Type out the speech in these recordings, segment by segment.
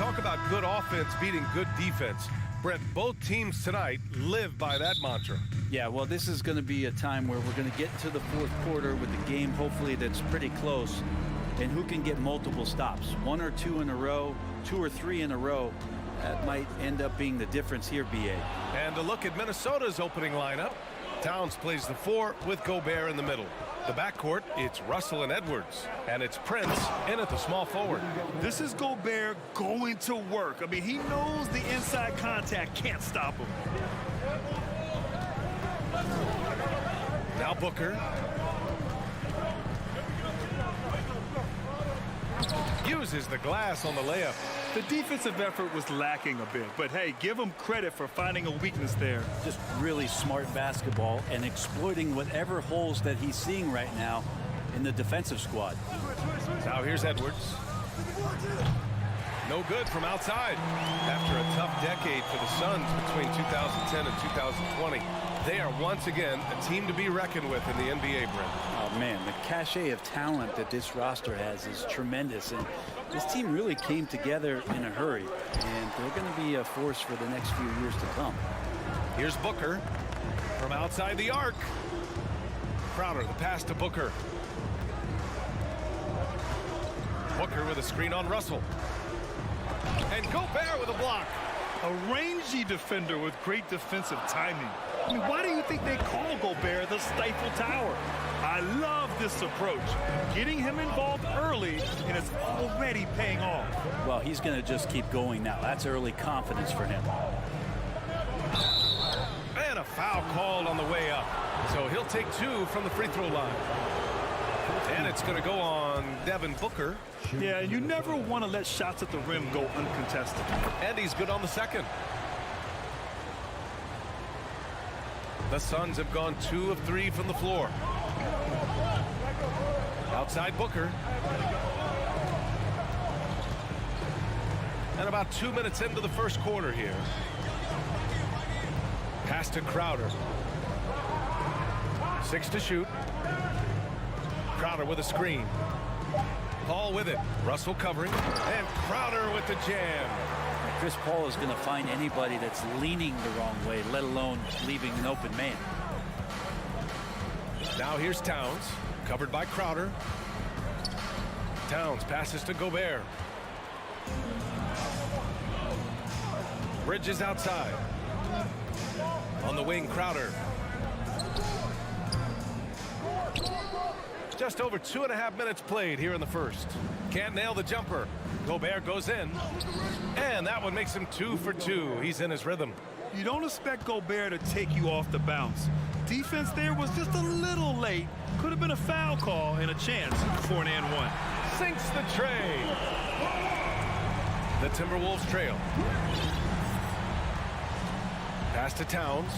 talk about good offense beating good defense. Brent, both teams tonight live by that mantra. Yeah, well, this is going to be a time where we're going to get to the fourth quarter with the game, hopefully, that's pretty close. And who can get multiple stops? One or two in a row, two or three in a row. That might end up being the difference here, B.A. And a look at Minnesota's opening lineup. Towns plays the 4 with Gobert in the middle. The backcourt, it's Russell and Edwards. And it's Prince in at the small forward. This is Gobert going to work. I mean, he knows the inside contact can't stop him. Now Booker. Uses the glass on the layup. The defensive effort was lacking a bit, but hey, give him credit for finding a weakness there. Just really smart basketball and exploiting whatever holes that he's seeing right now in the defensive squad. Now here's Edwards. No good from outside. After a tough decade for the Suns between 2010 and 2020, they are once again a team to be reckoned with in the NBA, Brent. Oh, man, the cachet of talent that this roster has is tremendous. And this team really came together in a hurry. And they're going to be a force for the next few years to come. Here's Booker from outside the arc. Crowder, the pass to Booker. Booker with a screen on Russell. And Gobert with a block. A rangy defender with great defensive timing. I mean, why do you think they call Gobert the Stifle Tower? I love this approach. Getting him involved early, and it's already paying off. Well, he's going to just keep going now. That's early confidence for him. And a foul called on the way up. So he'll take 2 from the free throw line. And it's going to go on Devin Booker. Yeah, you never want to let shots at the rim go uncontested. And he's good on the second. The Suns have gone 2 of 3 from the floor. Outside Booker. And about 2 minutes into the first quarter here. Pass to Crowder. 6 to shoot. Crowder with a screen. Paul with it. Russell covering. And Crowder with the jam. Chris Paul is going to find anybody that's leaning the wrong way, let alone leaving an open man. Now here's Towns. Covered by Crowder. Towns passes to Gobert. Bridges outside. On the wing, Crowder. Just over 2.5 minutes played here in the first. Can't nail the jumper. Gobert goes in. And that one makes him 2 for 2. He's in his rhythm. You don't expect Gobert to take you off the bounce. Defense there was just a little late. Could have been a foul call and a chance for an and one. Sinks the tray. The Timberwolves trail. Pass to Towns.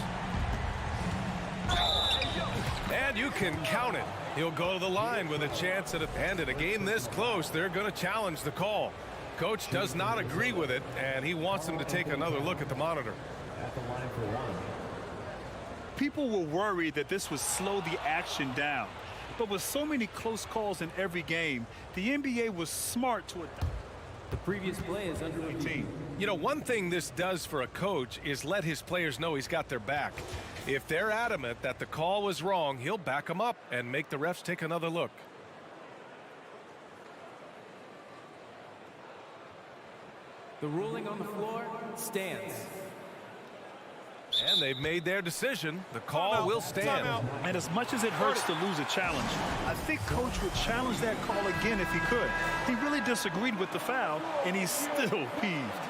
And you can count it. He'll go to the line with a chance at it. And in a game this close, they're going to challenge the call. Coach does not agree with it, and he wants him to take another look at the monitor. At the line for one. People were worried that this would slow the action down. But with so many close calls in every game, the NBA was smart to adopt. The previous play is under review. You know, one thing this does for a coach is let his players know he's got their back. If they're adamant that the call was wrong, he'll back them up and make the refs take another look. The ruling on the floor stands. And they've made their decision. The call will stand. And as much as it hurts to lose a challenge, I think Coach would challenge that call again if he could. He really disagreed with the foul, and he's still peeved.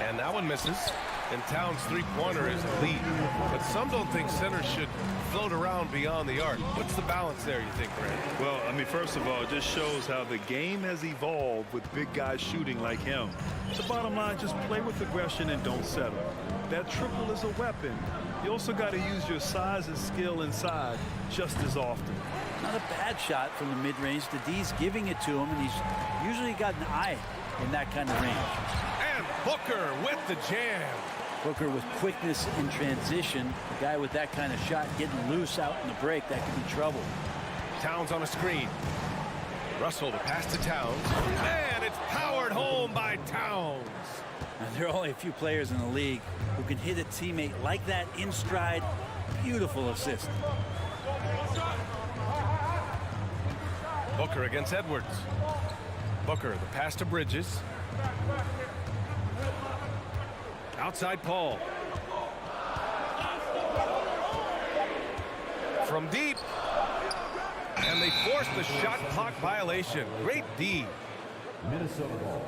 And that one misses. And Towns' three-pointer is the lead. But some don't think centers should float around beyond the arc. What's the balance there, you think, Grant? Well, I mean, first of all, it just shows how the game has evolved with big guys shooting like him. The bottom line, just play with aggression and don't settle. That triple is a weapon. You also got to use your size and skill inside just as often. Not a bad shot from the mid-range. The D's giving it to him, and he's usually got an eye in that kind of range. And Booker with the jam. Booker with quickness in transition. A guy with that kind of shot getting loose out in the break, that could be trouble. Towns on a screen. Russell the pass to Towns. And it's powered home by Towns. Now, there are only a few players in the league who can hit a teammate like that in stride. Beautiful assist. Booker against Edwards. Booker, the pass to Bridges. Outside Paul. From deep. And they force the shot clock violation. Great D. Minnesota ball.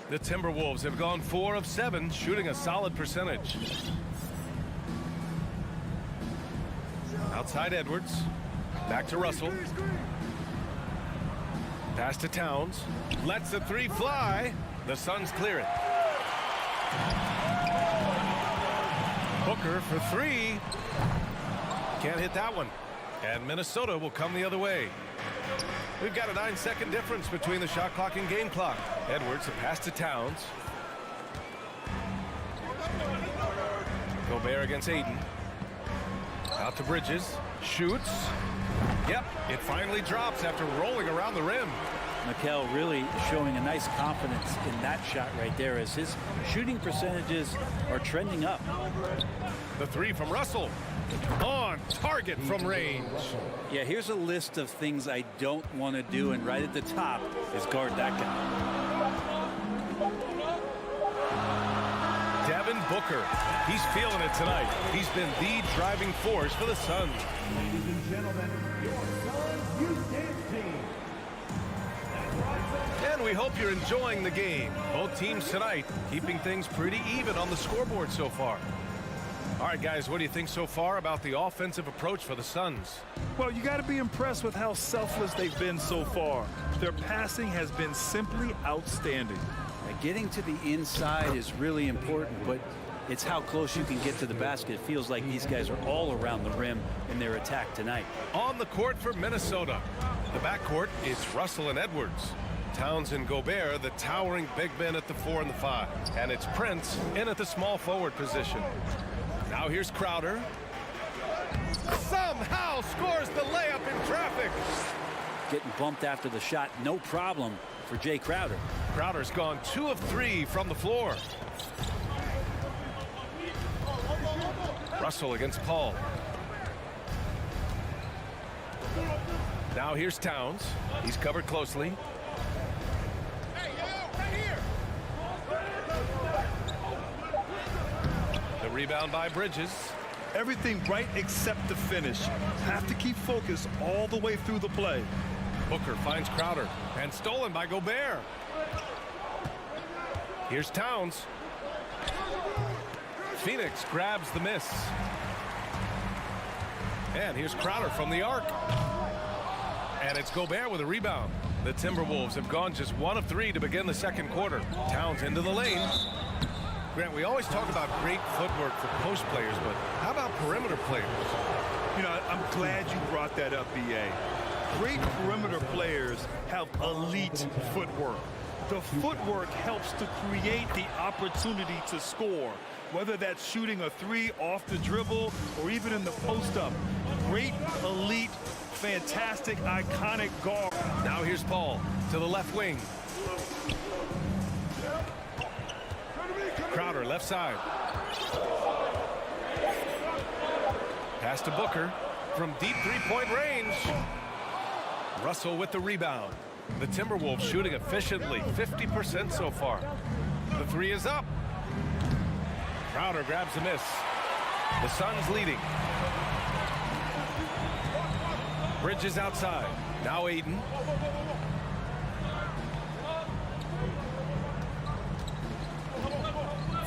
The Timberwolves have gone 4 of 7, shooting a solid percentage. Outside Edwards. Back to Russell. Pass to Towns. Lets the three fly. The Suns clear it. Booker for three. Can't hit that one. And Minnesota will come the other way. We've got a 9-second difference between the shot clock and game clock. Edwards, a pass to Towns. Gobert against Aiden. Out to Bridges. Shoots. Yep, it finally drops after rolling around the rim. Mikel really showing a nice confidence in that shot right there as his shooting percentages are trending up. The three from Russell. On target from range. Yeah, here's a list of things I don't want to do, and right at the top is guard that guy. Devin Booker. He's feeling it tonight. He's been the driving force for the Suns. Ladies and gentlemen, your Suns Youth Dance Team. And we hope you're enjoying the game. Both teams tonight keeping things pretty even on the scoreboard so far. All right, guys, what do you think so far about the offensive approach for the Suns? Well, you got to be impressed with how selfless they've been so far. Their passing has been simply outstanding. Getting to the inside is really important, but it's how close you can get to the basket. It feels like these guys are all around the rim in their attack tonight. On the court for Minnesota, the backcourt is Russell and Edwards. Towns and Gobert, the towering big men at the 4 and the 5. And it's Prince in at the small forward position. Now here's Crowder. Somehow scores the layup in traffic. Getting bumped after the shot, no problem for Jay Crowder. Crowder's gone 2 of 3 from the floor. Russell against Paul. Now here's Towns. He's covered closely. The rebound by Bridges. Everything right except the finish. Have to keep focused all the way through the play. Booker finds Crowder and stolen by Gobert. Here's Towns. Phoenix grabs the miss. And here's Crowder from the arc. And it's Gobert with a rebound. The Timberwolves have gone just 1 of 3 to begin the second quarter. Towns into the lane. Grant, we always talk about great footwork for post players, but how about perimeter players? You know, I'm glad you brought that up, B.A. Great perimeter players have elite footwork. The footwork helps to create the opportunity to score, whether that's shooting a 3 off the dribble or even in the post-up. Great, elite, fantastic, iconic guard. Now here's Paul to the left wing. Crowder left side. Pass to Booker from deep three-point range. Russell with the rebound. The Timberwolves shooting efficiently, 50% so far. The 3 is up. Crowder grabs the miss. The Suns leading. Bridges outside. Now Aiden.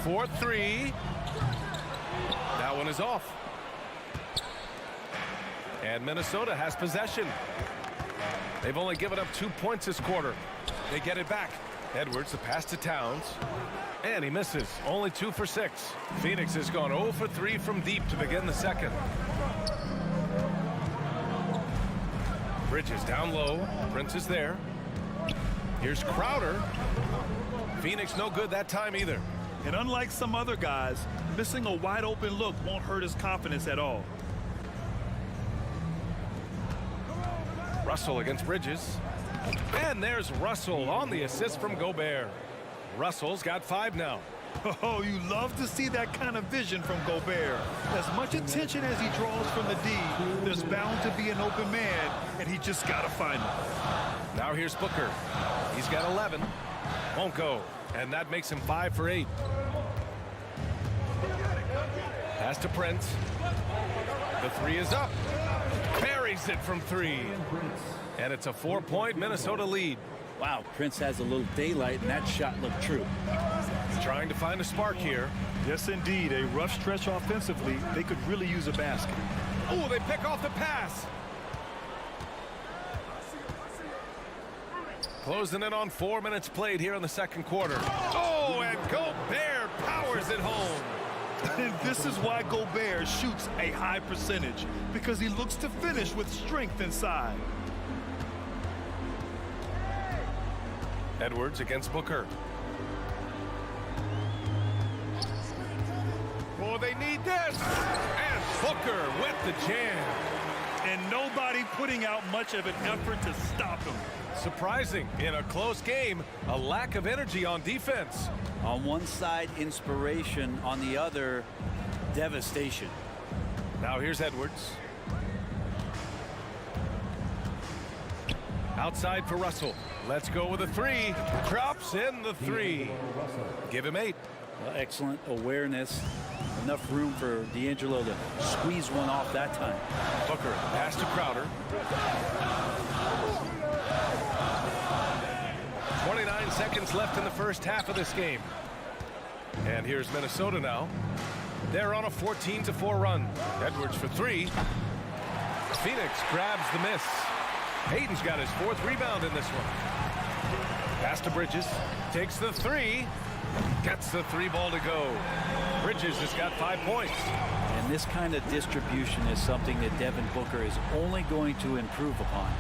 for three. That one is off. And Minnesota has possession. They've only given up 2 points this quarter. They get it back. Edwards, the pass to Towns. And he misses. Only 2 for 6. Phoenix has gone 0 for 3 from deep to begin the second. Bridges down low. Prince is there. Here's Crowder. Phoenix no good that time either. And unlike some other guys, missing a wide open look won't hurt his confidence at all. Russell against Bridges. And there's Russell on the assist from Gobert. Russell's got 5 now. Oh, you love to see that kind of vision from Gobert. As much attention as he draws from the D, there's bound to be an open man, and he just got to find him. Now here's Booker. He's got 11. Won't go. And that makes him 5 for 8. Pass to Prince. The 3 is up. Buries it from 3. And it's a 4-point Minnesota lead. Wow, Prince has a little daylight, and that shot looked true. Trying to find a spark here. Yes, indeed. A rough stretch offensively. They could really use a basket. Oh, they pick off the pass. Closing in on 4 minutes played here in the second quarter. Oh, and Gobert powers it home. And this is why Gobert shoots a high percentage, because he looks to finish with strength inside. Edwards against Booker. Oh, they need this. And Booker with the jam. And nobody putting out much of an effort to stop him. Surprising in a close game, a lack of energy on defense. On one side, inspiration. On the other, devastation. Now here's Edwards. Outside for Russell. Let's go with a 3. Drops in the 3. Give him 8. Well, excellent awareness. Enough room for D'Angelo to squeeze one off that time. Booker, pass to Crowder. 29 seconds left in the first half of this game. And here's Minnesota now. They're on a 14-4 run. Edwards for 3. Phoenix grabs the miss. Hayden's got his 4th rebound in this one. Pass to Bridges. Takes the 3. Gets the 3 ball to go. Bridges has got 5 points. And this kind of distribution is something that Devin Booker is only going to improve upon.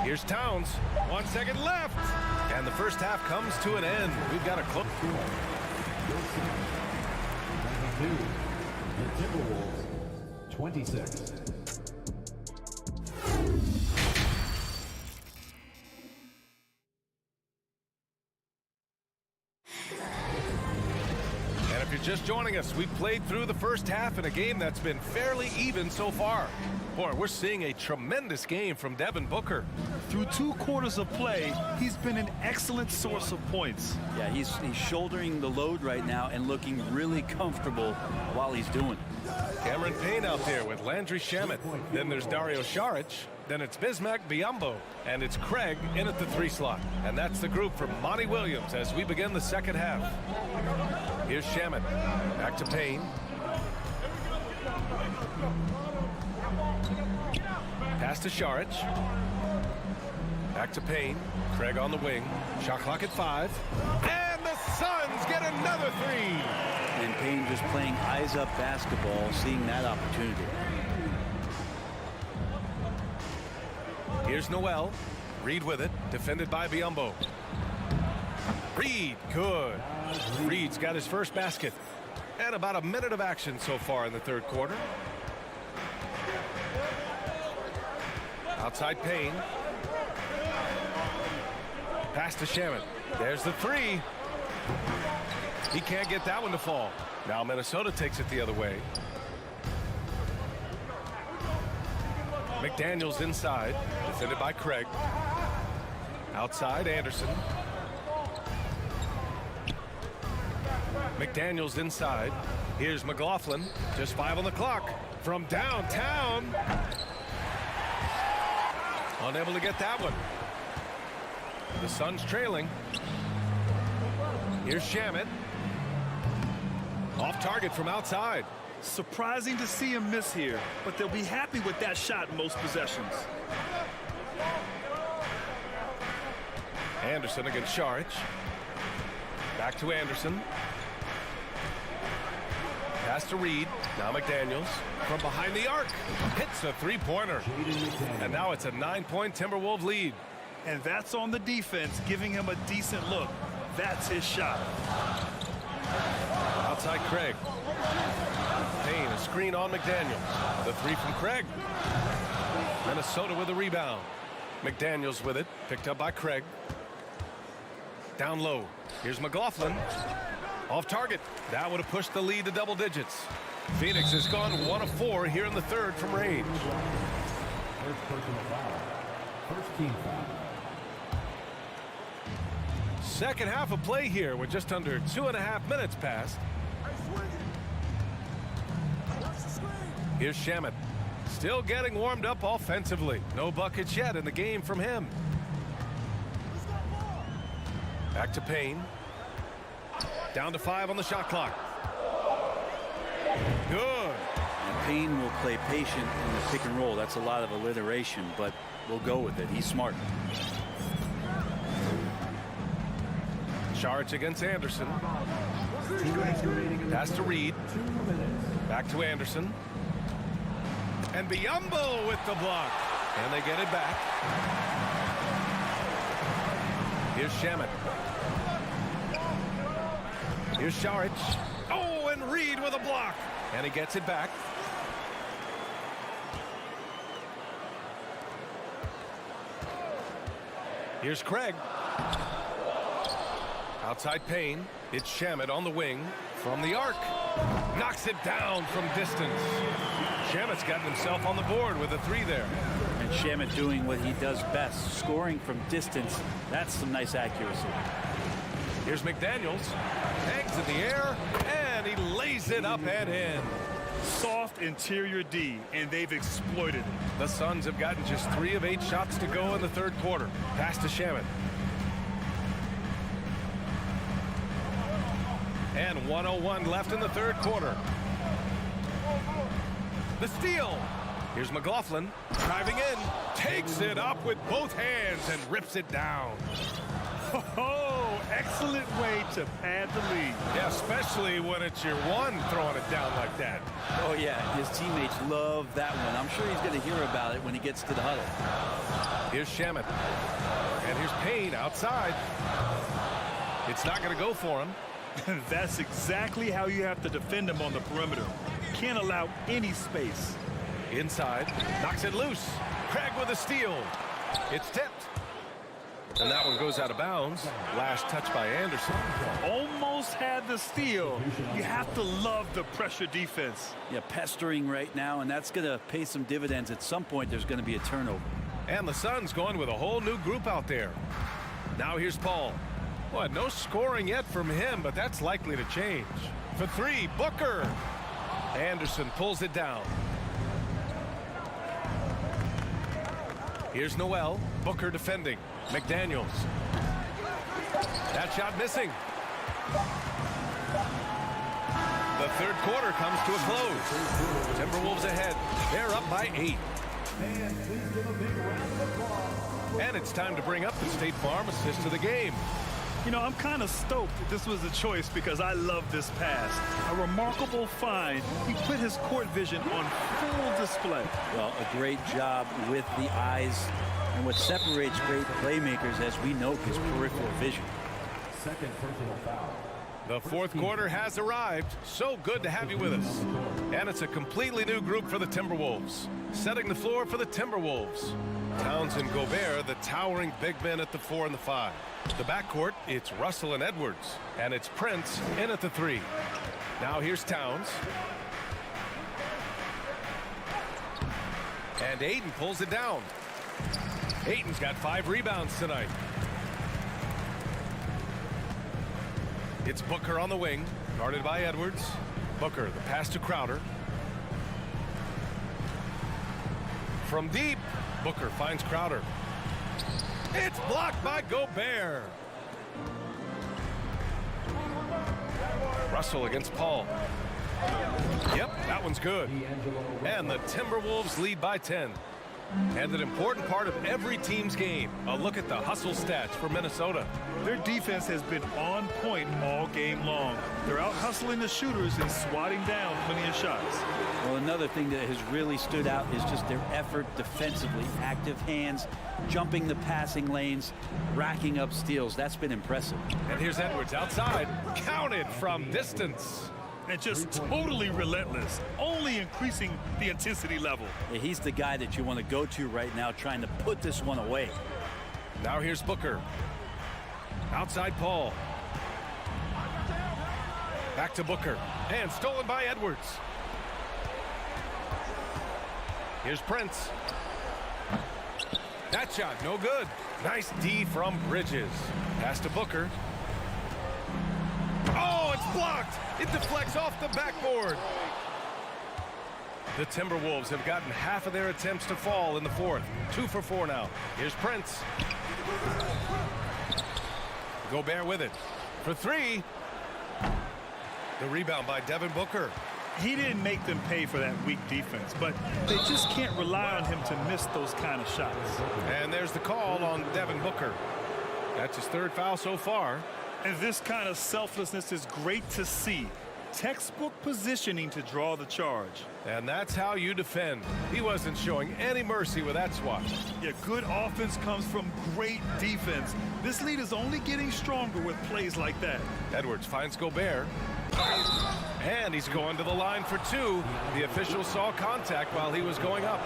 Here's Towns. 1 second left. And the first half comes to an end. We've got a close. The Timberwolves, 26. And if you're just joining us, we've played through the first half in a game that's been fairly even so far. Boy, we're seeing a tremendous game from Devin Booker. Through 2 quarters of play, he's been an excellent source of points. Yeah, he's shouldering the load right now and looking really comfortable while he's doing it. Cameron Payne out there with Landry Shamet. Then there's Dario Saric. Then it's Bismack Biyombo. And it's Craig in at the 3 slot. And that's the group from Monty Williams as we begin the second half. Here's Shamet. Back to Payne. Pass to Saric. Back to Payne. Craig on the wing. Shot clock at 5. And the Suns get another 3. And Payne just playing eyes-up basketball, seeing that opportunity. Here's Noel. Reed with it. Defended by Biyombo. Reed, good. Reed's got his first basket. And about a minute of action so far in the third quarter. Outside Payne. Pass to Shamet. There's the 3. He can't get that one to fall. Now Minnesota takes it the other way. McDaniels inside. Defended by Craig. Outside Anderson. McDaniels inside. Here's McLaughlin. Just 5 on the clock. From downtown. Unable to get that one. The Suns trailing. Here's Shamet. Off target from outside. Surprising to see him miss here, but they'll be happy with that shot in most possessions. Anderson against Sharich. Back to Anderson. Pass to Reed. Now McDaniels from behind the arc. Hits a three-pointer. And now it's a 9-point Timberwolves lead. And that's on the defense, giving him a decent look. That's his shot. Outside Craig. Payne, a screen on McDaniels. The three from Craig. Minnesota with a rebound. McDaniels with it. Picked up by Craig. Down low. Here's McLaughlin. Off target. That would have pushed the lead to double digits. Phoenix has gone 1 of 4 here in the third from range. First personal foul. First team foul. Second half of play here with just under 2.5 minutes passed. Here's Shamet. Still getting warmed up offensively. No buckets yet in the game from him. Back to Payne. Down to 5 on the shot clock. Good. And Payne will play patient in the pick and roll. That's a lot of alliteration, but we'll go with it. He's smart. Sharich against Anderson. Pass to Reed. Back to Anderson. And Biyombo with the block. And they get it back. Here's Shamet. Here's Sharich. Oh, and Reed with a block. And he gets it back. Here's Craig. Outside Payne. It's Shamet on the wing from the arc. Knocks it down from distance. Shamet's gotten himself on the board with a 3 there. And Shamet doing what he does best, scoring from distance. That's some nice accuracy. Here's McDaniels. Hangs in the air, and he lays it up and in. Soft interior D, and they've exploited it. The Suns have gotten just 3 of 8 shots to go in the third quarter. Pass to Shamet. And 1:01 left in the third quarter. The steal. Here's McLaughlin driving in. Takes it up with both hands and rips it down. Oh, excellent way to pad the lead. Yeah, especially when it's your one throwing it down like that. Oh, yeah, his teammates love that one. I'm sure he's going to hear about it when he gets to the huddle. Here's Shamet. And here's Payne outside. It's not going to go for him. That's exactly how you have to defend him on the perimeter. Can't allow any space. Inside, knocks it loose. Craig with a steal. It's tipped. And that one goes out of bounds. Last touch by Anderson. Almost had the steal. You have to love the pressure defense. Yeah, pestering right now, and that's going to pay some dividends. At some point, there's going to be a turnover. And the Suns going with a whole new group out there. Now here's Paul. Well, no scoring yet from him, but that's likely to change. For 3, Booker. Anderson pulls it down. Here's Noel. Booker defending. McDaniels. That shot missing. The third quarter comes to a close. Timberwolves ahead. They're up by 8. And it's time to bring up the State Farm assist of the game. You know, I'm kind of stoked this was a choice because I love this pass. A remarkable find. He put his court vision on full display. Well, a great job with the eyes. And what separates great playmakers, as we know, is peripheral vision. Second personal foul. The fourth quarter has arrived. So good to have you with us. And it's a completely new group for the Timberwolves. Setting the floor for the Timberwolves. Towns and Gobert, the towering big men at the 4 and the 5. The backcourt, it's Russell and Edwards. And it's Prince in at the 3. Now here's Towns. And Ayton pulls it down. Ayton's got 5 rebounds tonight. It's Booker on the wing, guarded by Edwards. Booker, the pass to Crowder. From deep, Booker finds Crowder. It's blocked by Gobert. Russell against Paul. Yep, that one's good. And the Timberwolves lead by 10. And an important part of every team's game, a look at the hustle stats for Minnesota. Their defense has been on point all game long. They're out hustling the shooters and swatting down plenty of shots. Well, another thing that has really stood out is just their effort defensively. Active hands, jumping the passing lanes, racking up steals. That's been impressive. And here's Edwards outside, counted from distance. And just totally relentless, only increasing the intensity level. Yeah, he's the guy that you want to go to right now, trying to put this one away. Now here's Booker. Outside Paul. Back to Booker. And stolen by Edwards. Here's Prince. That shot, no good. Nice D from Bridges. Pass to Booker. Oh, it's blocked. It deflects off the backboard. The Timberwolves have gotten half of their attempts to fall in the fourth. 2 for 4 now. Here's Prince. Gobert with it. For 3. The rebound by Devin Booker. He didn't make them pay for that weak defense, but they just can't rely on him to miss those kind of shots. And there's the call on Devin Booker. That's his 3rd foul so far. And this kind of selflessness is great to see. Textbook positioning to draw the charge. And that's how you defend. He wasn't showing any mercy with that swat. Yeah, good offense comes from great defense. This lead is only getting stronger with plays like that. Edwards finds Gobert. And he's going to the line for 2. The official saw contact while he was going up.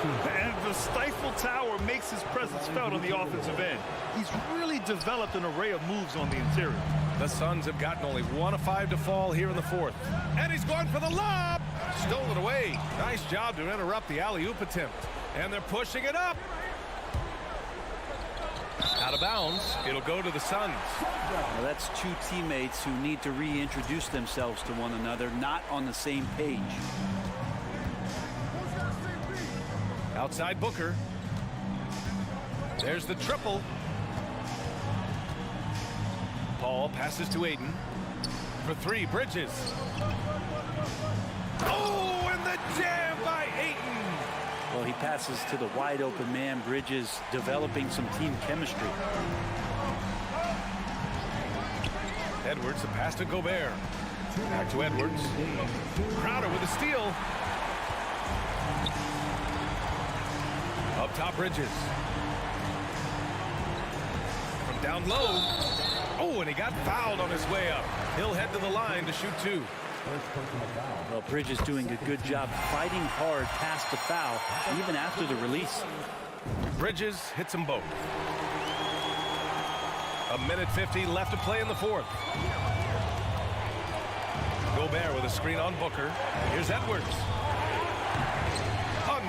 And the stifle tower makes his presence felt on the offensive end. He's really developed an array of moves on the interior. The Suns have gotten only 1 of 5 to fall here in the fourth. And he's going for the lob. Stole it away. Nice job to interrupt the alley-oop attempt. And they're pushing it up. Out of bounds. It'll go to the Suns. Well, that's 2 teammates who need to reintroduce themselves to one another, not on the same page. Outside Booker. There's the triple. Paul passes to Aiden. For 3, Bridges. Oh, and the jam by Aiden. Well, he passes to the wide open man. Bridges developing some team chemistry. Edwards, the pass to Gobert. Back to Edwards. Crowder with a steal. Up top, Bridges. From down low. Oh, and he got fouled on his way up. He'll head to the line to shoot 2. Well, Bridges doing a good job fighting hard past the foul, even after the release. Bridges hits them both. 1:50 left to play in the fourth. Gobert with a screen on Booker. Here's Edwards.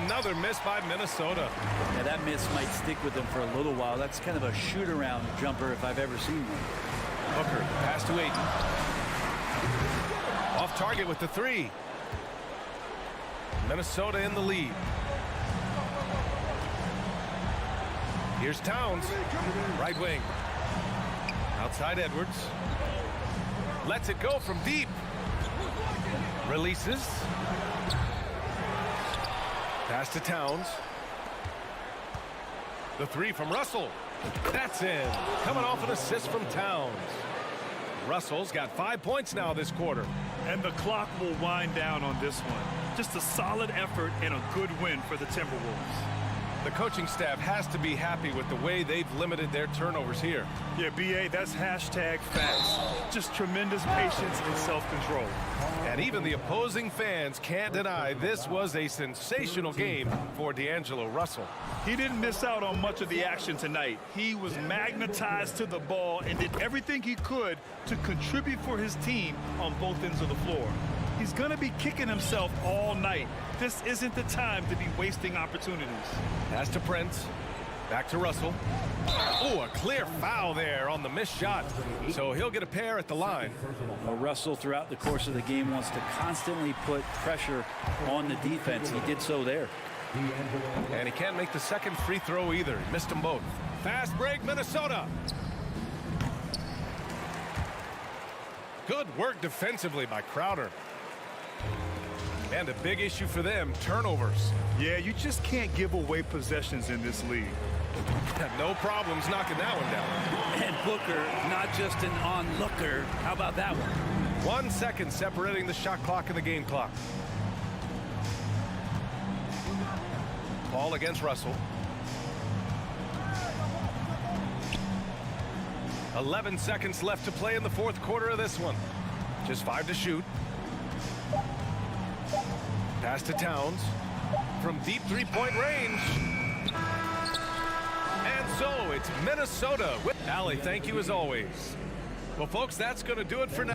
Another miss by Minnesota. Yeah, that miss might stick with them for a little while. That's kind of a shoot-around jumper if I've ever seen one. Booker, pass to Aiden. Off target with the 3. Minnesota in the lead. Here's Towns, right wing. Outside Edwards. Lets it go from deep. Releases. Pass to Towns. The 3 from Russell. That's in. Coming off an assist from Towns. Russell's got 5 points now this quarter. And the clock will wind down on this one. Just a solid effort and a good win for the Timberwolves. The coaching staff has to be happy with the way they've limited their turnovers here. Yeah, B.A., that's hashtag facts. Just tremendous patience and self-control. And even the opposing fans can't deny this was a sensational game for D'Angelo Russell. He didn't miss out on much of the action tonight. He was magnetized to the ball and did everything he could to contribute for his team on both ends of the floor. He's going to be kicking himself all night. This isn't the time to be wasting opportunities. Pass to Prince. Back to Russell. Oh, a clear foul there on the missed shot. So he'll get a pair at the line. Well, Russell, throughout the course of the game, wants to constantly put pressure on the defense. He did so there. And he can't make the second free throw either. He missed them both. Fast break, Minnesota. Good work defensively by Crowder. And a big issue for them, turnovers. Yeah, you just can't give away possessions in this league. No problems knocking that one down. And Booker, not just an onlooker. How about that one? 1 second separating the shot clock and the game clock. Ball against Russell. 11 seconds left to play in the fourth quarter of this one. Just 5 to shoot. Pass to Towns from deep three-point range. And so it's Minnesota with Allie. Thank you as always. Well, folks, that's going to do it for now.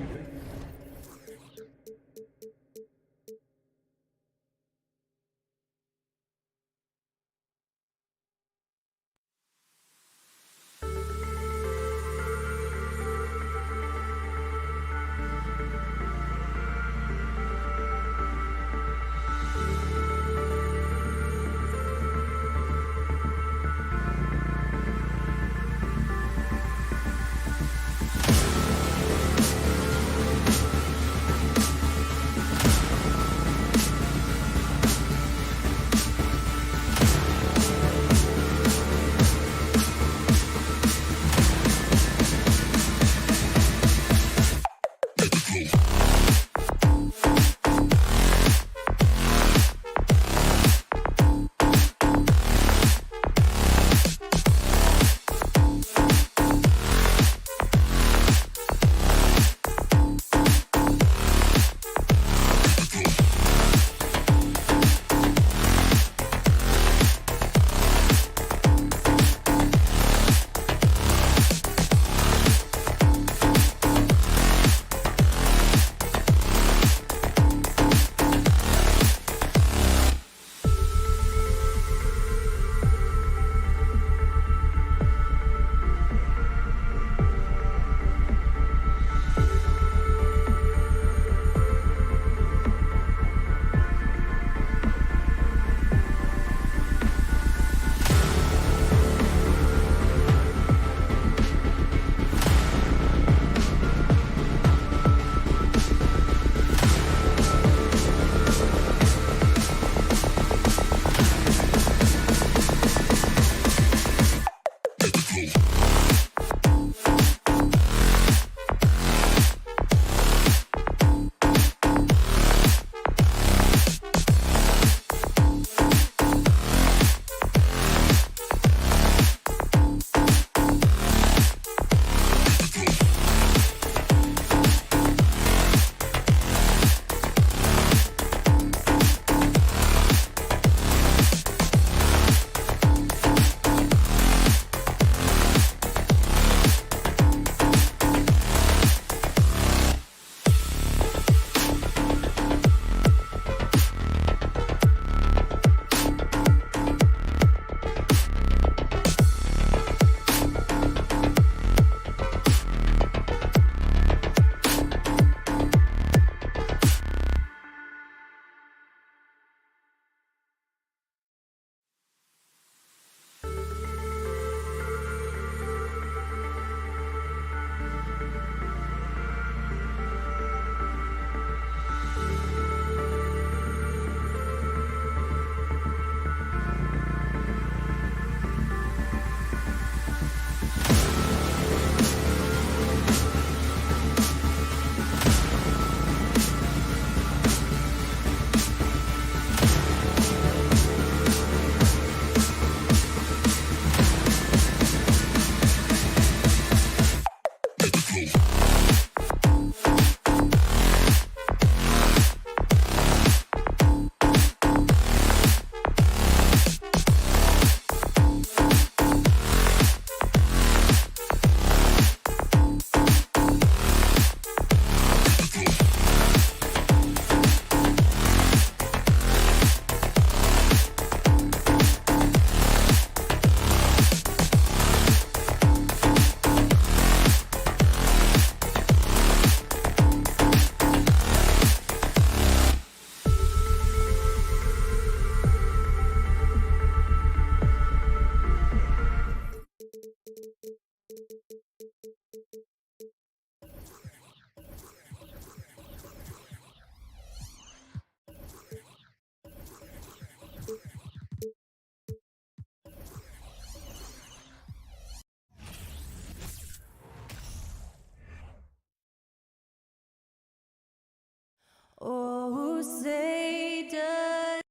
say does.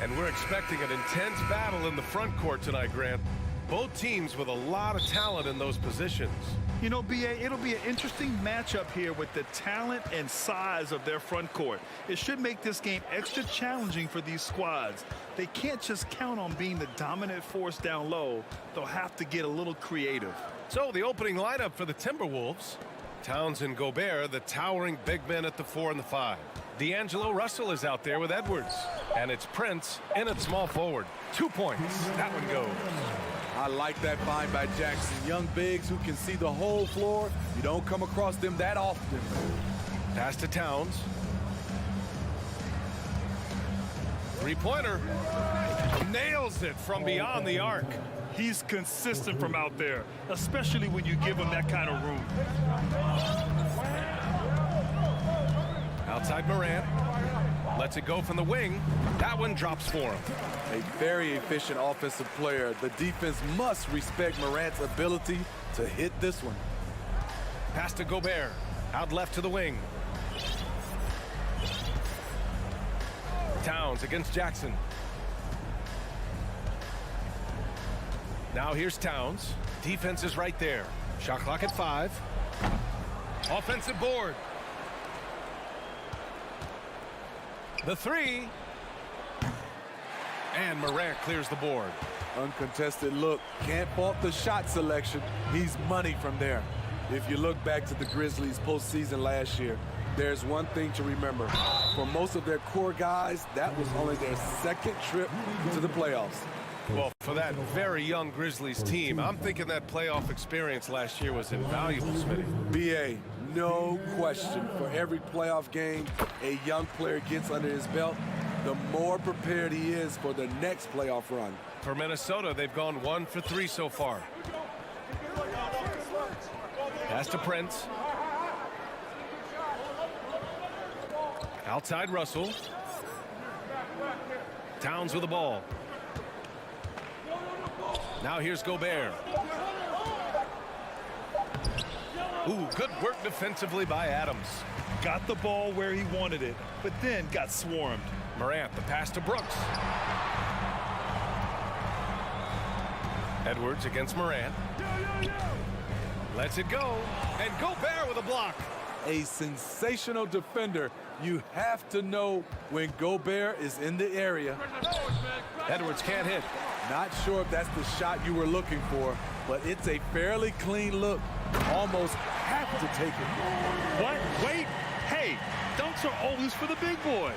And we're expecting an intense battle in the front court tonight, Grant. Both teams with a lot of talent in those positions. You know, B.A., it'll be an interesting matchup here with the talent and size of their front court. It should make this game extra challenging for these squads. They can't just count on being the dominant force down low. They'll have to get a little creative. So the opening lineup for the Timberwolves. Towns and Gobert, the towering big men at the 4 and the 5. D'Angelo Russell is out there with Edwards. And it's Prince in at small forward. 2 points. That one goes. I like that find by Jackson. Young bigs who can see the whole floor. You don't come across them that often. Pass to Towns. Three-pointer. Nails it from beyond the arc. He's consistent from out there, especially when you give him that kind of room. Outside Morant. Lets it go from the wing. That one drops for him. A very efficient offensive player. The defense must respect Morant's ability to hit this one. Pass to Gobert. Out left to the wing. Towns against Jackson. Now here's Towns. Defense is right there. Shot clock at 5. Offensive board. The 3. And Morant clears the board. Uncontested look. Can't fault the shot selection. He's money from there. If you look back to the Grizzlies postseason last year, there's one thing to remember. For most of their core guys, that was only their second trip to the playoffs. Well, for that very young Grizzlies team, I'm thinking that playoff experience last year was invaluable, Smitty. B.A., no question. For every playoff game a young player gets under his belt, the more prepared he is for the next playoff run. For Minnesota, they've gone 1 for 3 so far. Pass to Prince. Outside Russell. Towns with the ball. Now here's Gobert. Ooh, good work defensively by Adams. Got the ball where he wanted it, but then got swarmed. Morant, the pass to Brooks. Edwards against Morant. Lets it go, and Gobert with a block. A sensational defender. You have to know when Gobert is in the area. Edwards can't hit. Not sure if that's the shot you were looking for, but it's a fairly clean look. Almost have to take it. What? Wait. Hey, dunks are always for the big boys.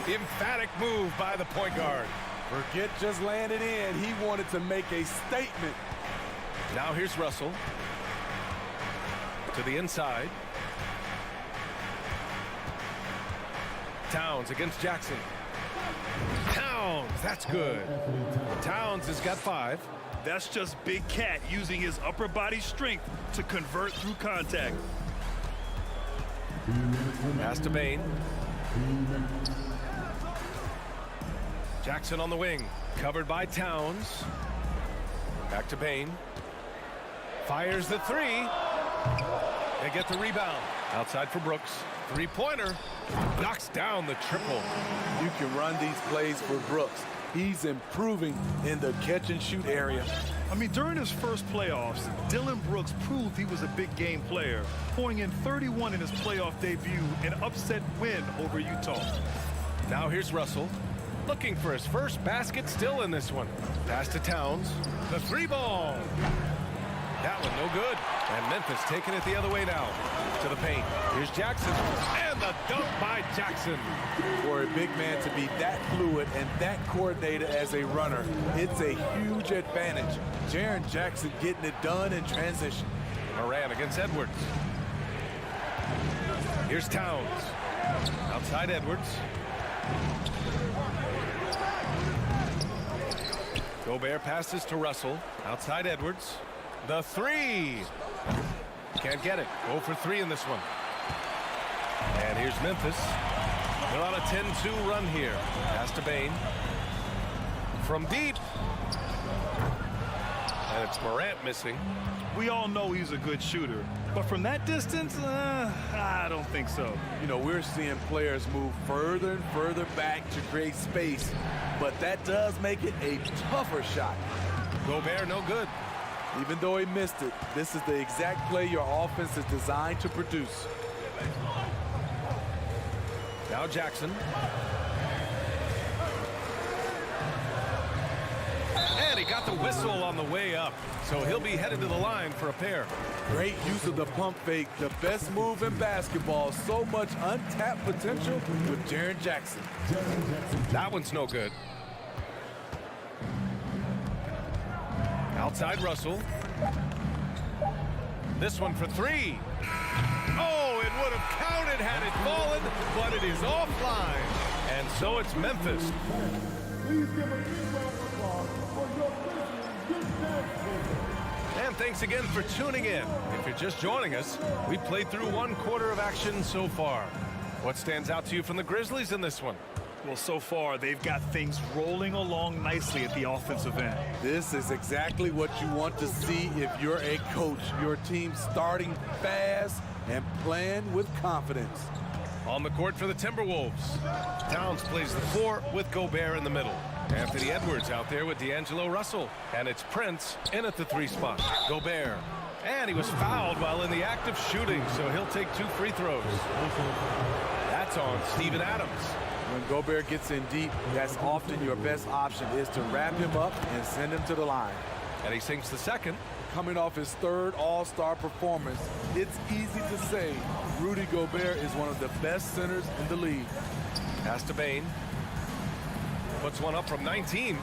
Emphatic move by the point guard. Forget just laying it in. He wanted to make a statement. Now here's Russell. To the inside. Towns against Jackson. Towns, that's good. Towns has got 5. That's just Big Cat using his upper body strength to convert through contact. Pass to Bane. Jackson on the wing, covered by Towns. Back to Bane. Fires the 3. They get the rebound. Outside for Brooks. Three-pointer. Knocks down the triple. You can run these plays for Brooks. He's improving in the catch-and-shoot area. I mean, during his first playoffs, Dillon Brooks proved he was a big game player, pouring in 31 in his playoff debut, an upset win over Utah. Now here's Russell, looking for his first basket still in this one. Pass to Towns. The 3-ball. That one no good. And Memphis taking it the other way now. To the paint. Here's Jackson. And the dunk by Jackson. For a big man to be that fluid and that coordinated as a runner, it's a huge advantage. Jaren Jackson getting it done in transition. Morant against Edwards. Here's Towns. Outside Edwards. Gobert passes to Russell. Outside Edwards. The 3. Can't get it. 0 for 3 in this one. And here's Memphis. They're on a 10-2 run here. Pass to Bane. From deep. And it's Morant missing. We all know he's a good shooter, but from that distance, I don't think so. You know, we're seeing players move further and further back to create space, but that does make it a tougher shot. Gobert, no good. Even though he missed it, this is the exact play your offense is designed to produce. Now Jackson. And he got the whistle on the way up, so he'll be headed to the line for a pair. Great use of the pump fake, the best move in basketball. So much untapped potential with Jaren Jackson. That one's no good. Outside Russell. This one for three. Oh, it would have counted had it fallen, but it is offline. And so it's Memphis. Please give a big round of applause for your Grizzlies Youth. And thanks again for tuning in. If you're just joining us, we played through one quarter of action so far. What stands out to you from the Grizzlies in this one? Well, so far, they've got things rolling along nicely at the offensive end. This is exactly what you want to see if you're a coach. Your team starting fast and playing with confidence. On the court for the Timberwolves, Towns plays the 4 with Gobert in the middle. Anthony Edwards out there with D'Angelo Russell. And it's Prince in at the 3 spot. Gobert. And he was fouled while in the act of shooting, so he'll take 2 free throws. That's on Steven Adams. When Gobert gets in deep, that's often your best option, is to wrap him up and send him to the line. And he sinks the second. Coming off his 3rd All-Star performance, it's easy to say Rudy Gobert is one of the best centers in the league. Pass to Bane. Puts one up from 19.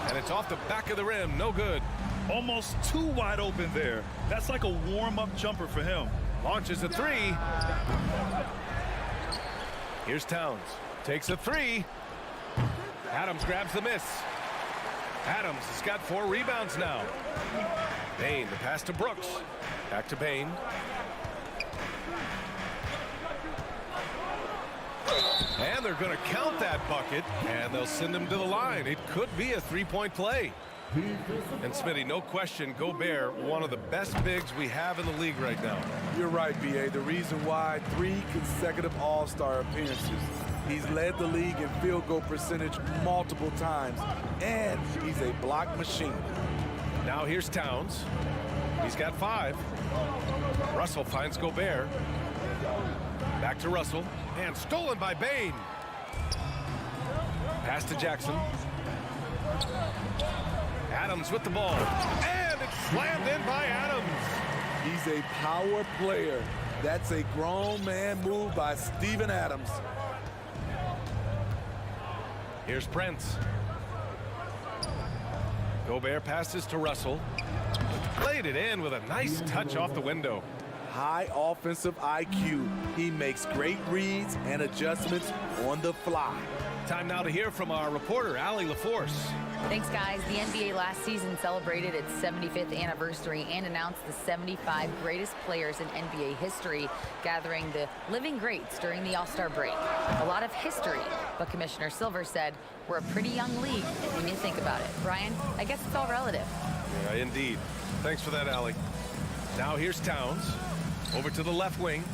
And it's off the back of the rim. No good. Almost too wide open there. That's like a warm-up jumper for him. Launches a 3. Here's Towns. Takes a 3. Adams grabs the miss. Adams has got 4 rebounds now. Bane, the pass to Brooks. Back to Bane. And they're going to count that bucket, and they'll send him to the line. It could be a 3-point play. And Smitty, no question, Gobert, one of the best bigs we have in the league right now. You're right, B.A. The reason why 3 consecutive All-Star appearances. He's led the league in field goal percentage multiple times, and he's a block machine. Now here's Towns. He's got 5. Russell finds Gobert. Back to Russell, and stolen by Bane. Pass to Jackson. Adams with the ball, and it's slammed in by Adams. He's a power player. That's a grown man move by Steven Adams. Here's Prince. Gobert passes to Russell. Played it in with a nice touch off the window. High offensive IQ. He makes great reads and adjustments on the fly. Time now to hear from our reporter, Allie LaForce. Thanks, guys. The NBA last season celebrated its 75th anniversary and announced the 75 greatest players in NBA history, gathering the living greats during the All-Star break. A lot of history, but Commissioner Silver said, we're a pretty young league when you think about it. Brian, I guess it's all relative. Yeah, indeed. Thanks for that, Allie. Now here's Towns. Over to the left wing.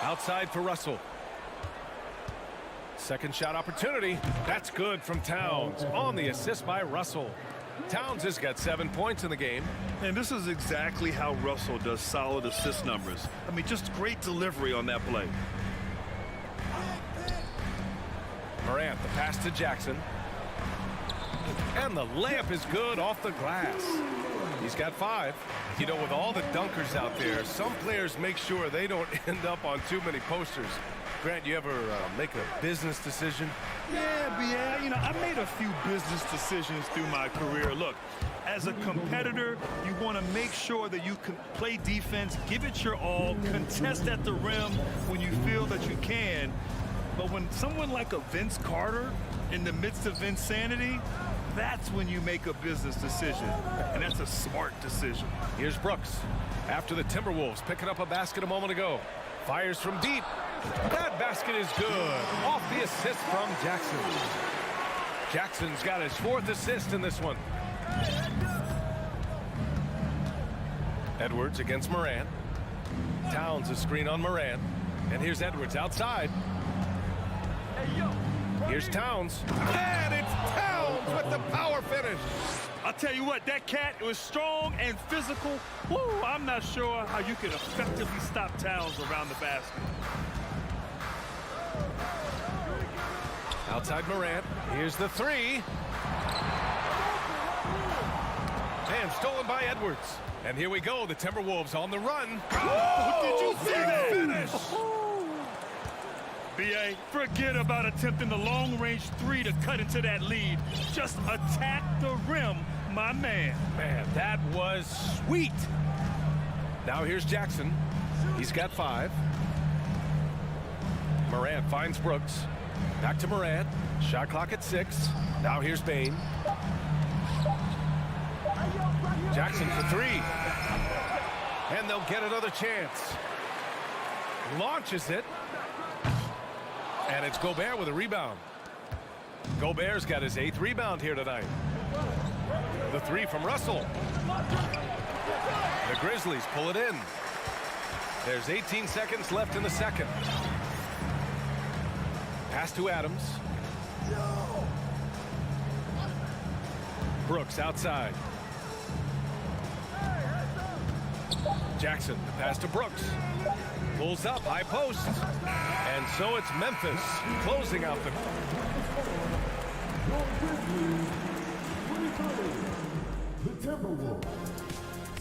Outside for Russell. Second shot opportunity. That's good from Towns. On the assist by Russell. Towns has got 7 points in the game. And this is exactly how Russell does solid assist numbers. I mean, just great delivery on that play. Morant, the pass to Jackson. And the layup is good off the glass. He's got 5. You know, with all the dunkers out there, some players make sure they don't end up on too many posters. Grant, you ever make a business decision? Yeah, you know, I made a few business decisions through my career. Look, as a competitor, you want to make sure that you can play defense, give it your all, contest at the rim when you feel that you can. But when someone like a Vince Carter in the midst of insanity, that's when you make a business decision, and that's a smart decision. Here's Brooks after the Timberwolves picking up a basket a moment ago. Fires from deep. That basket is good. Off the assist from Jackson. Jackson's got his 4th assist in this one. Edwards against Moran. Towns a screen on Moran. And here's Edwards outside. Here's Towns. And it's Towns with the power finish. I'll tell you what, that cat was strong and physical. Woo, I'm not sure how you can effectively stop Towns around the basket. Outside Morant. Here's the 3. And stolen by Edwards. And here we go, the Timberwolves on the run. Oh, did you see that? Finish. B.A., forget about attempting the long-range 3 to cut into that lead. Just attack the rim, my man. Man, that was sweet. Now here's Jackson. He's got 5. Morant finds Brooks. Back to Morant. Shot clock at 6. Now here's Bain. Jackson for 3. And they'll get another chance. Launches it. And it's Gobert with a rebound. Gobert's got his 8th rebound here tonight. The 3 from Russell. The Grizzlies pull it in. There's 18 seconds left in the second. Pass to Adams. Brooks outside. Jackson, the pass to Brooks. Pulls up, high post. And so it's Memphis closing out the... The Timberwolves,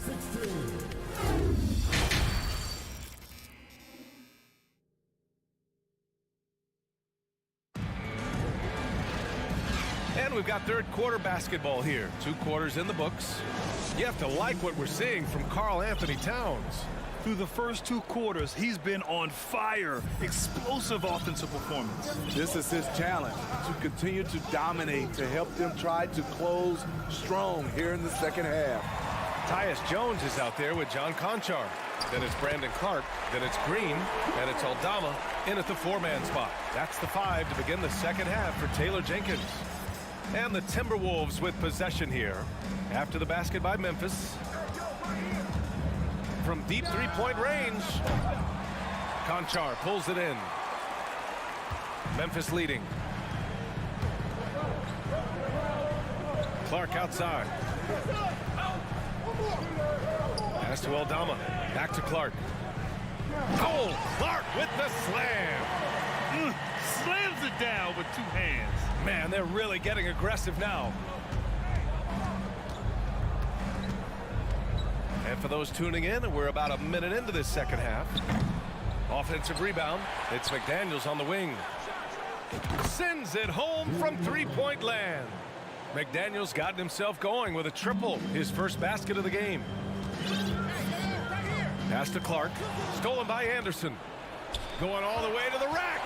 16. And we've got third quarter basketball here. 2 quarters in the books. You have to like what we're seeing from Karl Anthony Towns. Through the first 2 quarters, he's been on fire. Explosive offensive performance. This is his challenge, to continue to dominate, to help them try to close strong here in the second half. Tyus Jones is out there with John Conchar. Then it's Brandon Clark. Then it's Green. And it's Aldama in at the 4-man spot. That's the 5 to begin the second half for Taylor Jenkins. And the Timberwolves with possession here. After the basket by Memphis. From deep 3-point range. Conchar pulls it in. Memphis leading. Clark outside. Pass to Aldama. Back to Clark. Oh, Clark with the slam. Slams it down with 2 hands. Man, they're really getting aggressive now. And for those tuning in, we're about a minute into this second half. Offensive rebound. It's McDaniels on the wing. Sends it home from 3-point land. McDaniels gotten himself going with a triple. His first basket of the game. Pass to Clark. Stolen by Anderson. Going all the way to the rack.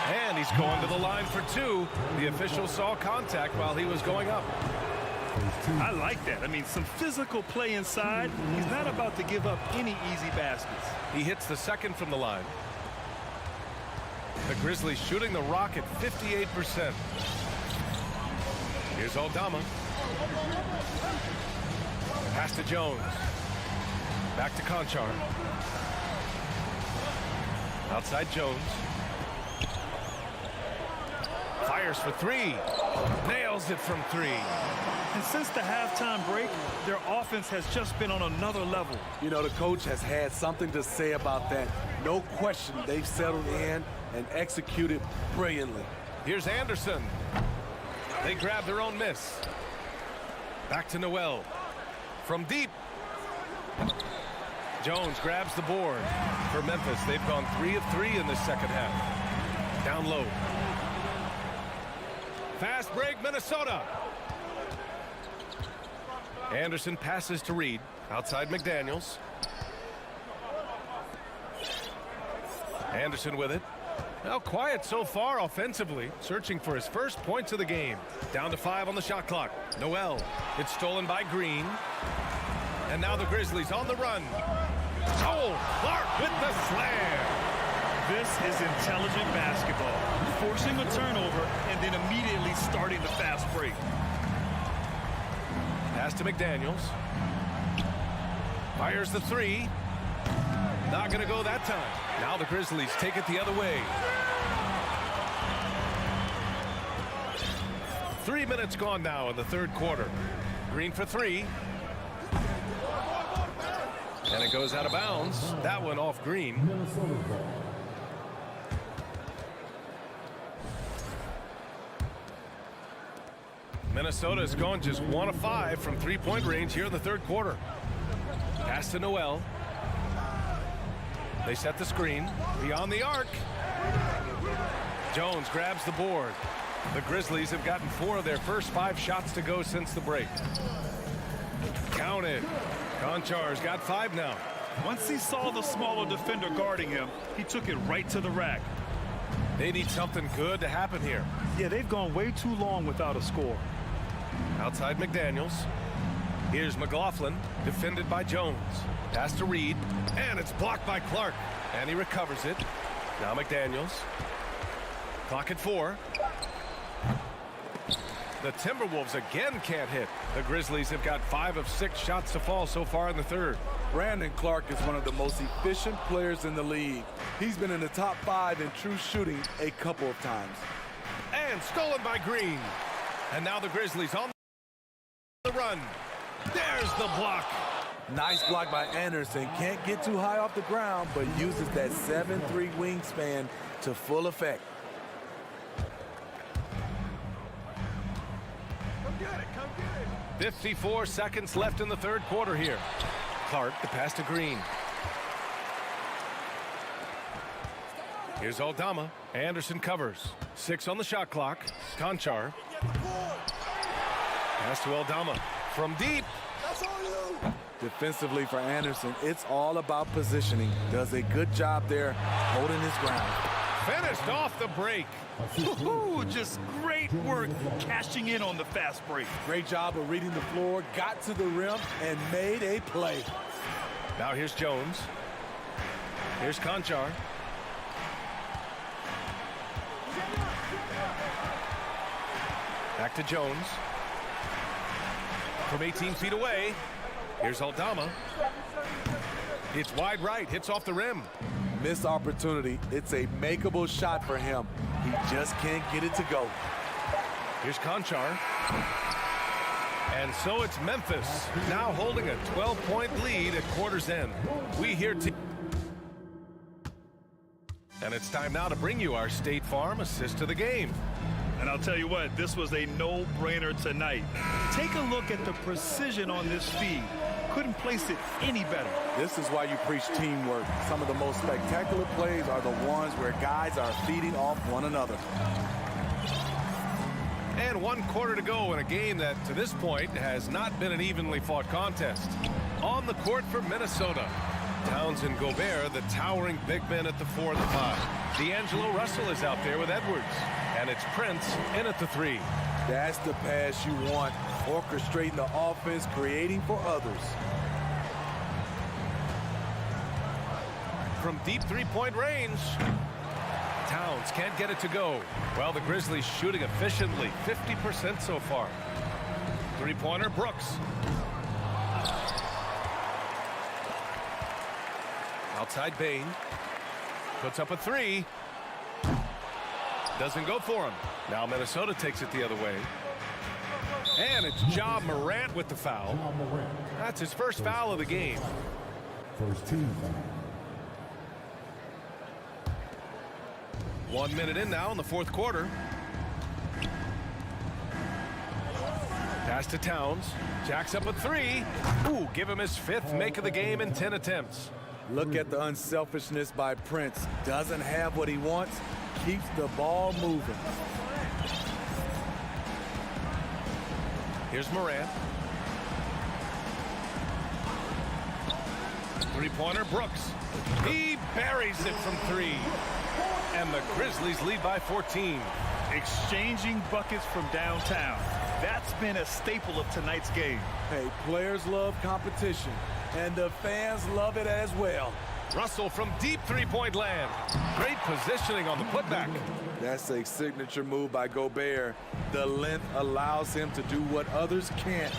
And he's going to the line for 2. The official saw contact while he was going up. I like that. I mean, some physical play inside. He's not about to give up any easy baskets. He hits the second from the line. The Grizzlies shooting the rock at 58%. Here's Aldama. Pass to Jones. Back to Conchar. Outside Jones. Fires for 3. Nails it from 3. And since the halftime break, their offense has just been on another level. You know, the coach has had something to say about that. No question, they've settled in and executed brilliantly. Here's Anderson. They grab their own miss. Back to Noel. From deep. Jones grabs the board for Memphis. They've gone 3 of 3 in this second half. Down low. Fast break, Minnesota. Anderson passes to Reed. Outside McDaniels. Anderson with it. Now quiet so far offensively. Searching for his first points of the game. Down to 5 on the shot clock. Noel. It's stolen by Green. And now the Grizzlies on the run. Oh, Clark with the slam. This is intelligent basketball. forcing a turnover and then immediately starting the fast break. Pass to McDaniels. Fires the three. Not going to go that time. Now the Grizzlies take it the other way. 3 minutes gone now in the third quarter. Green for three. And it goes out of bounds. That one off Green. Minnesota has gone just 1 of 5 from three-point range here in the third quarter. Pass to Noel. They set the screen beyond the arc. Jones grabs the board. The Grizzlies have gotten 4 of their first 5 shots to go since the break. Counted. Konchar's got 5 now. Once he saw the smaller defender guarding him, he took it right to the rack. They need something good to happen here. Yeah, they've gone way too long without a score. Outside McDaniels. Here's McLaughlin, defended by Jones. Pass to Reed, and it's blocked by Clark. And he recovers it. Now McDaniels. Clock at 4. The Timberwolves again can't hit. The Grizzlies have got 5 of 6 shots to fall so far in the third. Brandon Clark is one of the most efficient players in the league. He's been in the top 5 in true shooting a couple of times. And stolen by Green. And now the Grizzlies on the run. There's the block. Nice block by Anderson. Can't get too high off the ground, but uses that 7'3" wingspan to full effect. 54 seconds left in the third quarter here. Clark, the pass to Green. Here's Aldama. Anderson covers. 6 on the shot clock. Konchar. Pass to Aldama. From deep. Defensively for Anderson, it's all about positioning. Does a good job there holding his ground. Finished off the break. Just great work cashing in on the fast break. Great job of reading the floor, got to the rim, and made a play. Now here's Jones. Here's Konchar. Back to Jones. From 18 feet away, here's Aldama. It's wide right, hits off the rim. Missed opportunity. It's a makeable shot for him. He just can't get it to go. Here's Konchar. And so it's Memphis, now holding a 12-point lead at quarter's end. We here and it's time now to bring you our State Farm assist of the game. And I'll tell you what, this was a no-brainer tonight. Take a look at the precision on this feed. Couldn't place it any better. This is why you preach teamwork. Some of the most spectacular plays are the ones where guys are feeding off one another. And 1 quarter to go in a game that, to this point, has not been an evenly fought contest. On the court for Minnesota, Towns and Gobert, the towering big men at the 4 and the 5. D'Angelo Russell is out there with Edwards. And it's Prince in at the 3. That's the pass you want. Orchestrating the offense, creating for others. From deep three-point range, Towns can't get it to go. Well, the Grizzlies shooting efficiently, 50% so far. Three-pointer, Brooks. Outside Bain. Puts up a 3. Doesn't go for him. Now Minnesota takes it the other way. And it's Ja Morant with the foul. That's his first foul of the game. First team foul. 1 minute in now in the fourth quarter. Pass to Towns. Jacks up a 3. Ooh, give him his 5th make of the game in 10 attempts. Look at the unselfishness by Prince. Doesn't have what he wants. Keeps the ball moving. Here's Morant. Three-pointer, Brooks. He buries it from 3. And the Grizzlies lead by 14. Exchanging buckets from downtown. That's been a staple of tonight's game. Hey, players love competition, and the fans love it as well. Russell from deep three-point land. Great positioning on the putback. That's a signature move by Gobert. The length allows him to do what others can't.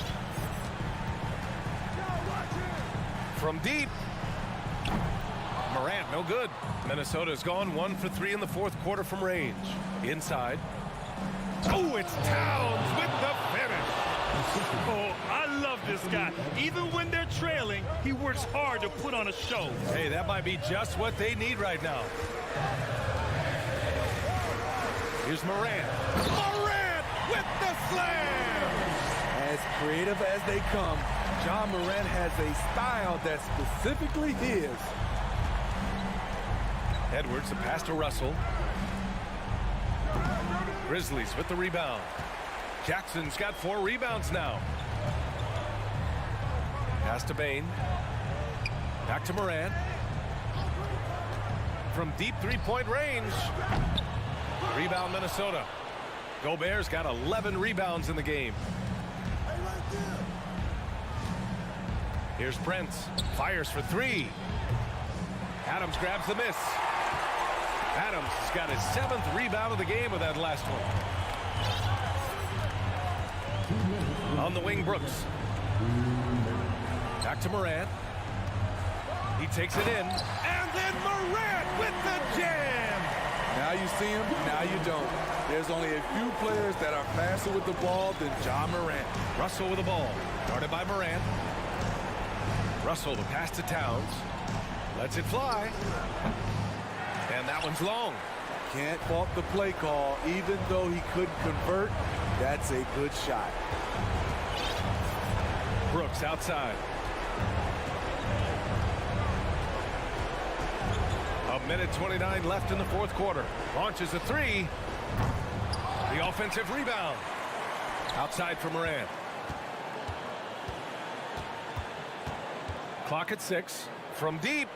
From deep. Morant, no good. Minnesota's gone 1 for 3 in the fourth quarter from range. Inside. Oh, it's Towns with the finish. Oh, I love this guy. Even when they're trailing, he works hard to put on a show. Hey, that might be just what they need right now. Here's Morant. Morant with the slam! As creative as they come, Ja Morant has a style that's specifically his. Edwards, the pass to Russell. Grizzlies with the rebound. Jackson's got 4 rebounds now. Pass to Bane. Back to Morant. From deep three-point range. Rebound Minnesota. Gobert's got 11 rebounds in the game. Here's Brent. Fires for 3. Adams grabs the miss. Adams has got his 7th rebound of the game with that last one. On the wing, Brooks. Back to Morant. He takes it in. And then Morant with the jam! Now you see him, now you don't. There's only a few players that are faster with the ball than Ja Morant. Russell with the ball. Guarded by Morant. Russell, the pass to Towns. Lets it fly. And that one's long. Can't fault the play call. Even though he couldn't convert, that's a good shot. Brooks outside. A minute 29 left in the fourth quarter. Launches a 3. The offensive rebound. Outside for Morant. Clock at 6. From deep.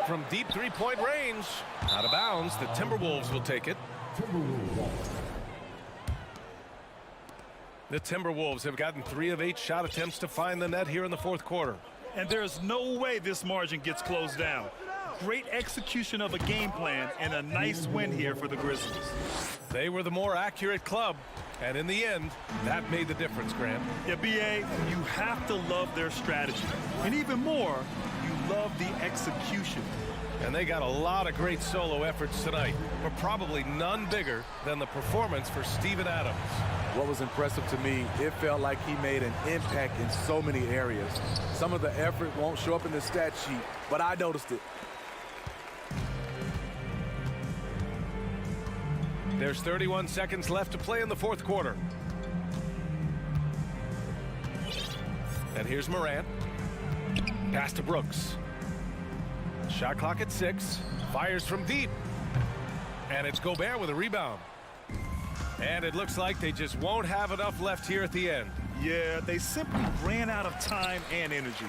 From deep three-point range. Out of bounds. The Timberwolves will take it. The Timberwolves have gotten 3 of 8 shot attempts to find the net here in the fourth quarter. And there's no way this margin gets closed down. Great execution of a game plan and a nice win here for the Grizzlies. They were the more accurate club, and in the end, that made the difference, Grant. Yeah, B.A., you have to love their strategy. And even more, you love the execution. And they got a lot of great solo efforts tonight, but probably none bigger than the performance for Steven Adams. What was impressive to me, it felt like he made an impact in so many areas. Some of the effort won't show up in the stat sheet, but I noticed it. There's 31 seconds left to play in the fourth quarter. And here's Morant. Pass to Brooks. Shot clock at 6. Fires from deep. And it's Gobert with a rebound. And it looks like they just won't have enough left here at the end. Yeah, they simply ran out of time and energy.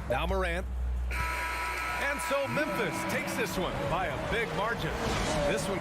Now Morant. And so Memphis takes this one by a big margin. This one.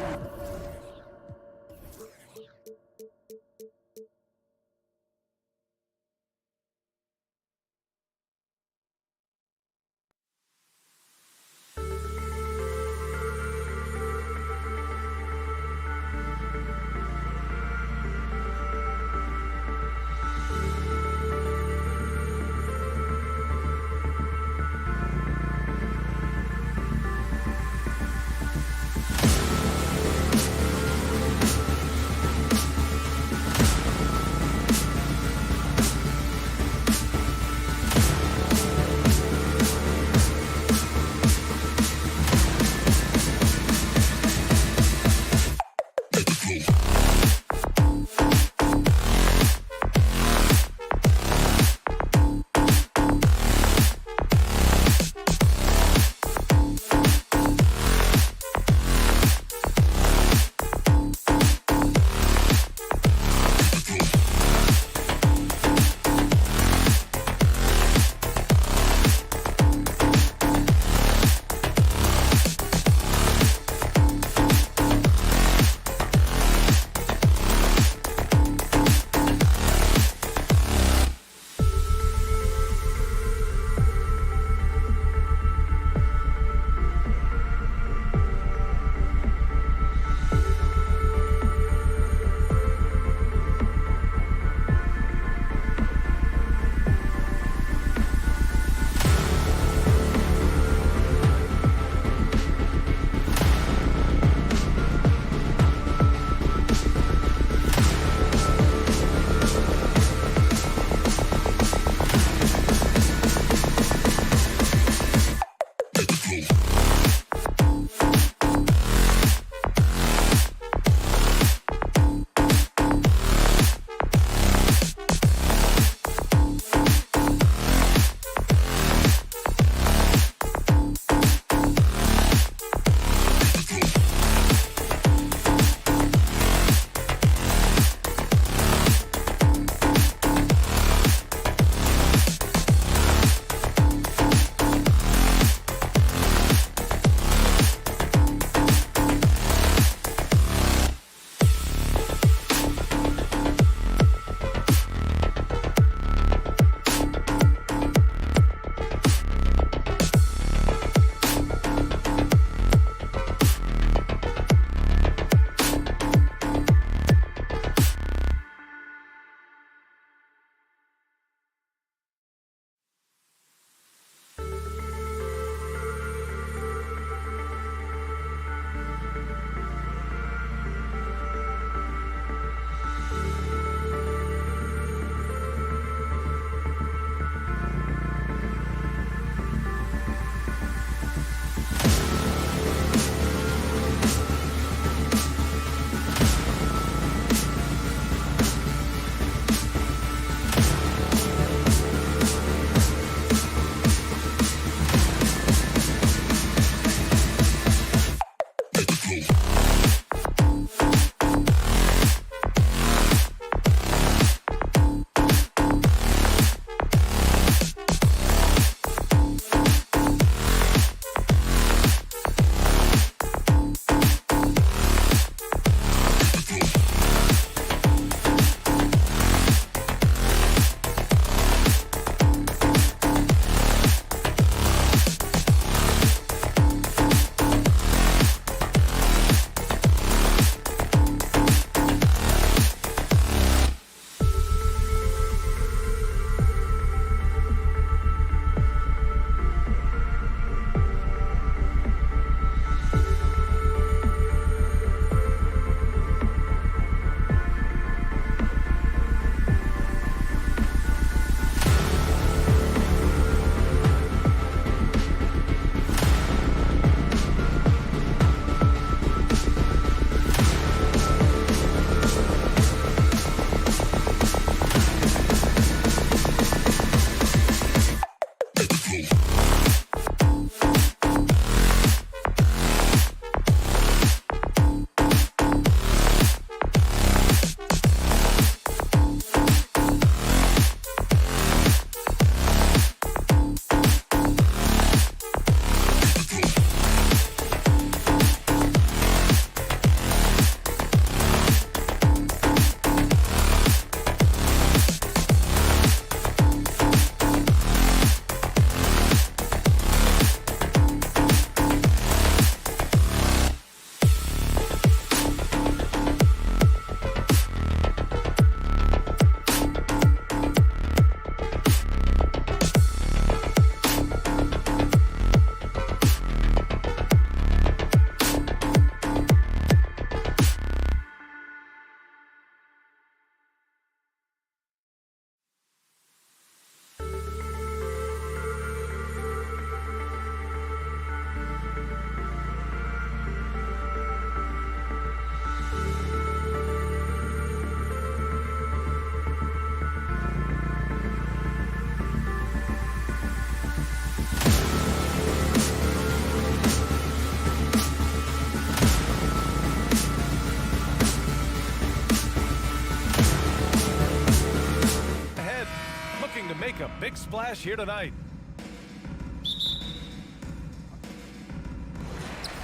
splash here tonight.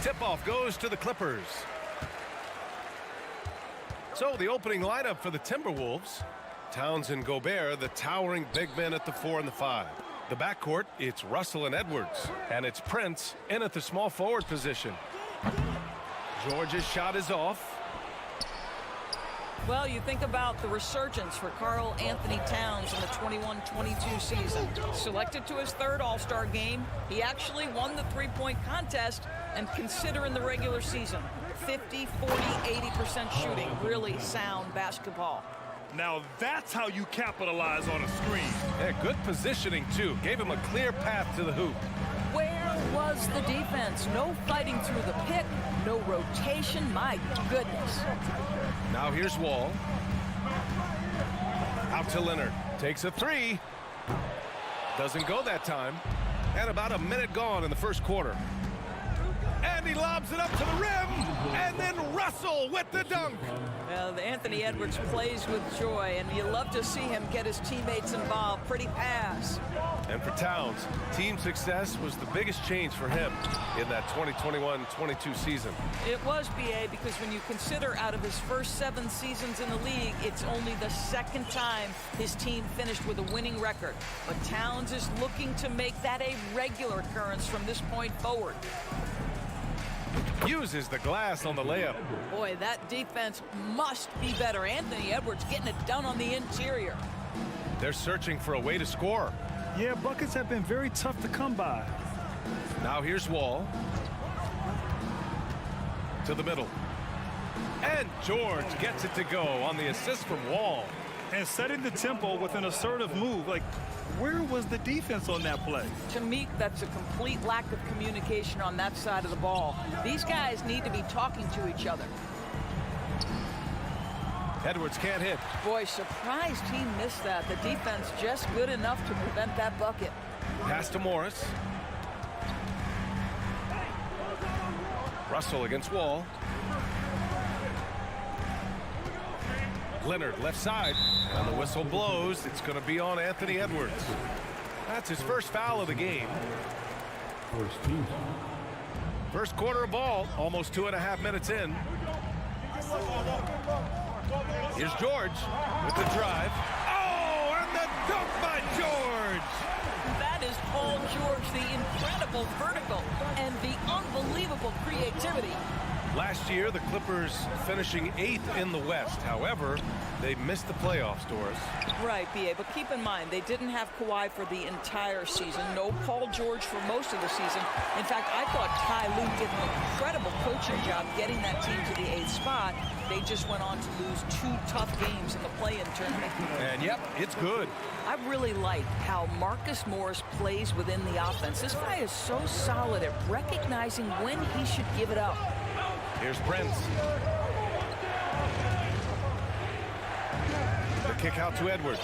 Tip-off goes to the Clippers. So the opening lineup for the Timberwolves. Towns and Gobert, the towering big men at the 4 and the 5. The backcourt, it's Russell and Edwards. And it's Prince in at the small forward position. George's shot is off. Well, you think about the resurgence for Karl Anthony Towns in the 21-22 season. Selected to his 3rd All-Star game, he actually won the three-point contest, and consider in the regular season, 50, 40, 80% shooting. Really sound basketball. Now that's how you capitalize on a screen. Yeah, good positioning, too. Gave him a clear path to the hoop. Where was the defense? No fighting through the pick, no rotation. My goodness. Now here's Wall. Out to Leonard. Takes a 3. Doesn't go that time. And about a minute gone in the first quarter. And he lobs it up to the rim. And then Russell with the dunk. Anthony Edwards plays with joy, and you love to see him get his teammates involved. Pretty pass. And for Towns, team success was the biggest change for him in that 2021-22 season. It was, BA, because when you consider out of his first 7 seasons in the league, it's only the 2nd time his team finished with a winning record. But Towns is looking to make that a regular occurrence from this point forward. Uses the glass on the layup. Boy, that defense must be better. Anthony Edwards getting it done on the interior. They're searching for a way to score. Yeah, buckets have been very tough to come by. Now here's Wall. To the middle. And George gets it to go on the assist from Wall. And setting the tempo with an assertive move. Like, where was the defense on that play? To me, that's a complete lack of communication on that side of the ball. These guys need to be talking to each other. Edwards can't hit. Boy, surprised he missed that. The defense just good enough to prevent that bucket. Pass to Morris. Russell against Wall. Leonard left side, and the whistle blows. It's going to be on Anthony Edwards. That's his first foul of the game. First quarter of ball, almost 2.5 minutes in. Here's George with the drive. Oh, and the dunk by George! That is Paul George, the incredible vertical and the unbelievable creativity. Last year, the Clippers finishing 8th in the West. However, they missed the playoffs, Doris. Right, B.A., but keep in mind, they didn't have Kawhi for the entire season. No Paul George for most of the season. In fact, I thought Ty Lue did an incredible coaching job getting that team to the 8th spot. They just went on to lose 2 tough games in the play-in tournament. And, yep, it's good. I really like how Marcus Morris plays within the offense. This guy is so solid at recognizing when he should give it up. Here's Prince. The kick out to Edwards.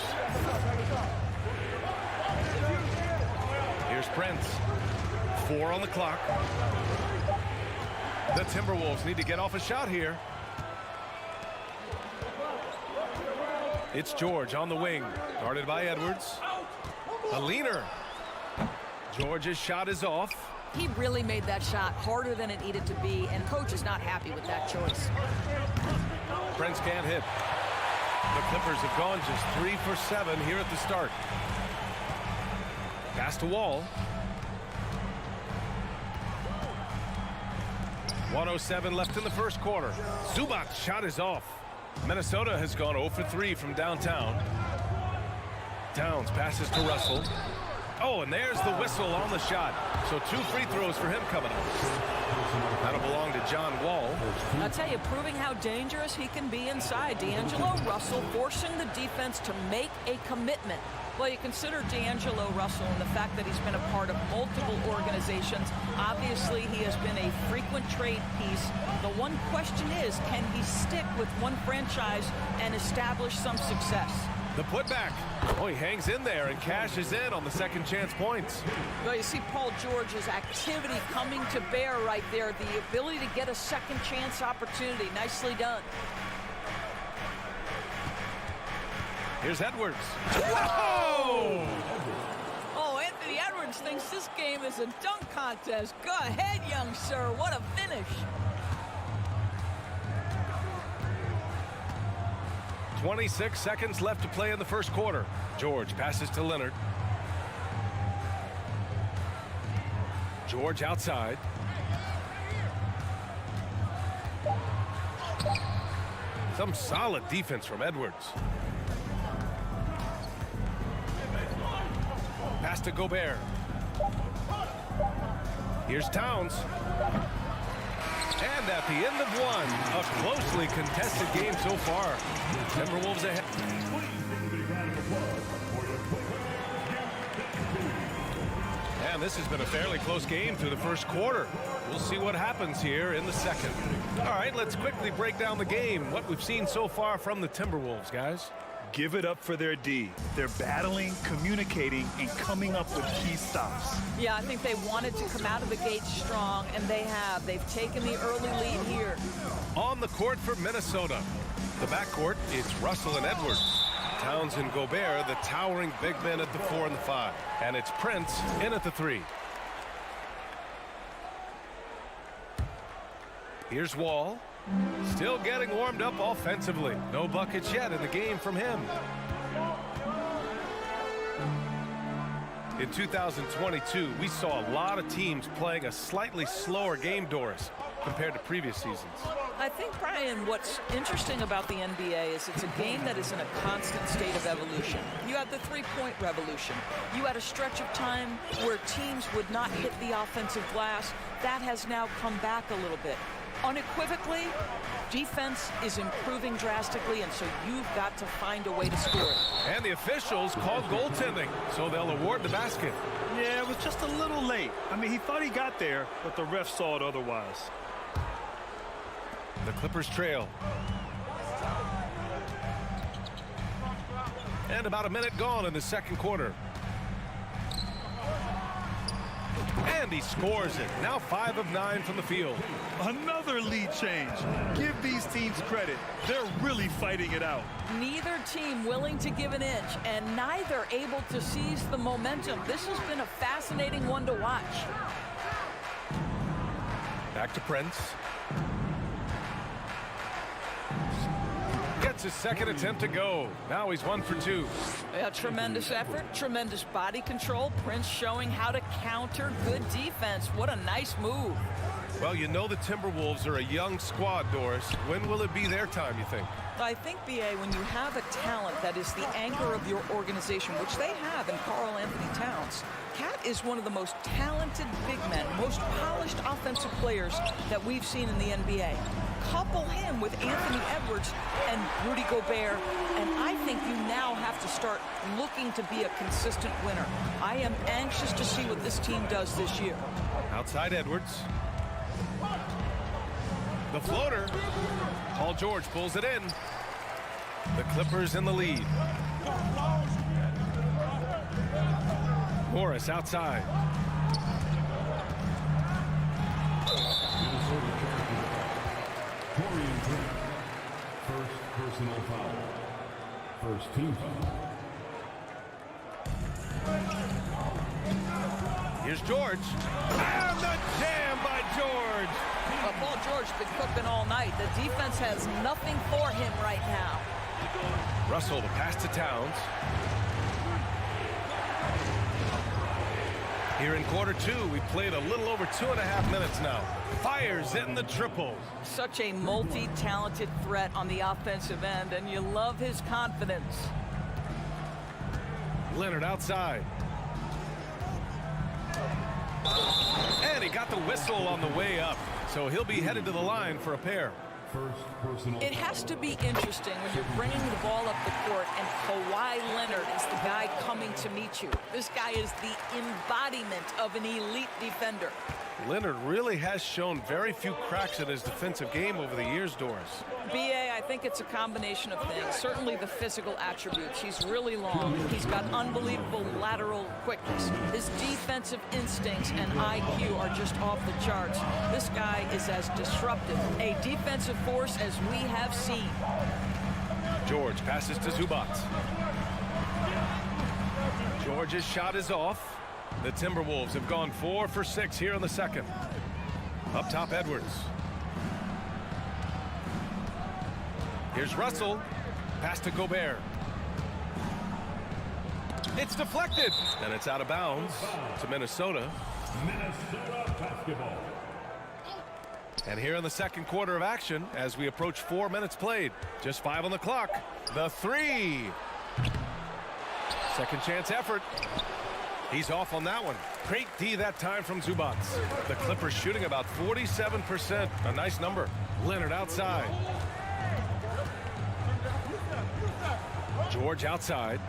Here's Prince. 4 on the clock. The Timberwolves need to get off a shot here. It's George on the wing. Guarded by Edwards. A leaner. George's shot is off. He really made that shot harder than it needed to be, and coach is not happy with that choice. Prince can't hit. The Clippers have gone just 3 for 7 here at the start. Pass to Wall. 1:07 left in the first quarter. Zubac's shot is off. Minnesota has gone 0 for 3 from downtown. Towns passes to Russell. Oh, and there's the whistle on the shot. So 2 free throws for him coming up. That'll belong to John Wall. I'll tell you, proving how dangerous he can be inside. D'Angelo Russell forcing the defense to make a commitment. Well, you consider D'Angelo Russell and the fact that he's been a part of multiple organizations. Obviously, he has been a frequent trade piece. The one question is, can he stick with one franchise and establish some success? The putback. Oh, he hangs in there and cashes in on the second chance points. Well, you see Paul George's activity coming to bear right there. The ability to get a second chance opportunity. Nicely done. Here's Edwards. Whoa! thinks this game is a dunk contest. Go ahead, young sir. What a finish. 26 seconds left to play in the first quarter. George passes to Leonard. George outside. Some solid defense from Edwards. Pass to Gobert. Here's Towns. And at the end of one, a closely contested game so far. Timberwolves ahead. And this has been a fairly close game through the first quarter. We'll see what happens here in the second. All right, let's quickly break down the game. What we've seen so far from the Timberwolves, guys. Give it up for their D. They're battling, communicating, and coming up with key stops. Yeah, I think they wanted to come out of the gate strong, and they have. They've taken the early lead here. On the court for Minnesota. The backcourt, it's Russell and Edwards. Towns and Gobert, the towering big men at the 4 and the 5. And it's Prince in at the 3. Here's Wall. Still getting warmed up offensively. No buckets yet in the game from him. In 2022, we saw a lot of teams playing a slightly slower game, Doris, compared to previous seasons. I think, Brian, what's interesting about the NBA is it's a game that is in a constant state of evolution. You had the three-point revolution. You had a stretch of time where teams would not hit the offensive glass. That has now come back a little bit. Unequivocally, defense is improving drastically, and so you've got to find a way to score it. And the officials called goaltending, so they'll award the basket. Yeah, it was just a little late. I mean, he thought he got there, but the ref saw it otherwise. The Clippers trail. And about a minute gone in the second quarter. And he scores it. Now 5 of 9 from the field. Another lead change. Give these teams credit. They're really fighting it out. Neither team willing to give an inch, and neither able to seize the momentum. This has been a fascinating one to watch. Back to Prince. Gets his second attempt to go. Now he's 1 for 2. A tremendous effort, tremendous body control. Prince showing how to counter good defense. What a nice move. Well, you know the Timberwolves are a young squad, Doris. When will it be their time, you think? I think, B.A., when you have a talent that is the anchor of your organization, which they have in Karl Anthony Towns, Cat is one of the most talented big men, most polished offensive players that we've seen in the NBA. Couple him with Anthony Edwards and Rudy Gobert, and I think you now have to start looking to be a consistent winner. I am anxious to see what this team does this year. Outside Edwards. The floater. Paul George pulls it in. The Clippers in the lead. Morris outside. First personal foul. First team foul. Here's George. And the jam by George. Well, Paul George has been cooking all night. The defense has nothing for him right now. Russell, the pass to Towns. Here in quarter 2, we played a little over 2.5 minutes now. Fires in the triple. Such a multi-talented threat on the offensive end, and you love his confidence. Leonard outside. And he got the whistle on the way up, so he'll be headed to the line for a pair. First personal It has to be interesting when you're bringing the ball up the court and Kawhi Leonard is the guy coming to meet you. This guy is the embodiment of an elite defender. Leonard really has shown very few cracks in his defensive game over the years, Doris. B.A., I think it's a combination of things. Certainly the physical attributes. He's really long. He's got unbelievable lateral quickness. His defensive instincts and IQ are just off the charts. This guy is as disruptive, a defensive force as we have seen. George passes to Zubac. George's shot is off. The Timberwolves have gone 4 for 6 here in the second. Up top, Edwards. Here's Russell. Pass to Gobert. It's deflected, and it's out of bounds to Minnesota. Minnesota basketball. And here in the second quarter of action, as we approach 4 minutes played, just 5 on the clock. The three. Second chance effort. He's off on that one. Great D that time from Zubac. The Clippers shooting about 47%. A nice number. Leonard outside. George outside.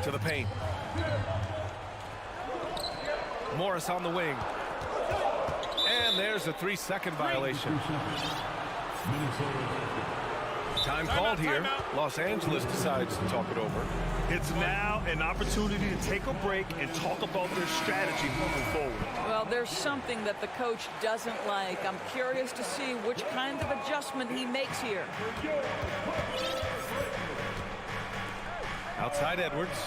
To the paint. Morris on the wing. And there's a 3-second violation. Time called here. Los Angeles decides to talk it over. It's now an opportunity to take a break and talk about their strategy moving forward. Well, there's something that the coach doesn't like. I'm curious to see which kind of adjustment he makes here. Outside Edwards.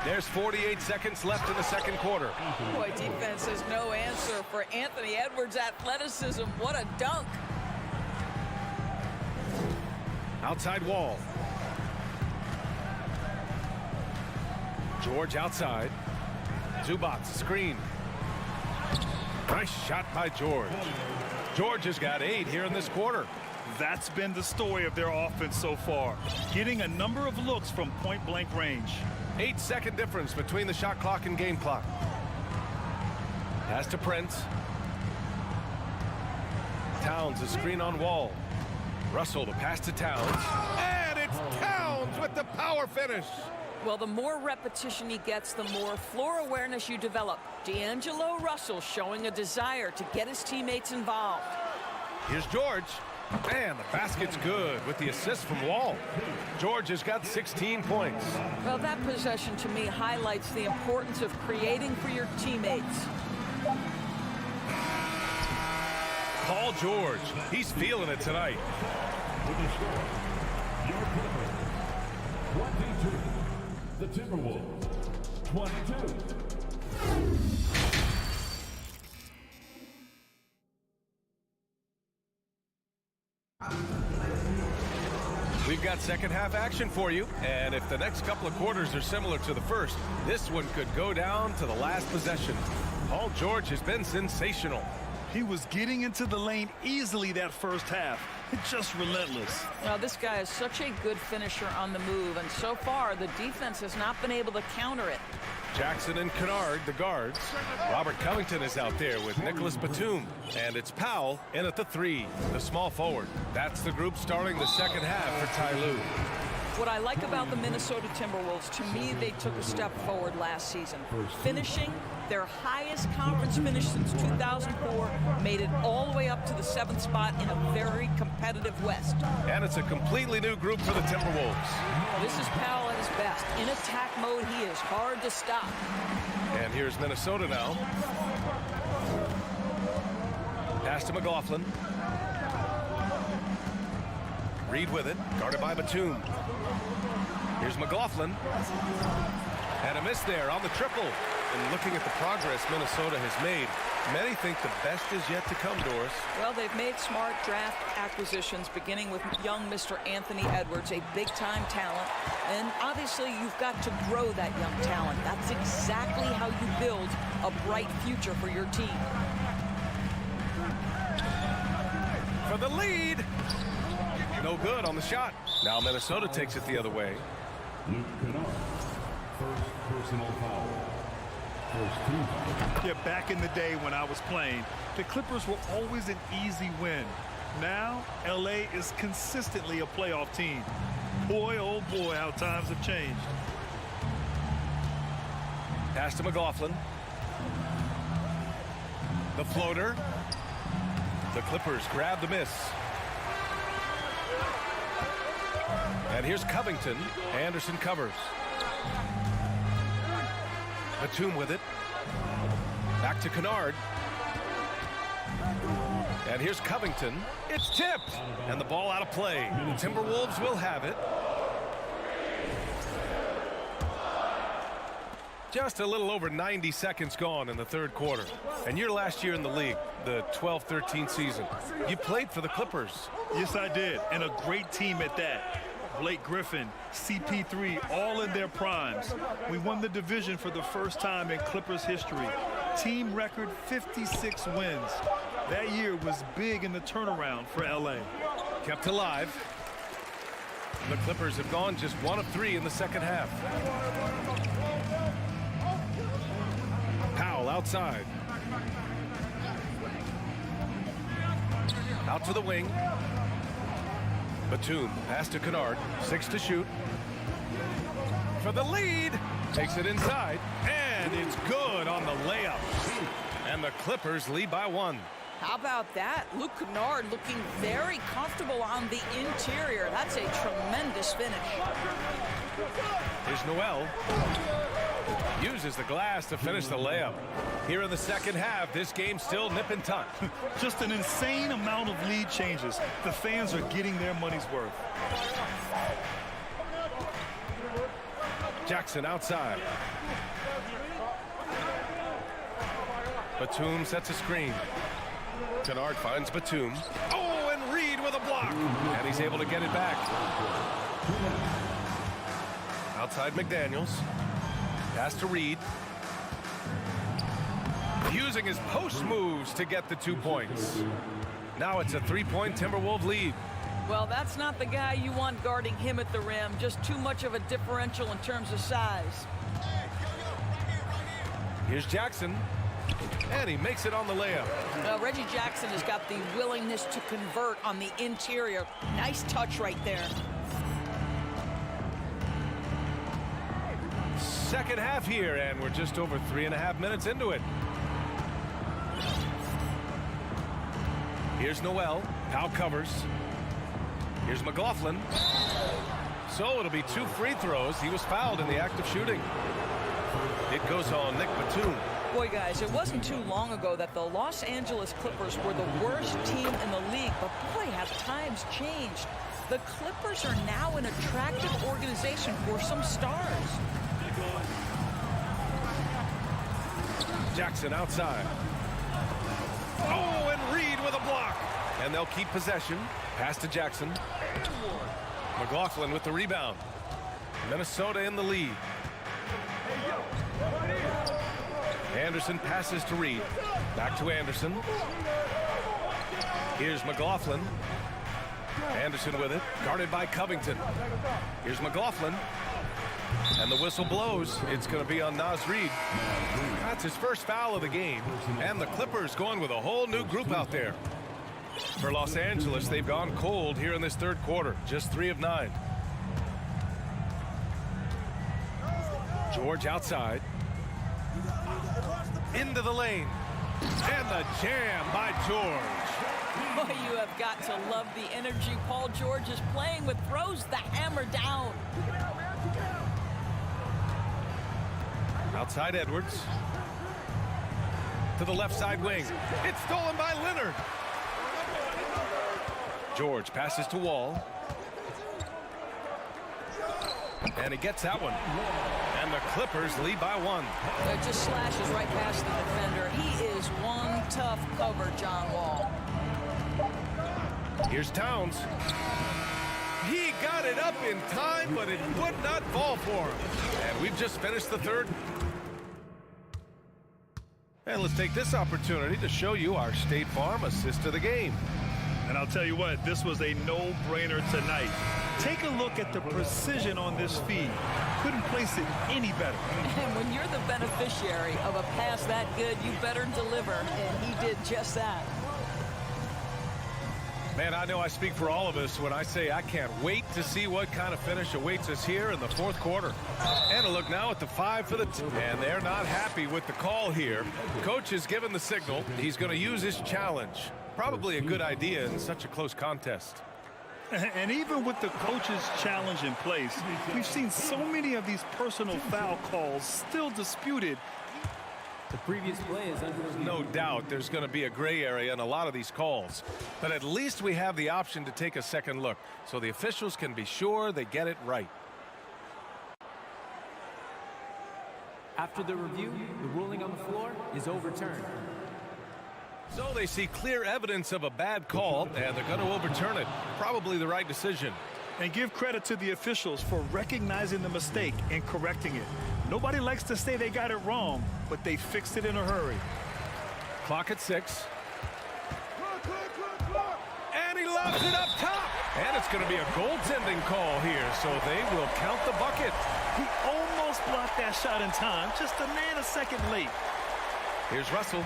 There's 48 seconds left in the second quarter. Boy, defense has no answer for Anthony Edwards' athleticism. What a dunk. Outside Wall. George outside. Zubac screen. Nice shot by George. George has got 8 here in this quarter. That's been the story of their offense so far, getting a number of looks from point-blank range. 8-second difference between the shot clock and game clock. Pass to Prince. Towns, a screen on Wall. Russell, the pass to Towns. And it's Towns with the power finish. Well, the more repetition he gets, the more floor awareness you develop. D'Angelo Russell showing a desire to get his teammates involved. Here's George. And the basket's good with the assist from Wall. George has got 16 points. Well, that possession to me highlights the importance of creating for your teammates. Paul George, he's feeling it tonight. With the score, your Clippers 22. The Timberwolves 22. We've got second half action for you, and if the next couple of quarters are similar to the first, this one could go down to the last possession. Paul George has been sensational. He was getting into the lane easily that first half. Just relentless. Well, this guy is such a good finisher on the move, and so far the defense has not been able to counter it. Jackson and Kennard, the guards. Robert Covington is out there with Nicholas Batum. And it's Powell in at the 3, the small forward. That's the group starting the second half for Ty Lue. What I like about the Minnesota Timberwolves, to me, they took a step forward last season. Finishing their highest conference finish since 2004, made it all the way up to the 7th spot in a very competitive West. And it's a completely new group for the Timberwolves. This is Powell at his best. In attack mode, he is hard to stop. And here's Minnesota now. Pass to McLaughlin. Reed with it, guarded by Batum. Here's McLaughlin. And a miss there on the triple. And looking at the progress Minnesota has made, many think the best is yet to come, Doris. Well, they've made smart draft acquisitions, beginning with young Mr. Anthony Edwards, a big-time talent. And obviously, you've got to grow that young talent. That's exactly how you build a bright future for your team. For the lead. No good on the shot. Now Minnesota takes it the other way. Luke Kennard, first personal foul. First team foul. Yeah, back in the day when I was playing, the Clippers were always an easy win. Now, LA is consistently a playoff team. Boy, oh boy, how times have changed. Pass to McLaughlin. The floater. The Clippers grab the miss. And here's Covington. Anderson covers. Batum with it. Back to Kennard. And here's Covington. It's tipped. And the ball out of play. The Timberwolves will have it. Just a little over 90 seconds gone in the third quarter. And your last year in the league, the 12-13 season, you played for the Clippers. Yes, I did, and a great team at that. Blake Griffin, CP3, all in their primes. We won the division for the first time in Clippers history. Team record 56 wins. That year was big in the turnaround for LA. Kept alive. The Clippers have gone just 1 of 3 in the second half. Powell outside. Out to the wing. Batum pass to Kennard. 6 to shoot. For the lead. Takes it inside. And it's good on the layup. And the Clippers lead by 1. How about that? Luke Kennard looking very comfortable on the interior. That's a tremendous finish. Here's Noel. Uses the glass to finish the layup. Here in the second half, this game still nip and tuck. Just an insane amount of lead changes. The fans are getting their money's worth. Jackson outside. Batum sets a screen. Kennard finds Batum. Oh, and Reed with a block. And he's able to get it back. Outside McDaniels. Pass to Reed. Using his post moves to get the 2 points. Now it's a 3-point Timberwolves lead. Well, that's not the guy you want guarding him at the rim. Just too much of a differential in terms of size. Here's Jackson. And he makes it on the layup. Reggie Jackson has got the willingness to convert on the interior. Nice touch right there. Second half here, and we're just over 3.5 minutes into it. Here's Noel. Powell covers. Here's McLaughlin. So it'll be 2 free throws. He was fouled in the act of shooting. It goes on Nick Batum. Boy, guys, it wasn't too long ago that the Los Angeles Clippers were the worst team in the league, but boy, have times changed. The Clippers are now an attractive organization for some stars. Jackson outside. Oh, and Reed with a block. And they'll keep possession. Pass to Jackson. McLaughlin with the rebound. Minnesota in the lead. Anderson passes to Reed. Back to Anderson. Here's McLaughlin. Anderson with it. Guarded by Covington. Here's McLaughlin. And the whistle blows. It's going to be on Naz Reid. That's his first foul of the game. And the Clippers going with a whole new group out there. For Los Angeles, they've gone cold here in this third quarter. Just 3 of 9. George outside. Into the lane. And the jam by George. Boy, you have got to love the energy Paul George is playing with. Throws the hammer down. Outside Edwards. To the left side wing. It's stolen by Leonard. George passes to Wall. And he gets that one. And the Clippers lead by 1. It just slashes right past the defender. He is one tough cover, John Wall. Here's Towns. He got it up in time, but it would not fall for him. And we've just finished the third. And let's take this opportunity to show you our State Farm assist of the game. And I'll tell you what, this was a no-brainer tonight. Take a look at the precision on this feed. Couldn't place it any better. And when you're the beneficiary of a pass that good, you better deliver. And he did just that. Man, I know I speak for all of us when I say I can't wait to see what kind of finish awaits us here in the fourth quarter. And a look now at the 5 for the and they're not happy with the call here. Coach has given the signal. He's going to use his challenge. Probably a good idea in such a close contest. And even with the coach's challenge in place, we've seen so many of these personal foul calls still disputed. The previous play is under review. No doubt there's going to be a gray area in a lot of these calls. But at least we have the option to take a second look so the officials can be sure they get it right. After the review, the ruling on the floor is overturned. So they see clear evidence of a bad call, and they're going to overturn it. Probably the right decision. And give credit to the officials for recognizing the mistake and correcting it. Nobody likes to say they got it wrong, but they fixed it in a hurry. Clock at 6. And he lobs it up top. And it's going to be a goaltending call here, so they will count the bucket. He almost blocked that shot in time, just a nanosecond late. Here's Russell.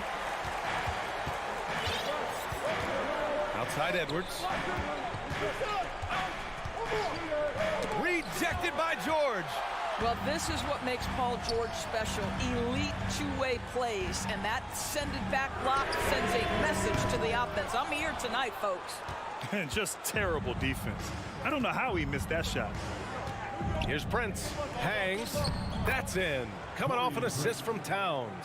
Outside Edwards. Rejected by George. Well, this is what makes Paul George special. Elite two-way plays, and that send-it-back block sends a message to the offense. I'm here tonight, folks. And just terrible defense. I don't know how he missed that shot. Here's Prince. Hangs. That's in. Coming off an assist from Towns.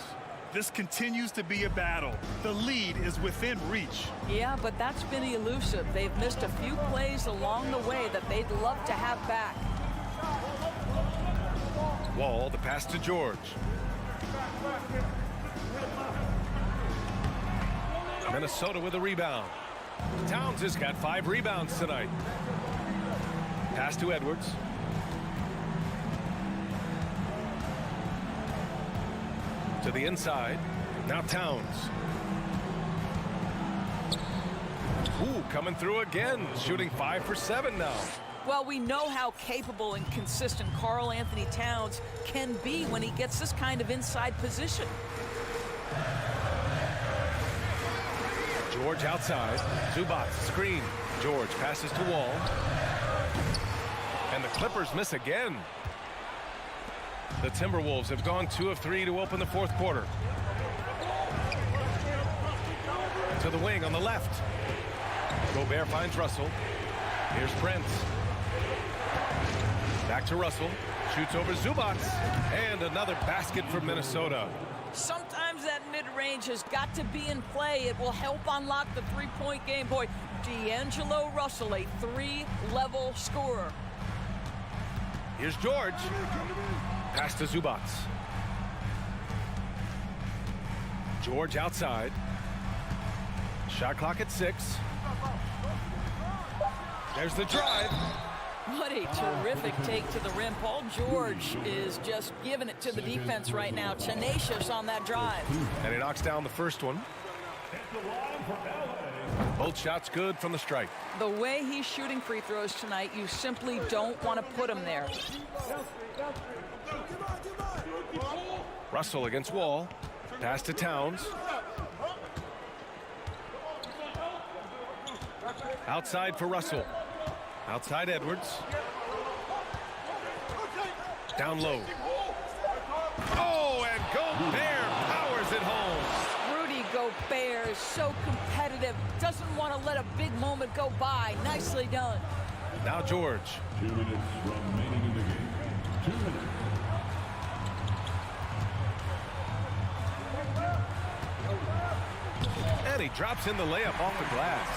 This continues to be a battle. The lead is within reach. Yeah, but that's been elusive. They've missed a few plays along the way that they'd love to have back. Wall, the pass to George. Minnesota with a rebound. Towns has got 5 rebounds tonight. Pass to Edwards. To the inside. Now Towns. Ooh, coming through again. Shooting 5 for 7 now. Well, we know how capable and consistent Karl Anthony Towns can be when he gets this kind of inside position. George outside. Zubac screen. George passes to Wall. And the Clippers miss again. The Timberwolves have gone 2 of 3 to open the 4th quarter. To the wing on the left. Gobert finds Russell. Here's Prince. Back to Russell. Shoots over Zubac. And another basket for Minnesota. Sometimes that mid-range has got to be in play. It will help unlock the three-point game. Boy, D'Angelo Russell, a 3-level scorer. Here's George. Pass to Zubac. George outside. Shot clock at 6. There's the drive. What a terrific take to the rim. Paul George is just giving it to the defense right now. Tenacious on that drive. And he knocks down the first one. Both shots good from the strike. The way he's shooting free throws tonight, you simply don't want to put him there. Russell against Wall. Pass to Towns. Outside for Russell. Outside Edwards. Down low. Oh, and Gobert powers it home. Rudy Gobert is so competitive. Doesn't want to let a big moment go by. Nicely done. Now George. 2 minutes remaining in the game. 2 minutes. And he drops in the layup off the glass.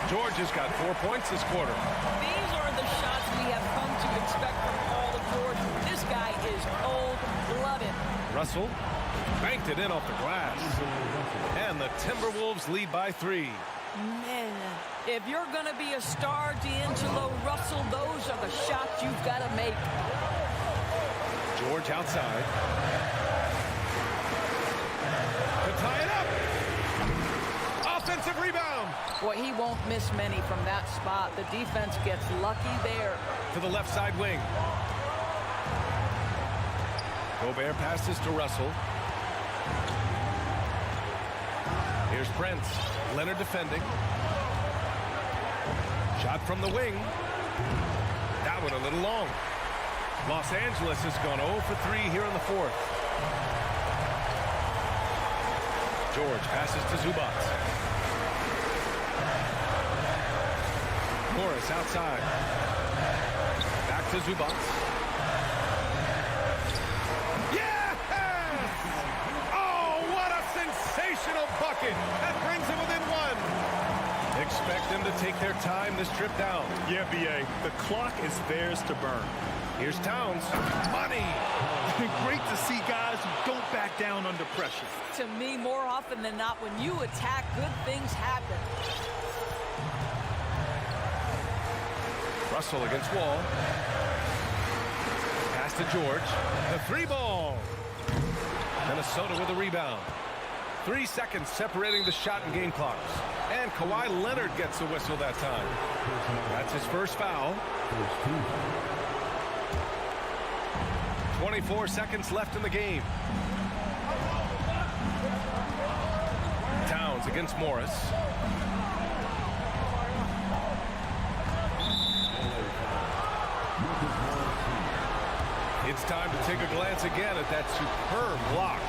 George has got 4 points this quarter. These are the shots we have come to expect from Paul George. This guy is cold-blooded. Russell banked it in off the glass. And the Timberwolves lead by 3. Man, if you're going to be a star, D'Angelo Russell, those are the shots you've got to make. George outside. To tie it up. Offensive rebound. Boy, he won't miss many from that spot. The defense gets lucky there. To the left side wing. Gobert passes to Russell. Here's Prince. Leonard defending. Shot from the wing. That one a little long. Los Angeles has gone 0 for 3 here in the 4th. George passes to Zubac. Morris outside. Back to Zubac. Yes! Oh, what a sensational bucket. That brings him within 1. expect them to take their time this trip down. Yeah, B.A., the clock is theirs to burn. Here's Towns. Money! Great to see guys who don't back down under pressure. To me, more often than not, when you attack, good things happen. Russell against Wall. Pass to George. The three ball. Minnesota with a rebound. 3 seconds separating the shot and game clocks. And Kawhi Leonard gets the whistle that time. That's his first foul. 24 seconds left in the game. Towns against Morris. It's time to take a glance again at that superb block.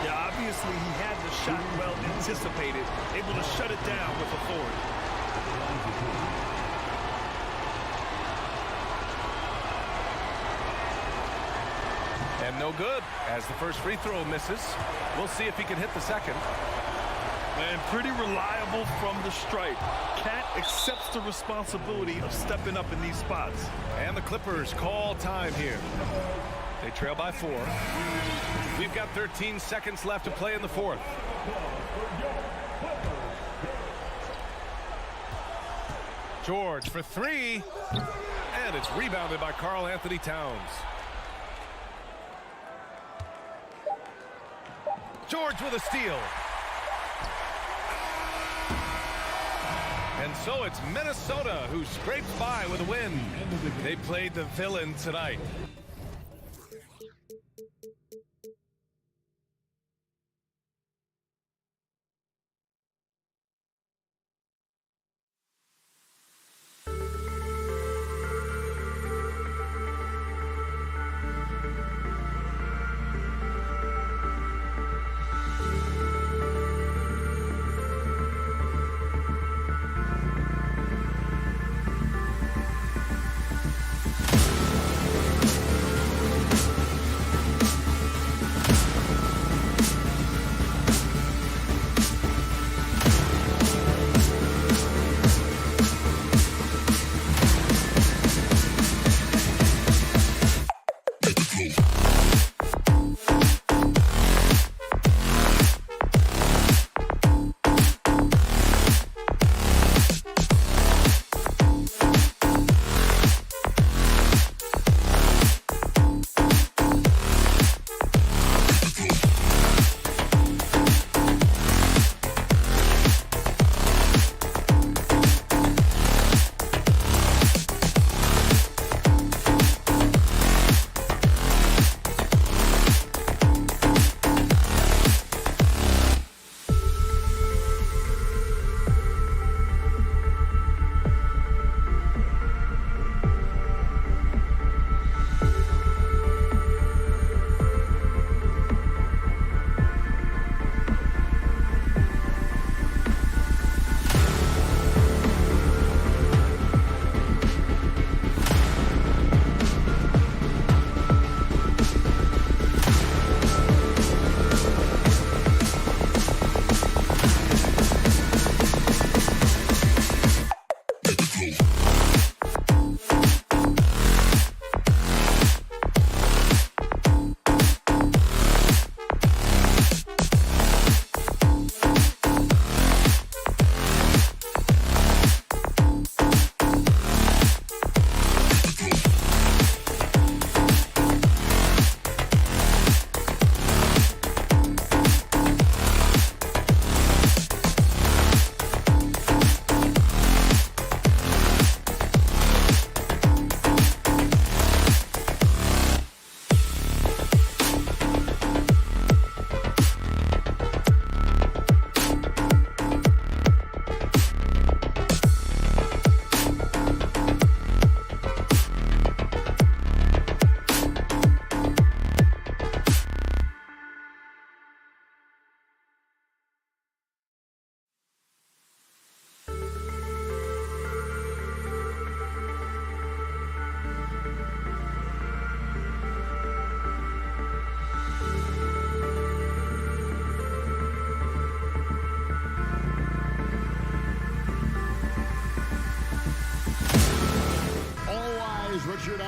Yeah, obviously he had the shot well anticipated, able to shut it down with authority. And no good, as the first free throw misses. We'll see if he can hit the second. And pretty reliable from the stripe. Cat accepts the responsibility of stepping up in these spots. And the Clippers call time here. They trail by 4. We've got 13 seconds left to play in the fourth. George for 3. And it's rebounded by Karl Anthony Towns. George with a steal. And so it's Minnesota who scrapes by with a win. They played the villain tonight.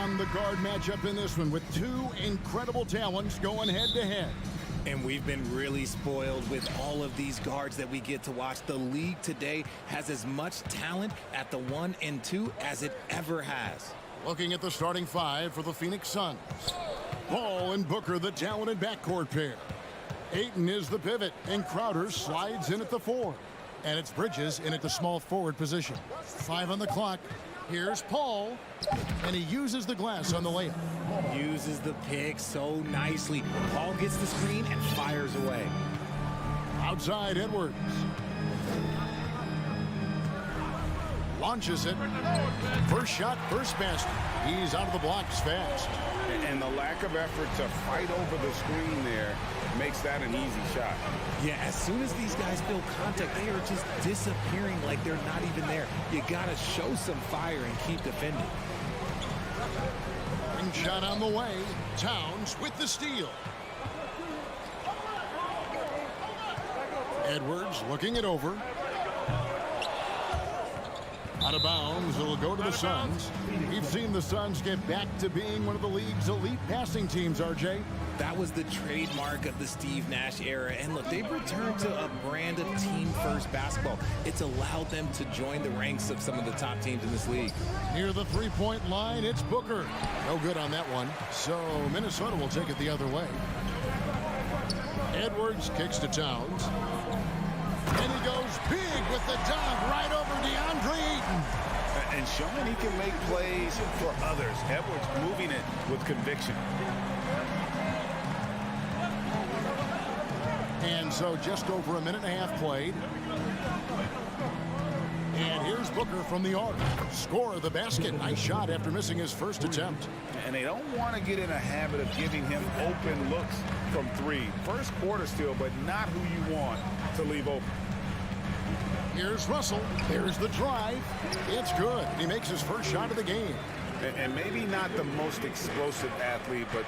on the guard matchup in this one with two incredible talents going head-to-head. And we've been really spoiled with all of these guards that we get to watch. The league today has as much talent at the 1 and 2 as it ever has. Looking at the starting five for the Phoenix Suns. Paul and Booker, the talented backcourt pair. Ayton is the pivot, and Crowder slides in at the 4. And it's Bridges in at the small forward position. 5 on the clock. Here's Paul, and he uses the glass on the layup. Uses the pick so nicely. Paul gets the screen and fires away. Outside Edwards. Launches it. First shot, first basket. He's out of the blocks fast. And the lack of effort to fight over the screen there makes that an easy shot. Yeah, as soon as these guys feel contact, they are just disappearing like they're not even there. You gotta show some fire and keep defending. And shot on the way. Towns with the steal. Edwards looking it over. Out of bounds, it'll go to the Suns. We've seen the Suns get back to being one of the league's elite passing teams, RJ. That was the trademark of the Steve Nash era. And look, they've returned to a brand of team-first basketball. It's allowed them to join the ranks of some of the top teams in this league. Near the three-point line, it's Booker. No good on that one. So Minnesota will take it the other way. Edwards kicks to Towns. And he goes big with the dunk right over DeAndre Ayton. And showing he can make plays for others. Edwards moving it with conviction. And so just over a minute and a half played. And here's Booker from the arc. Score of the basket. Nice shot after missing his first attempt. And they don't want to get in a habit of giving him open looks from 3. First quarter still, but not who you want to leave open. Here's Russell. There's the drive. It's good. He makes his first shot of the game. And maybe not the most explosive athlete, but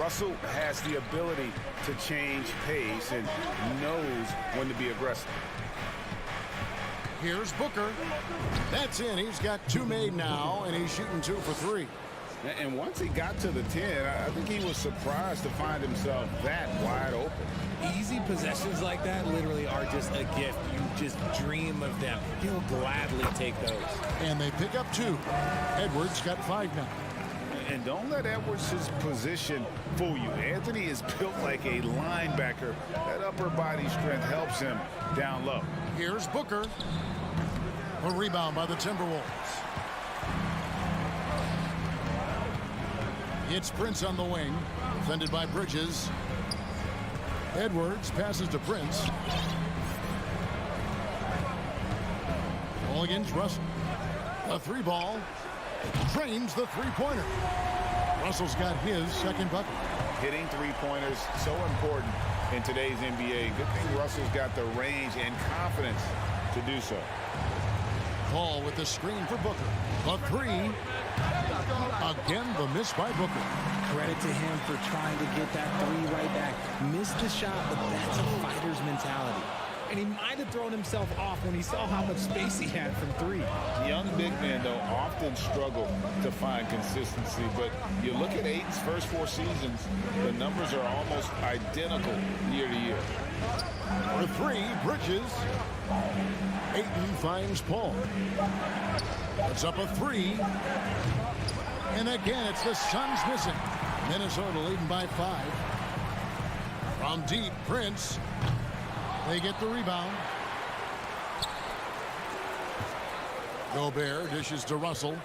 Russell has the ability to change pace and knows when to be aggressive. Here's Booker. That's in. He's got 2 made now, and he's shooting 2 for 3. And once he got to the 10, I think he was surprised to find himself that wide open. Easy possessions like that literally are just a gift. You just dream of them. He'll gladly take those. And they pick up 2. Edwards got 5 now. And don't let Edwards' position fool you. Anthony is built like a linebacker. That upper body strength helps him down low. Here's Booker. A rebound by the Timberwolves. It's Prince on the wing, defended by Bridges. Edwards passes to Prince. Ball against Russell. A 3-ball. Drains the 3-pointer. Russell's got his second bucket. Hitting 3-pointers, so important in today's NBA. Good thing Russell's got the range and confidence to do so. Paul with the screen for Booker. A 3. Again, the miss by Booker. Credit to him for trying to get that 3 right back. Missed the shot, but that's a fighter's mentality. And he might have thrown himself off when he saw how much space he had from 3. Young big men, though, often struggle to find consistency. But you look at Ayton's first 4 seasons, the numbers are almost identical year to year. For 3, Bridges. Ayton finds Paul. It's up a 3. And again, it's the Suns missing. Minnesota leading by 5. From deep, Prince. They get the rebound. Gobert dishes to Russell.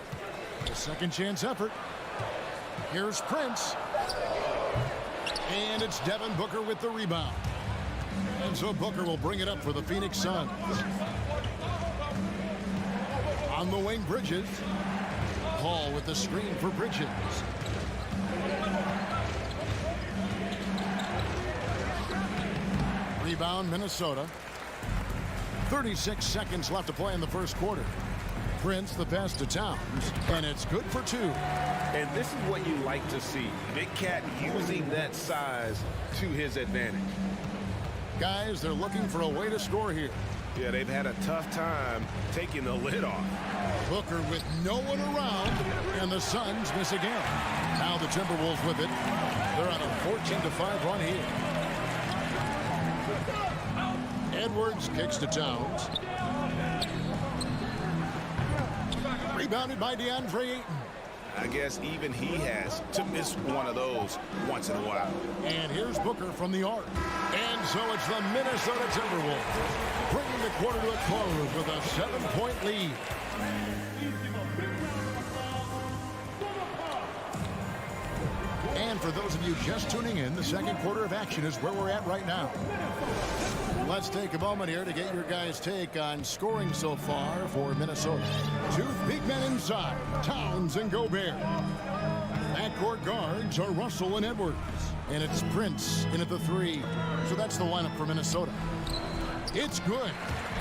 A second chance effort. Here's Prince. And it's Devin Booker with the rebound. And so Booker will bring it up for the Phoenix Suns. On the wing, Bridges. Paul with the screen for Bridges. Rebound, Minnesota. 36 seconds left to play in the first quarter. Prince the pass to Towns, and it's good for 2. And this is what you like to see. Big Cat using that size to his advantage. Guys, they're looking for a way to score here. Yeah, they've had a tough time taking the lid off. Booker with no one around, and the Suns miss again. Now the Timberwolves with it. They're on a 14-5 run here. Edwards kicks to Towns. Rebounded by DeAndre Ayton. I guess even he has to miss one of those once in a while. And here's Booker from the arc. And so it's the Minnesota Timberwolves bringing the quarter to a close with a 7-point lead. And for those of you just tuning in, the second quarter of action is where we're at right now. Let's take a moment here to get your guys' take on scoring so far for Minnesota. Two big men inside, Towns and Gobert. Backcourt guards are Russell and Edwards. And it's Prince in at the 3. So that's the lineup for Minnesota. It's good.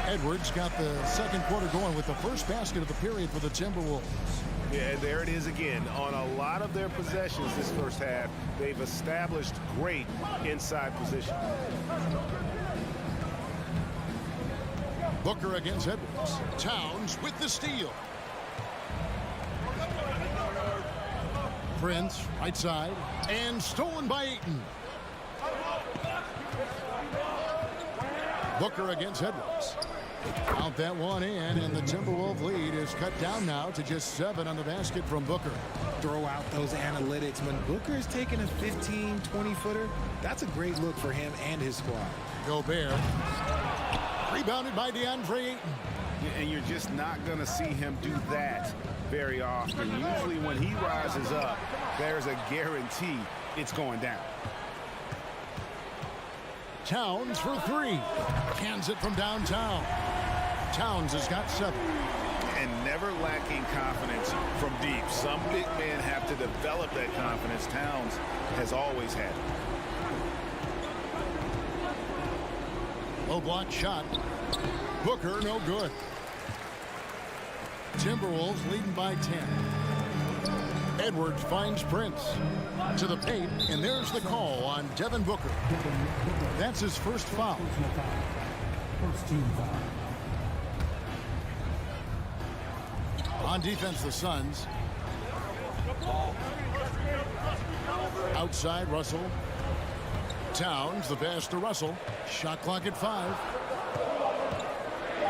Edwards got the second quarter going with the first basket of the period for the Timberwolves. Yeah, there it is again. On a lot of their possessions this first half, they've established great inside position. Booker against Edwards. Towns with the steal. Prince, right side, and stolen by Ayton. Booker against Edwards. Count that one in, and the Timberwolves lead is cut down now to just 7 on the basket from Booker. Throw out those analytics. When Booker is taking a 15, 20-footer, that's a great look for him and his squad. Gobert. Rebounded by DeAndre Ayton. And you're just not going to see him do that very often. Usually when he rises up, there's a guarantee it's going down. Towns for 3. Cans it from downtown. Towns has got 7. And never lacking confidence from deep. Some big men have to develop that confidence. Towns has always had it. Low block shot. Booker, no good. Timberwolves leading by 10. Edwards finds Prince to the paint, and there's the call on Devin Booker. That's his first foul. First team foul. On defense, the Suns. Outside, Russell. Towns, the pass to Russell. Shot clock at 5.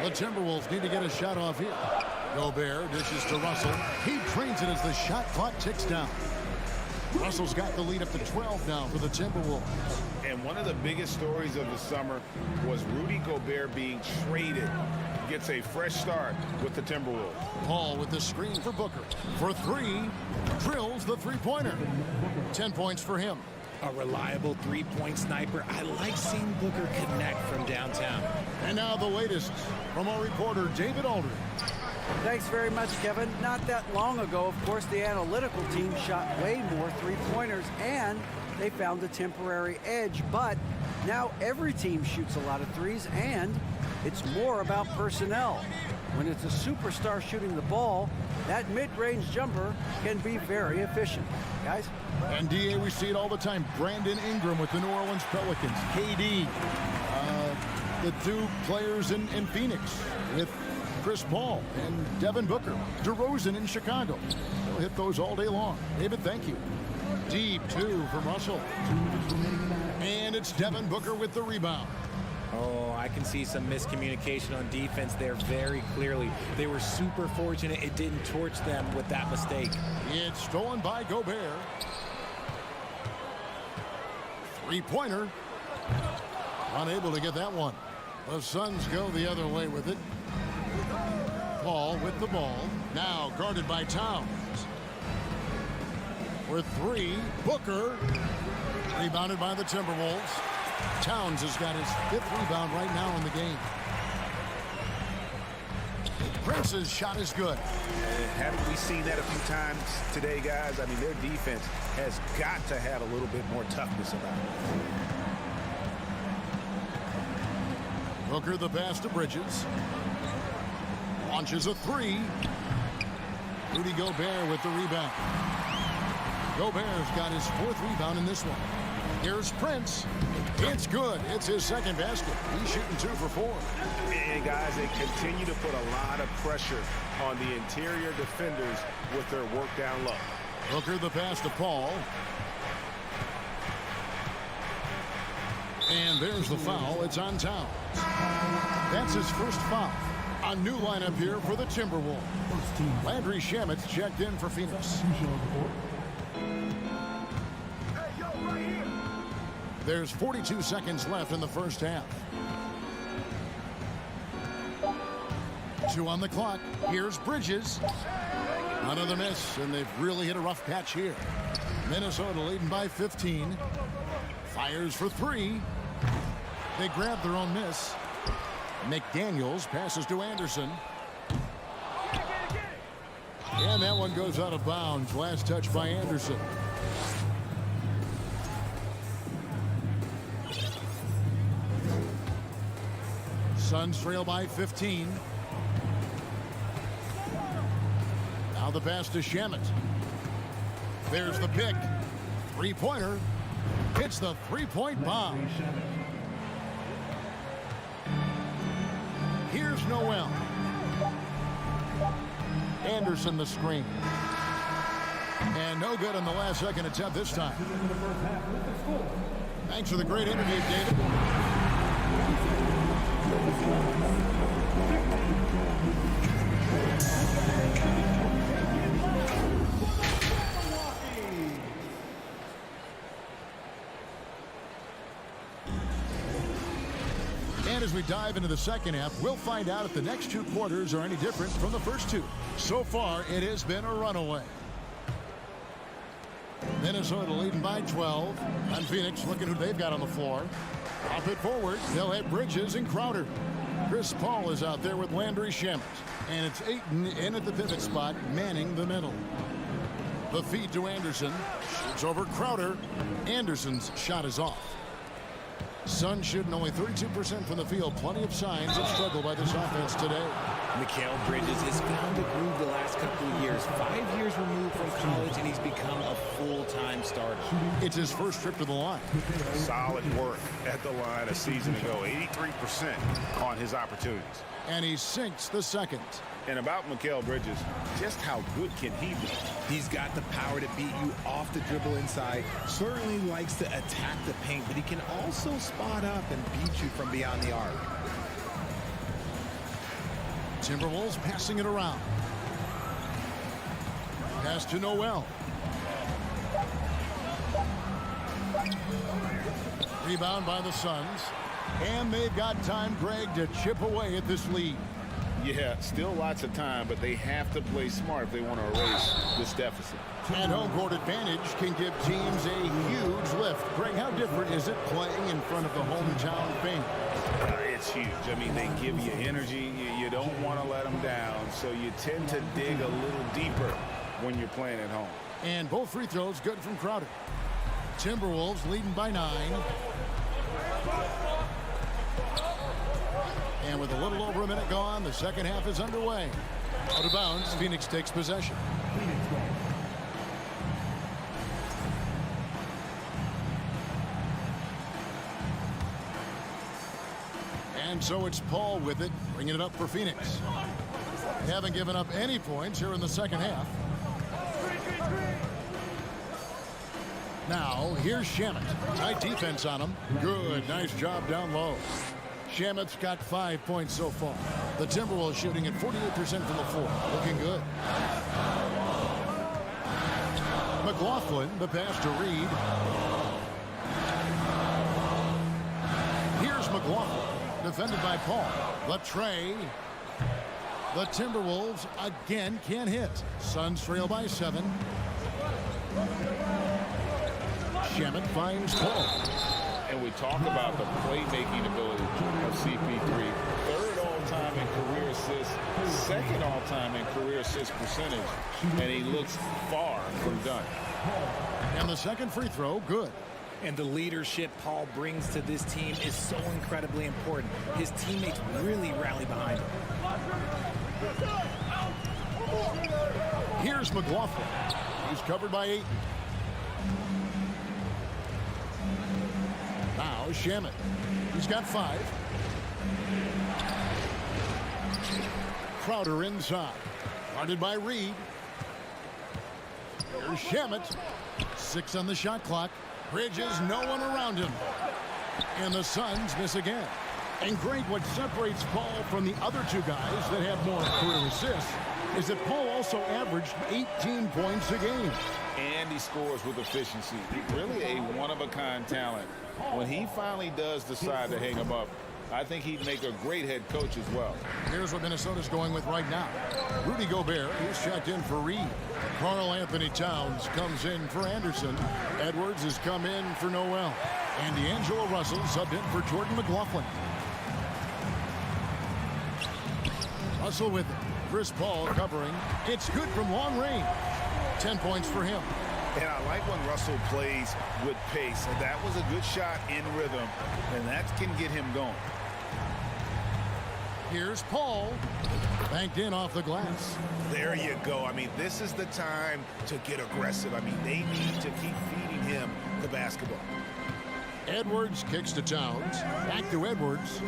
The Timberwolves need to get a shot off here. Gobert dishes to Russell. He trains it as the shot clock ticks down. Russell's got the lead up to 12 now for the Timberwolves. And one of the biggest stories of the summer was Rudy Gobert being traded. Gets a fresh start with the Timberwolves. Paul with the screen for Booker. For 3, drills the three-pointer. 10 points for him. A reliable three-point sniper. I like seeing Booker connect from downtown. And now the latest from our reporter, David Aldridge. Thanks very much, Kevin. Not that long ago, of course, the analytical team shot way more three-pointers, and they found a temporary edge. But now every team shoots a lot of threes, and it's more about personnel. When it's a superstar shooting the ball, that mid-range jumper can be very efficient. Guys? And DA, we see it all the time. Brandon Ingram with the New Orleans Pelicans. KD, the 2 players in Phoenix with Chris Paul and Devin Booker. DeRozan in Chicago. They'll hit those all day long. David, thank you. Deep 2 from Russell. And it's Devin Booker with the rebound. Oh, I can see some miscommunication on defense there very clearly. They were super fortunate it didn't torch them with that mistake. It's stolen by Gobert. Three-pointer. Unable to get that one. The Suns go the other way with it. Paul with the ball. Now guarded by Towns. For 3, Booker. Rebounded by the Timberwolves. Towns has got his 5th rebound right now in the game. Prince's shot is good. Haven't we seen that a few times today, guys? I mean, their defense has got to have a little bit more toughness about it. Booker the pass to Bridges. Launches a 3. Rudy Gobert with the rebound. Gobert's got his 4th rebound in this one. Here's Prince. It's good. It's his second basket. He's shooting 2 for 4. And guys, they continue to put a lot of pressure on the interior defenders with their work down low. Hooker the pass to Paul. And there's the foul. It's on Towns. That's his first foul. A new lineup here for the Timberwolves. Landry Shamet's checked in for Phoenix. There's 42 seconds left in the first half. 2 on the clock. Here's Bridges. Another miss, and they've really hit a rough patch here. Minnesota leading by 15. Fires for 3. They grab their own miss. McDaniels passes to Anderson. And that one goes out of bounds. Last touch by Anderson. Suns trail by 15. Now the pass to Shamet. There's the pick. Three-pointer. Hits the three-point bomb. Here's Noel. Anderson the screen. And no good on the last second attempt this time. Thanks for the great interview, David. And as we dive into the second half, we'll find out if the next 2 quarters are any different from the first 2. So far, it has been a runaway. Minnesota leading by 12. And Phoenix looking who they've got on the floor. Pop it forward. They'll have Bridges and Crowder. Chris Paul is out there with Landry Shamet. And it's Ayton in at the pivot spot, manning the middle. The feed to Anderson. Shoots over Crowder. Anderson's shot is off. Suns shooting only 32% from the field. Plenty of signs of struggle by this offense today. Mikal Bridges has found a groove the last couple of years. 5 years removed from college, and he's become a full-time starter. It's his first trip to the line. Solid work at the line a season ago. 83% on his opportunities. And he sinks the second. And about Mikal Bridges, just how good can he be? He's got the power to beat you off the dribble inside. Certainly likes to attack the paint, but he can also spot up and beat you from beyond the arc. Timberwolves passing it around. Pass to Noel. Rebound by the Suns. And they've got time, Greg, to chip away at this lead. Yeah, still lots of time, but they have to play smart if they want to erase this deficit. And home court advantage can give teams a huge lift. Greg, how different is it playing in front of the hometown fans? It's huge. I mean, they give you energy. You don't want to let them down, so you tend to dig a little deeper when you're playing at home. And both free throws good from Crowder. Timberwolves leading by 9. And with a little over a minute gone, the second half is underway. Out of bounds, Phoenix takes possession. And so it's Paul with it, bringing it up for Phoenix. They haven't given up any points here in the second half. Now, here's Shamet. Tight defense on him. Good, nice job down low. Shamet's got 5 points so far. The Timberwolves shooting at 48% from the floor. Looking good. McLaughlin, the pass to Reed. Here's McLaughlin, defended by Paul. The tray. The Timberwolves again can't hit. Suns trail by 7. Shamet finds Paul. And we talk about the playmaking ability of CP3. Third all-time in career assists, second all-time in career assist percentage, and he looks far from done. And the second free throw, good. And the leadership Paul brings to this team is so incredibly important. His teammates really rally behind him. Here's McLaughlin. He's covered by 8. Now Shamet. He's got 5. Crowder inside. Guarded by Reed. Here's Shamet. 6 on the shot clock. Bridges, no one around him. And the Suns miss again. And great, what separates Paul from the other 2 guys that have more career assists is that Paul also averaged 18 points a game. And he scores with efficiency. Really a one-of-a-kind talent. When he finally does decide to hang him up, I think he'd make a great head coach as well. Here's what Minnesota's going with right now. Rudy Gobert is checked in for Reed. Karl Anthony Towns comes in for Anderson. Edwards has come in for Noel. And D'Angelo Russell subbed in for Jordan McLaughlin. Russell with it. Chris Paul covering. It's good from long range. 10 points for him. And I like when Russell plays with pace. And that was a good shot in rhythm, and that can get him going. Here's Paul. Banked in off the glass. There you go. I mean, this is the time to get aggressive. I mean, they need to keep feeding him the basketball. Edwards kicks to Towns. Back to Edwards.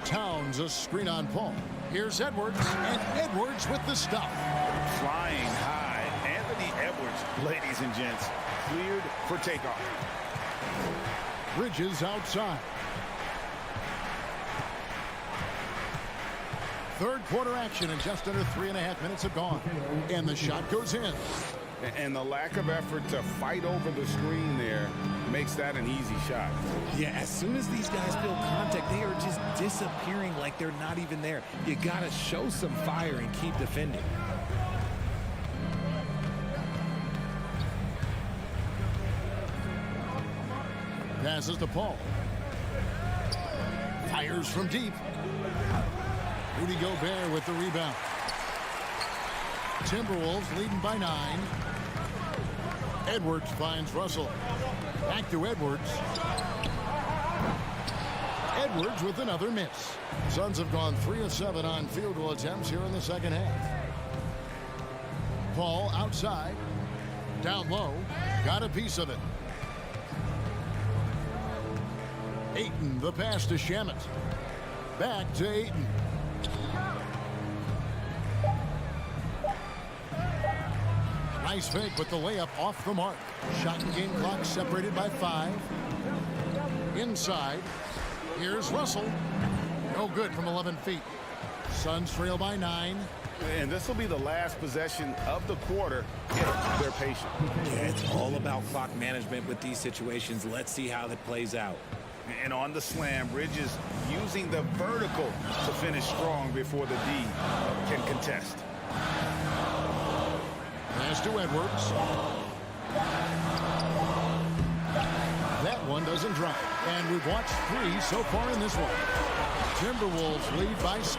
Towns a screen on Paul. Here's Edwards, and Edwards with the stop. Flying high. Anthony Edwards, ladies and gents, cleared for takeoff. Bridges outside. Third quarter action, and just under 3.5 minutes have gone. And the shot goes in. And the lack of effort to fight over the screen there makes that an easy shot. Yeah, as soon as these guys feel contact, they are just disappearing like they're not even there. You got to show some fire and keep defending. Passes to Paul. Fires from deep. Rudy Gobert with the rebound. Timberwolves leading by 9. Edwards finds Russell. Back to Edwards. Edwards with another miss. Suns have gone 3 of 7 on field goal attempts here in the second half. Paul outside. Down low. Got a piece of it. Ayton, the pass to Shamet. Back to Ayton. Nice fake, but the layup off the mark. Shot and game clock separated by 5. Inside. Here's Russell. No good from 11 feet. Suns trail by 9. And this will be the last possession of the quarter if they're patient. Yeah, it's all about clock management with these situations. Let's see how that plays out. And on the slam, Bridges using the vertical to finish strong before the D can contest. Pass to Edwards. That one doesn't drop. And we've watched 3 so far in this one. Timberwolves lead by 6.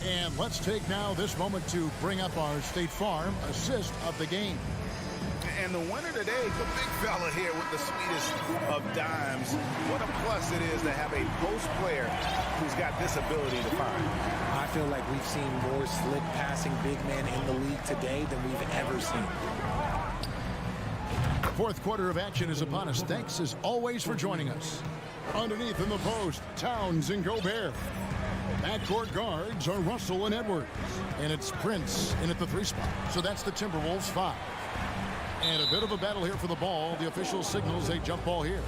And let's take now this moment to bring up our State Farm assist of the game. And the winner today, the big fella here with the sweetest of dimes. What a plus it is to have a post player who's got this ability to find. I feel like we've seen more slick passing big men in the league today than we've ever seen. Fourth quarter of action is upon us. Thanks as always for joining us. Underneath in the post, Towns and Gobert. Backcourt guards are Russell and Edwards. And it's Prince in at the 3 spot. So that's the Timberwolves 5. And a bit of a battle here for the ball. The official signals a jump ball here.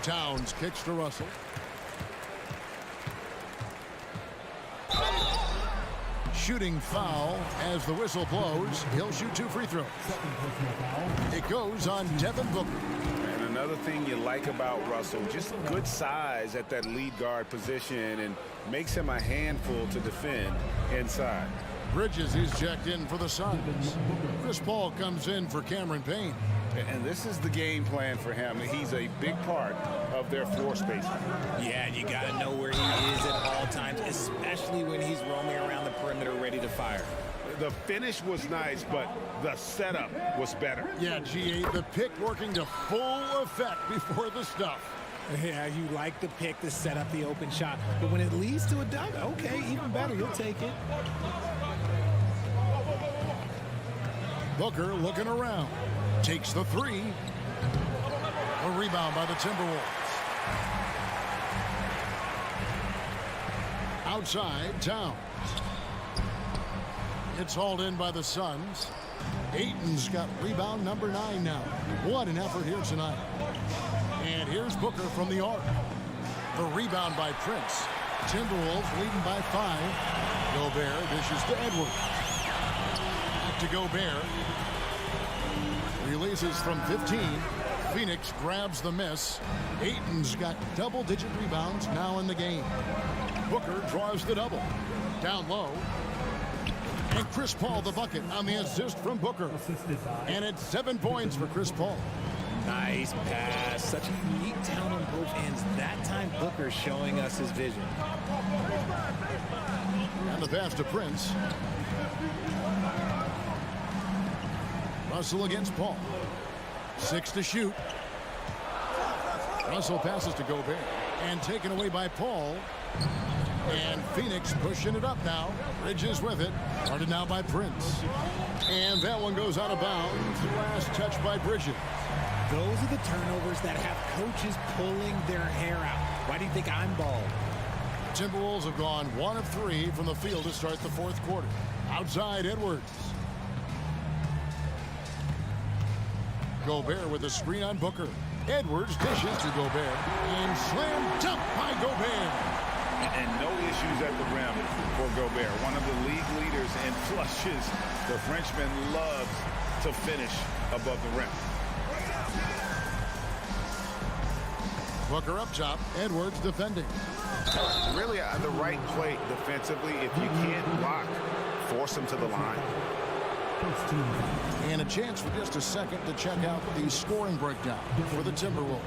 Towns kicks to Russell. Shooting foul as the whistle blows. He'll shoot 2 free throws. It goes on Devin Booker. And another thing you like about Russell, just good size at that lead guard position and makes him a handful to defend inside. Bridges is checked in for the Suns. Chris Paul comes in for Cameron Payne. And this is the game plan for him. He's a big part of their floor space. Yeah, you got to know where he is at all times, especially when he's roaming around the perimeter ready to fire. The finish was nice, but the setup was better. Yeah, G8, the pick working to full effect before the stuff. Yeah, you like the pick to set up the open shot. But when it leads to a dunk, okay, even better. You'll take it. Booker looking around. Takes the three. A rebound by the Timberwolves. Outside, Towns. It's hauled in by the Suns. Ayton's got rebound number 9 now. What an effort here tonight. And here's Booker from the arc. The rebound by Prince. Timberwolves leading by 5. Gobert dishes to Edwards. Back to Gobert. Releases from 15. Phoenix grabs the miss. Ayton's got double-digit rebounds now in the game. Booker draws the double. Down low. And Chris Paul the bucket on the assist from Booker. And it's 7 points for Chris Paul. Nice pass. Such a unique talent on both ends. That time Booker showing us his vision. And the pass to Prince. Russell against Paul. 6 to shoot. Russell passes to Gobert. And taken away by Paul. And Phoenix pushing it up now. Bridges with it. Guarded now by Prince. And that one goes out of bounds. Last touch by Bridges. Those are the turnovers that have coaches pulling their hair out. Why do you think I'm bald? Timberwolves have gone 1 of 3 from the field to start the fourth quarter. Outside, Edwards. Gobert with a screen on Booker. Edwards dishes to Gobert. And slam dunk by Gobert. And no issues at the rim for Gobert. One of the league leaders in flushes. The Frenchman loves to finish above the rim. Booker up top. Edwards defending. Really the right play defensively. If you can't block, force him to the line. And a chance for just a second to check out the scoring breakdown for the Timberwolves.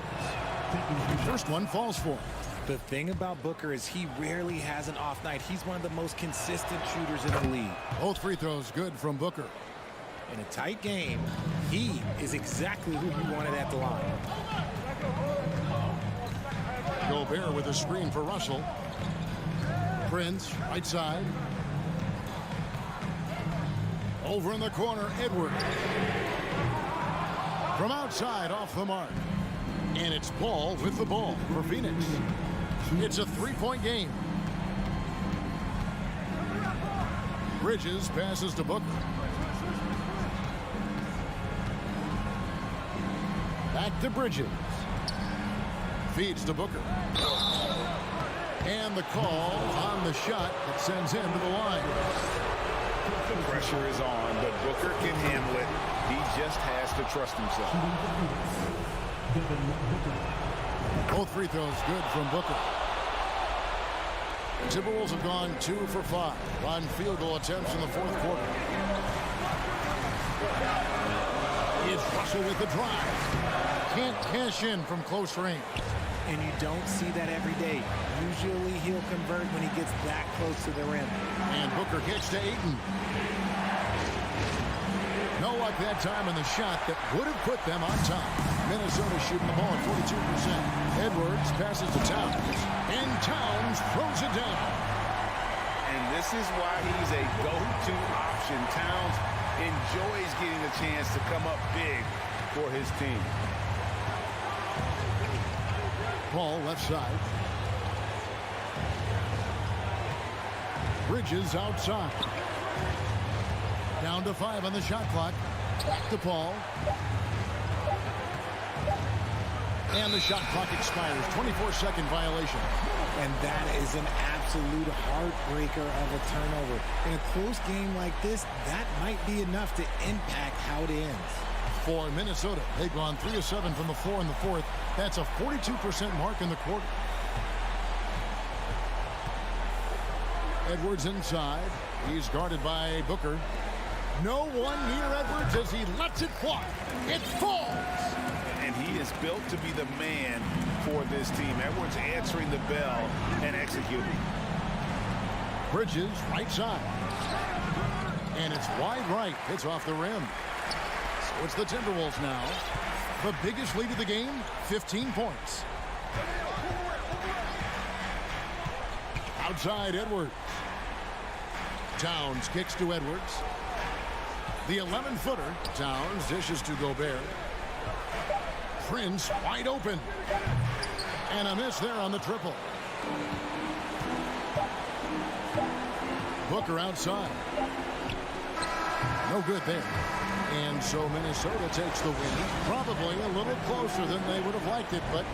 First one falls for him. The thing about Booker is he rarely has an off night. He's one of the most consistent shooters in the league. Both free throws good from Booker. In a tight game, he is exactly who you wanted at the line. Gobert with a screen for Russell. Prince, right side. Over in the corner, Edwards. From outside, off the mark. And it's Paul with the ball for Phoenix. It's a 3-point game. Bridges passes to Booker. Back to Bridges. Feeds to Booker. And the call on the shot that sends him to the line. The pressure is on, but Booker can handle it. He just has to trust himself. Both free throws good from Booker. The Timberwolves have gone 2 for 5 on field goal attempts in the fourth quarter. It's Russell with the drive. Can't cash in from close range. And you don't see that every day. Usually he'll convert when he gets that close to the rim. And Booker gets to Ayton. No luck that time in the shot that would have put them on top. Minnesota shooting the ball at 42%. Edwards passes to Towns. And Towns throws it down. And this is why he's a go-to option. Towns enjoys getting the chance to come up big for his team. Paul left side. Bridges outside. Down to 5 on the shot clock. Back to Paul. And the shot clock expires. 24-second violation. And that is an absolute heartbreaker of a turnover. In a close game like this, that might be enough to impact how it ends. For Minnesota, they've gone 3 of 7 from the floor in the fourth. That's a 42% mark in the quarter. Edwards inside. He's guarded by Booker. No one near Edwards as he lets it fly. It falls. And he is built to be the man for this team. Edwards answering the bell and executing. Bridges, right side. And it's wide right. It's off the rim. So it's the Timberwolves now. The biggest lead of the game, 15 points. Outside Edwards. Towns kicks to Edwards. The 11-footer. Towns dishes to Gobert. Prince wide open. And a miss there on the triple. Booker outside. No good there. And so Minnesota takes the win. Probably a little closer than they would have liked it, but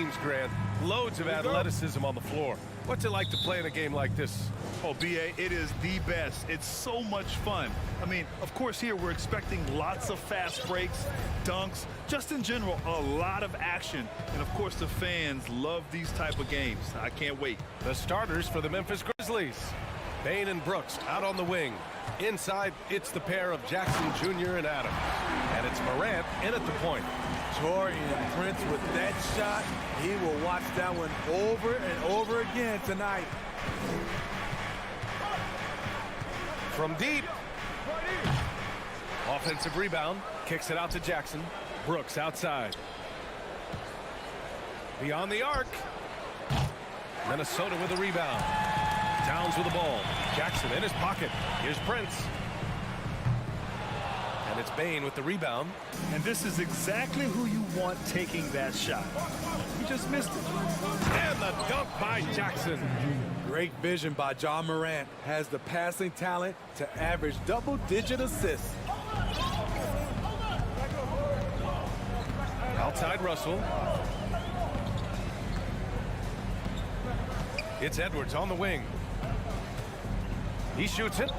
teams, Grant. Loads of athleticism on the floor. What's it like to play in a game like this? Oh, B.A., it is the best. It's so much fun. I mean, of course, here we're expecting lots of fast breaks, dunks, just in general, a lot of action. And, of course, the fans love these type of games. I can't wait. The starters for the Memphis Grizzlies. Bain and Brooks out on the wing. Inside, it's the pair of Jackson Jr. and Adams. And it's Morant in at the point. Torian Prince with that shot. He will watch that one over and over again tonight. From deep. Offensive rebound. Kicks it out to Jackson. Brooks outside. Beyond the arc. Minnesota with a rebound. Towns with the ball. Jackson in his pocket. Here's Prince. And it's Bain with the rebound. And this is exactly who you want taking that shot. He just missed it. And the dunk by Jackson. Great vision by John Morant. Has the passing talent to average double-digit assists. Outside Russell. It's Edwards on the wing. He shoots it.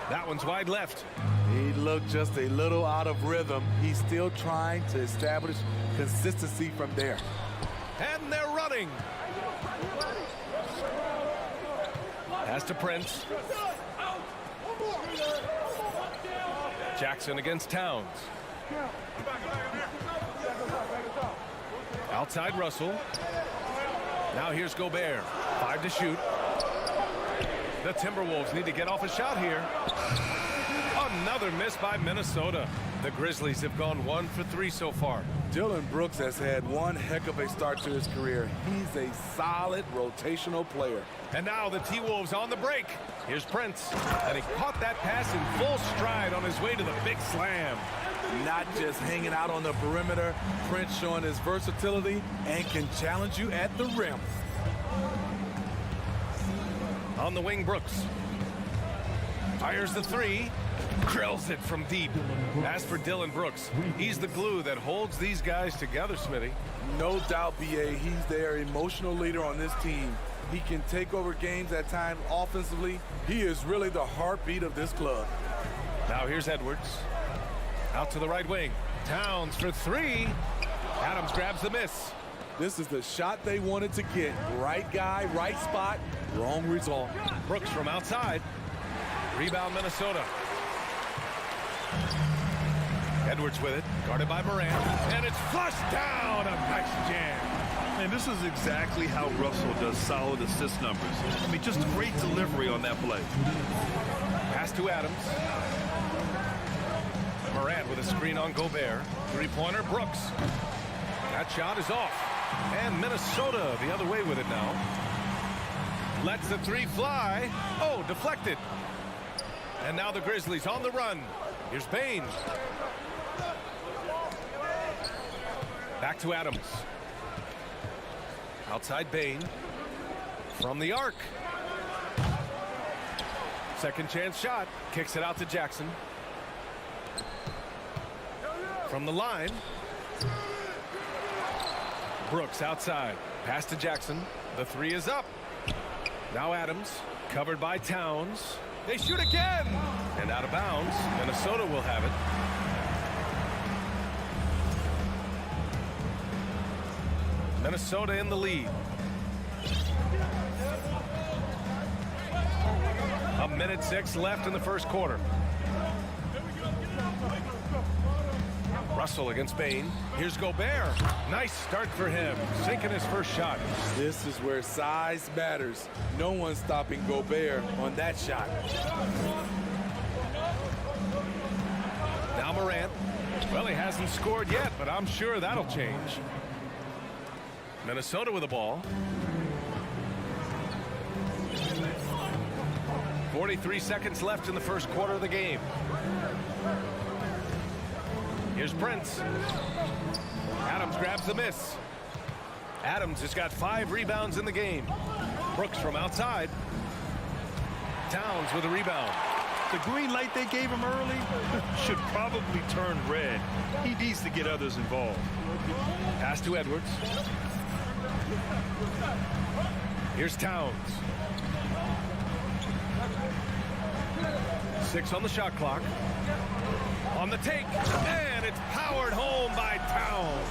That one's wide left. He looked just a little out of rhythm. He's still trying to establish consistency from there. And they're running. Pass to Prince. Jackson against Towns. Outside Russell. Now here's Gobert. 5 to shoot. The Timberwolves need to get off a shot here. Another miss by Minnesota. The Grizzlies have gone 1 for 3 so far. Dillon Brooks has had one heck of a start to his career. He's a solid rotational player. And now the T-Wolves on the break. Here's Prince. And he caught that pass in full stride on his way to the big slam. Not just hanging out on the perimeter. Prince showing his versatility and can challenge you at the rim. On the wing, Brooks. Fires the 3. Drills it from deep. As for Dillon Brooks, he's the glue that holds these guys together, Smitty. No doubt, B.A., he's their emotional leader on this team. He can take over games at times offensively. He is really the heartbeat of this club. Now here's Edwards. Out to the right wing. Towns for 3. Adams grabs the miss. This is the shot they wanted to get. Right guy, right spot, wrong result. Brooks from outside. Rebound Minnesota. Edwards with it, guarded by Morant, and it's flushed down. A nice jam. And this is exactly how Russell does solid assist numbers. I mean, just great delivery on that play. Pass to Adams. Morant with a screen on Gobert. Three-pointer, Brooks. That shot is off. And Minnesota the other way with it now. Lets the 3 fly. Oh, deflected. And now the Grizzlies on the run. Here's Bain. Back to Adams. Outside Bain. From the arc. Second chance shot. Kicks it out to Jackson. From the line. Brooks outside. Pass to Jackson. The 3 is up. Now Adams. Covered by Towns. They shoot again. And out of bounds. Minnesota will have it. Minnesota in the lead. A minute 6 left in the first quarter. Russell against Bain. Here's Gobert. Nice start for him. Sinking his first shot. This is where size matters. No one's stopping Gobert on that shot. Now Morant. Well, he hasn't scored yet, but I'm sure that'll change. Minnesota with the ball. 43 seconds left in the first quarter of the game. Here's Prince. Adams grabs the miss. Adams has got 5 rebounds in the game. Brooks from outside. Towns with a rebound. The green light they gave him early should probably turn red. He needs to get others involved. Pass to Edwards. Here's Towns. 6 on the shot clock. On the take, and it's powered home by Towns.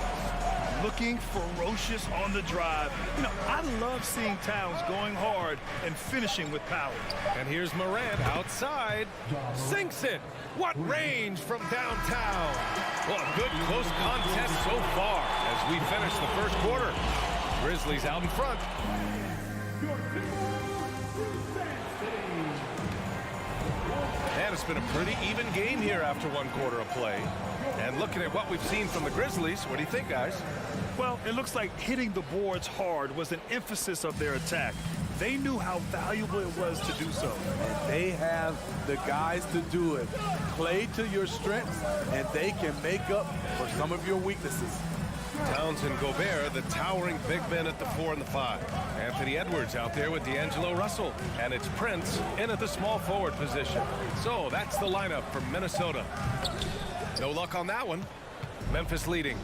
Looking ferocious on the drive. You know, I love seeing Towns going hard and finishing with power. And here's Morant outside. Sinks it. What range from downtown. Well, a good close contest so far as we finish the first quarter. Grizzlies out in front. And it's been a pretty even game here after one quarter of play. And looking at what we've seen from the Grizzlies, what do you think, guys? Well, it looks like hitting the boards hard was an emphasis of their attack. They knew how valuable it was to do so. And they have the guys to do it. Play to your strengths, and they can make up for some of your weaknesses. Towns and Gobert, the towering big men at the 4 and the 5. Anthony Edwards out there with D'Angelo Russell. And it's Prince in at the small forward position. So that's the lineup for Minnesota. No luck on that one. Memphis leading.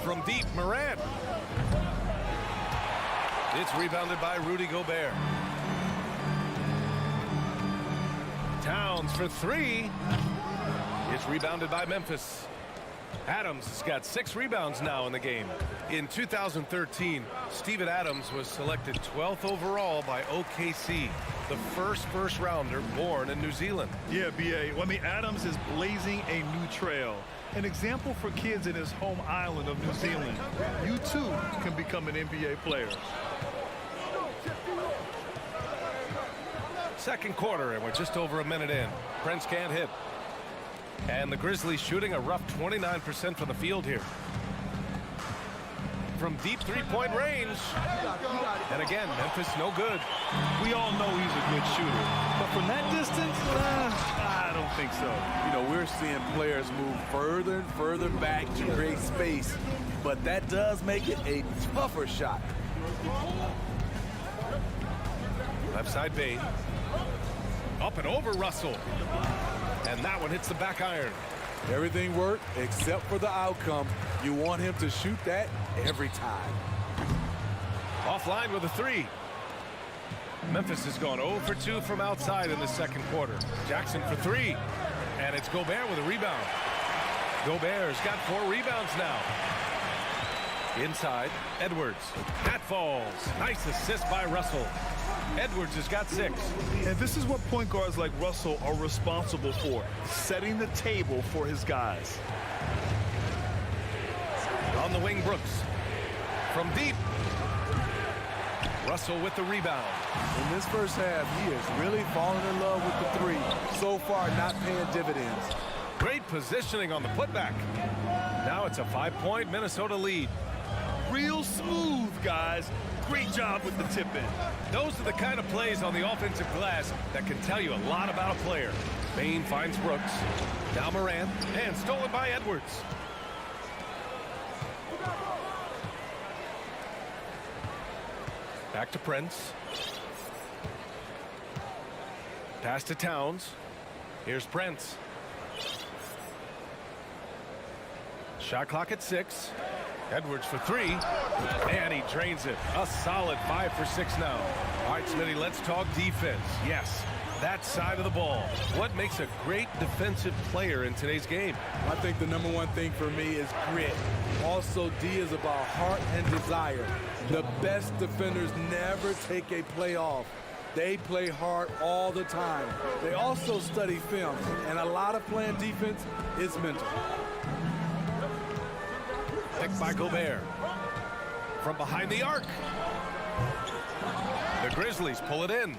From deep, Morant. It's rebounded by Rudy Gobert. Towns for 3. It's rebounded by Memphis. Adams has got 6 rebounds now in the game. In 2013, Steven Adams was selected 12th overall by OKC, the first rounder born in New Zealand. Yeah, B.A. Well, I mean, Adams is blazing a new trail. An example for kids in his home island of New Zealand. You, too, can become an NBA player. Second quarter, and we're just over a minute in. Prince can't hit. And the Grizzlies shooting a rough 29% from the field here. From deep three-point range. And again, Memphis no good. We all know he's a good shooter. But from that distance, I don't think so. You know, we're seeing players move further and further back to create space. But that does make it a tougher shot. Left side Bane. Up and over Russell. And that one hits the back iron. Everything worked except for the outcome. You want him to shoot that every time. Offline with a 3. Memphis has gone 0 for 2 from outside in the second quarter. Jackson for 3. And it's Gobert with a rebound. Gobert's got 4 rebounds now. Inside, Edwards. That falls. Nice assist by Russell. Edwards has got 6. And this is what point guards like Russell are responsible for, setting the table for his guys. On the wing, Brooks. From deep. Russell with the rebound. In this first half, he is really falling in love with the 3. So far, not paying dividends. Great positioning on the putback. Now it's a 5-point Minnesota lead. Real smooth, guys. Great job with the tip-in. Those are the kind of plays on the offensive glass that can tell you a lot about a player. Bane finds Brooks. Now Morant, and stolen by Edwards. Back to Prince. Pass to Towns. Here's Prince. Shot clock at 6. Edwards for 3, and he drains it. A solid 5 for 6 now. All right, Smitty, let's talk defense. Yes, that side of the ball. What makes a great defensive player in today's game? I think the number one thing for me is grit. Also, D is about heart and desire. The best defenders never take a play off. They play hard all the time. They also study film, and a lot of playing defense is mental. Picked by Gobert. From behind the arc. The Grizzlies pull it in.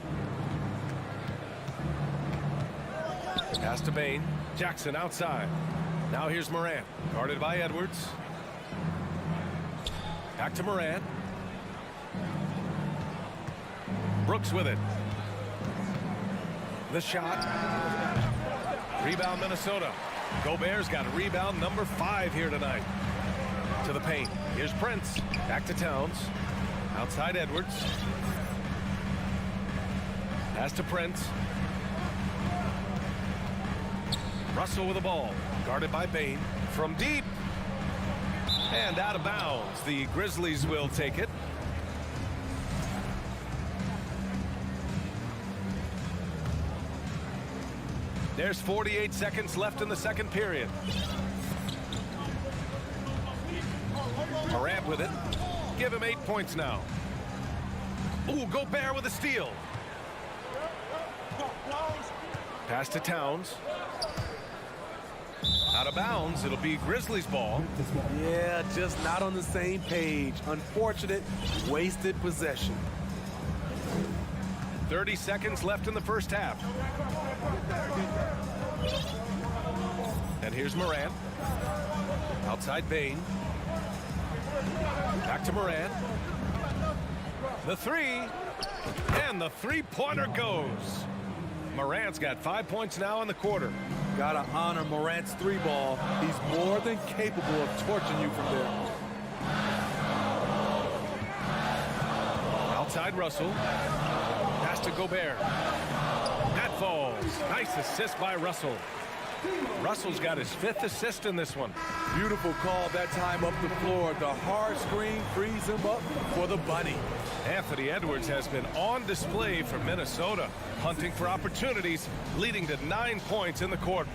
Pass to Bane. Jackson outside. Now here's Morant. Guarded by Edwards. Back to Morant. Brooks with it. The shot. Rebound Minnesota. Gobert's got a rebound number 5 here tonight. To the paint. Here's Prince. Back to Towns. Outside Edwards. Pass to Prince. Russell with the ball. Guarded by Bain. From deep. And out of bounds. The Grizzlies will take it. There's 48 seconds left in the second period. Morant with it. Give him 8 points now. Ooh, Gobert with a steal. Pass to Towns. Out of bounds. It'll be Grizzlies ball. Yeah, just not on the same page. Unfortunate, wasted possession. 30 seconds left in the first half. And here's Morant. Outside Bain. Back to Morant. The three. And the three-pointer goes. Morant's got 5 points now in the quarter. Gotta honor Morant's three ball. He's more than capable of torching you from there. Outside Russell. Pass to Gobert. That falls. Nice assist by Russell. Russell's got his 5th assist in this one. Beautiful call that time up the floor. The hard screen frees him up for the bunny. Anthony Edwards has been on display for Minnesota, hunting for opportunities, leading to 9 points in the quarter.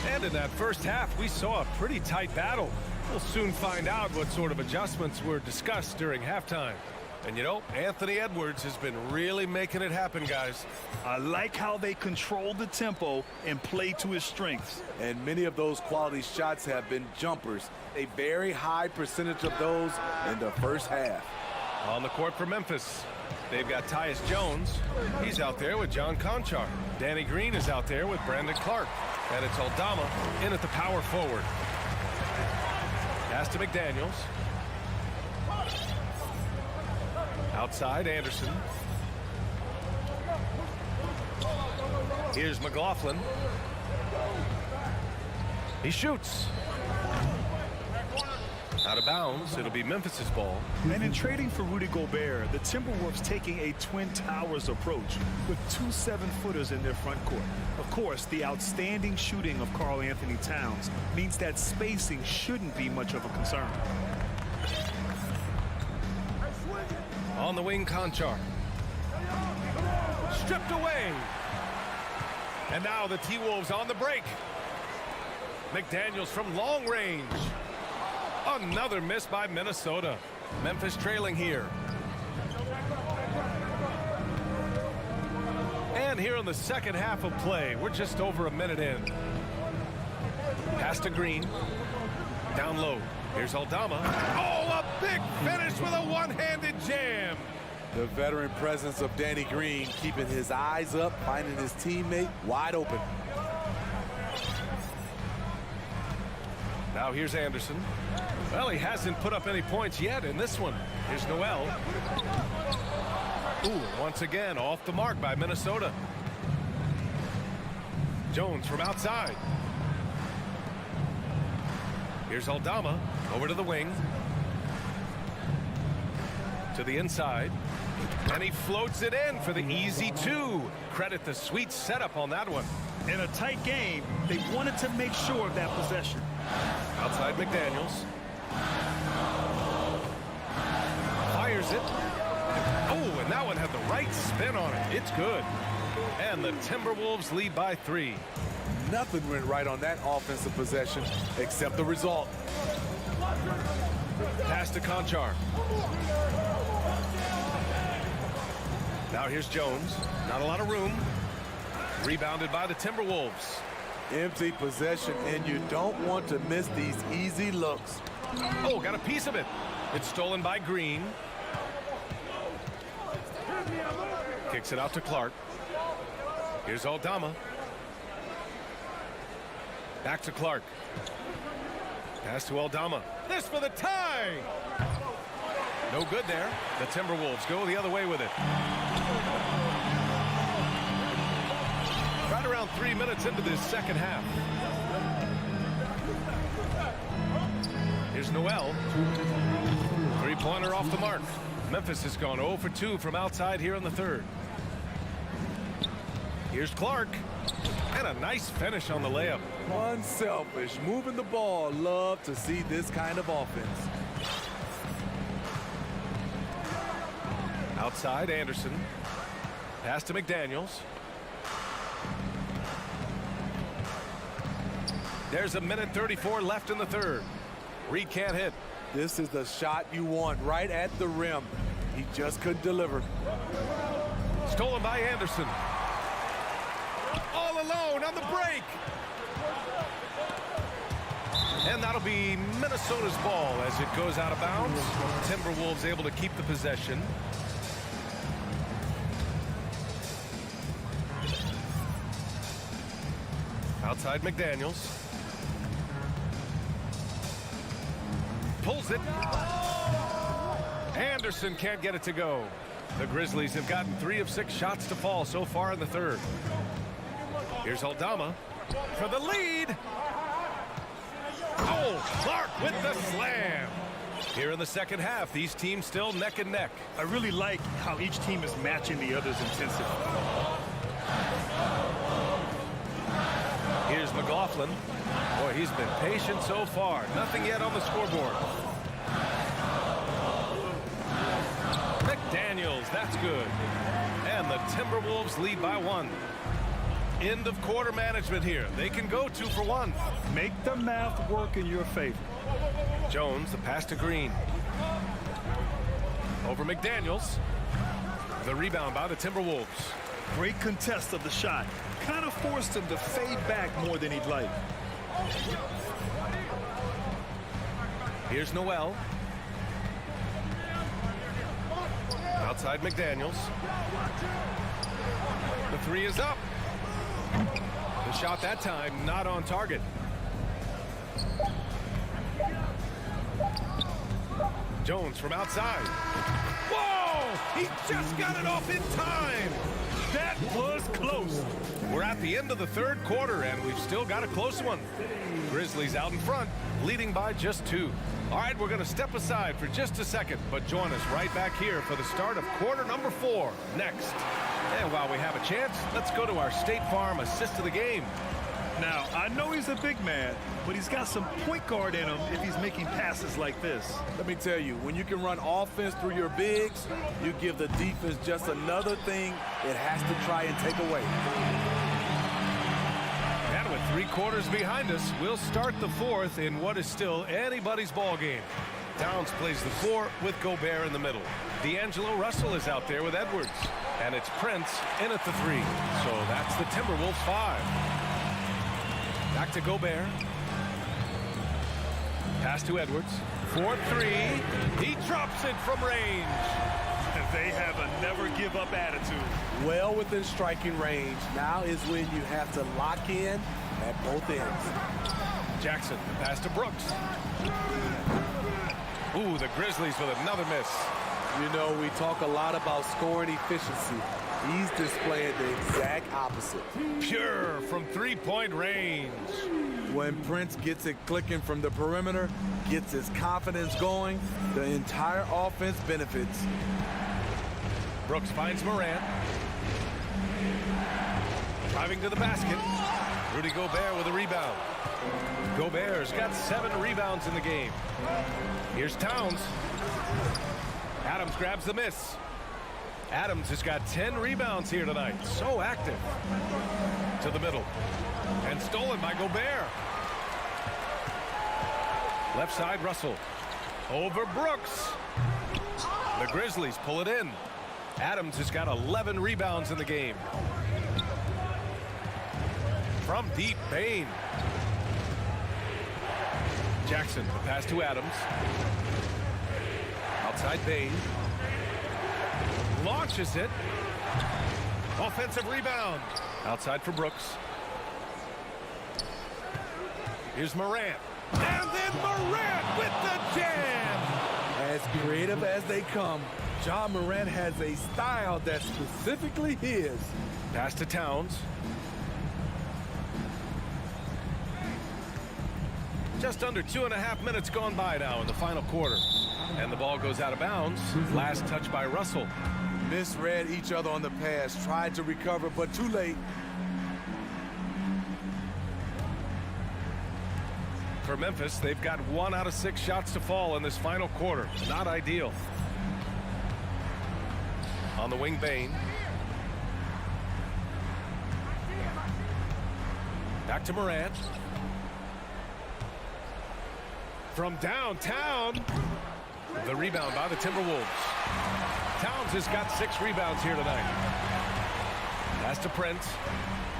And in that first half, we saw a pretty tight battle. We'll soon find out what sort of adjustments were discussed during halftime. And you know, Anthony Edwards has been really making it happen, guys. I like how they control the tempo and play to his strengths. And many of those quality shots have been jumpers. A very high percentage of those in the first half. On the court for Memphis, they've got Tyus Jones. He's out there with John Conchar. Danny Green is out there with Brandon Clark. And it's Aldama in at the power forward. Pass to McDaniels. Outside, Anderson. Here's McLaughlin. He shoots. Out of bounds. It'll be Memphis's ball. And in trading for Rudy Gobert, the Timberwolves taking a Twin Towers approach with 2 7-footers in their front court. Of course, the outstanding shooting of Karl Anthony Towns means that spacing shouldn't be much of a concern. On the wing, Conchar. Stripped away. And now the T-Wolves on the break. McDaniels from long range. Another miss by Minnesota. Memphis trailing here. And here in the second half of play, we're just over a minute in. Pass to Green. Down low. Here's Aldama. Oh, a big finish with a one-handed jam. The veteran presence of Danny Green keeping his eyes up, finding his teammate wide open. Now here's Anderson. Well, he hasn't put up any points yet in this one. Here's Noel. Ooh, once again, off the mark by Minnesota. Jones from outside. Here's Aldama. Over to the wing. To the inside. And he floats it in for the easy 2. Credit the sweet setup on that one. In a tight game, they wanted to make sure of that possession. Outside McDaniels. Fires it. Oh, and that one had the right spin on it. It's good. And the Timberwolves lead by 3. Nothing went right on that offensive possession except the result. Pass to Conchar. Now here's Jones. Not a lot of room. Rebounded by the Timberwolves. Empty possession, and you don't want to miss these easy looks. Oh, got a piece of it. It's stolen by Green. Kicks it out to Clark. Here's Aldama. Back to Clark. Pass to Aldama. This for the tie. No good there. The Timberwolves go the other way with it. Right around around 3 minutes into this second half. Here's Noel. Three-pointer off the mark. Memphis has gone 0 for 2 from outside here in the third. Here's Clark. And a nice finish on the layup. Unselfish, moving the ball. Love to see this kind of offense. Outside, Anderson. Pass to McDaniels. There's 1:34 left in the third. Reed can't hit. This is the shot you want right at the rim. He just couldn't deliver. Stolen by Anderson. All alone on the break. And that'll be Minnesota's ball as it goes out of bounds. Timberwolves able to keep the possession. Outside McDaniels. Pulls it. Anderson can't get it to go. The Grizzlies have gotten 3 of 6 shots to fall so far in the third. Here's Aldama for the lead. Oh, Clark with the slam. Here in the second half, these teams still neck and neck. I really like how each team is matching the other's intensity. Here's McLaughlin. Boy, he's been patient so far. Nothing yet on the scoreboard. McDaniels, that's good. And the Timberwolves lead by 1. End of quarter management here. They can go 2 for 1. Make the math work in your favor. Jones, the pass to Green. Over McDaniels. The rebound by the Timberwolves. Great contest of the shot. Kind of forced him to fade back more than he'd like. Here's Noel. Outside McDaniels. The 3 is up. The shot that time not on target. Jones from outside. Whoa! He just got it off in time. That was close. We're at the end of the third quarter, and we've still got a close one. Grizzlies out in front, leading by just 2. All right, we're going to step aside for just a second, but join us right back here for the start of quarter number 4 next. And while we have a chance, let's go to our State Farm assist of the game. Now, I know he's a big man, but he's got some point guard in him if he's making passes like this. Let me tell you, when you can run offense through your bigs, you give the defense just another thing it has to try and take away. And with 3 quarters behind us, we'll start the 4th in what is still anybody's ball game. Towns plays the 4 with Gobert in the middle. D'Angelo Russell is out there with Edwards. And it's Prince in at the 3. So that's the Timberwolves 5. Back to Gobert. Pass to Edwards. 4-3. He drops it from range. They have a never-give-up attitude. Well within striking range. Now is when you have to lock in at both ends. Jackson, pass to Brooks. Ooh, the Grizzlies with another miss. You know, we talk a lot about scoring efficiency. He's displaying the exact opposite. Pure from 3-point range. When Prince gets it clicking from the perimeter, gets his confidence going, the entire offense benefits. Brooks finds Morant. Driving to the basket. Rudy Gobert with a rebound. Gobert's got 7 rebounds in the game. Here's Towns. Adams grabs the miss. Adams has got 10 rebounds here tonight. So active. To the middle. And stolen by Gobert. Left side, Russell. Over Brooks. The Grizzlies pull it in. Adams has got 11 rebounds in the game. From deep, Bain. Jackson, the pass to Adams. Outside Bain. Launches it. Offensive rebound. Outside for Brooks. Here's Morant. And then Morant with the jam. As creative as they come, Ja Morant has a style that's specifically his. Pass to Towns. Just under 2.5 minutes gone by now in the final quarter. And the ball goes out of bounds. Last touch by Russell. Misread each other on the pass, tried to recover, but too late. For Memphis, they've got 1 out of 6 shots to fall in this final quarter. Not ideal. On the wing, Bain. Back to Morant. From downtown. The rebound by the Timberwolves. Towns has got 6 rebounds here tonight. Pass to Prince.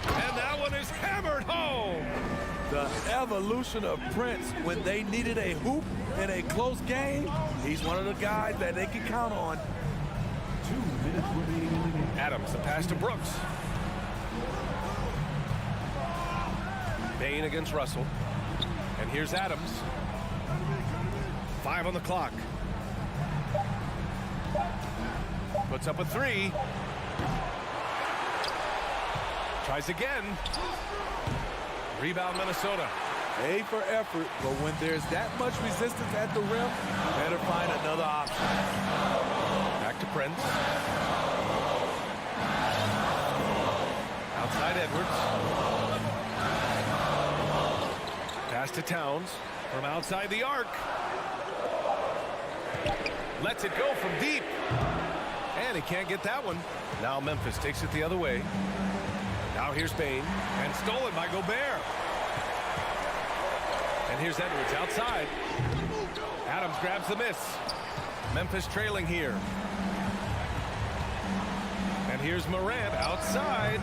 And that one is hammered home. The evolution of Prince when they needed a hoop in a close game. He's one of the guys that they can count on. 2 minutes remaining in the game. Adams, the pass to Brooks. Bain against Russell. And here's Adams. 5 on the clock. Puts up a 3. Tries again. Rebound Minnesota. A for effort, but when there's that much resistance at the rim, better find another option. Back to Prince. Outside Edwards. Pass to Towns from outside the arc. Lets it go from deep. And he can't get that one. Now Memphis takes it the other way. Now here's Bain. And stolen by Gobert. And here's Edwards outside. Adams grabs the miss. Memphis trailing here. And here's Morant outside.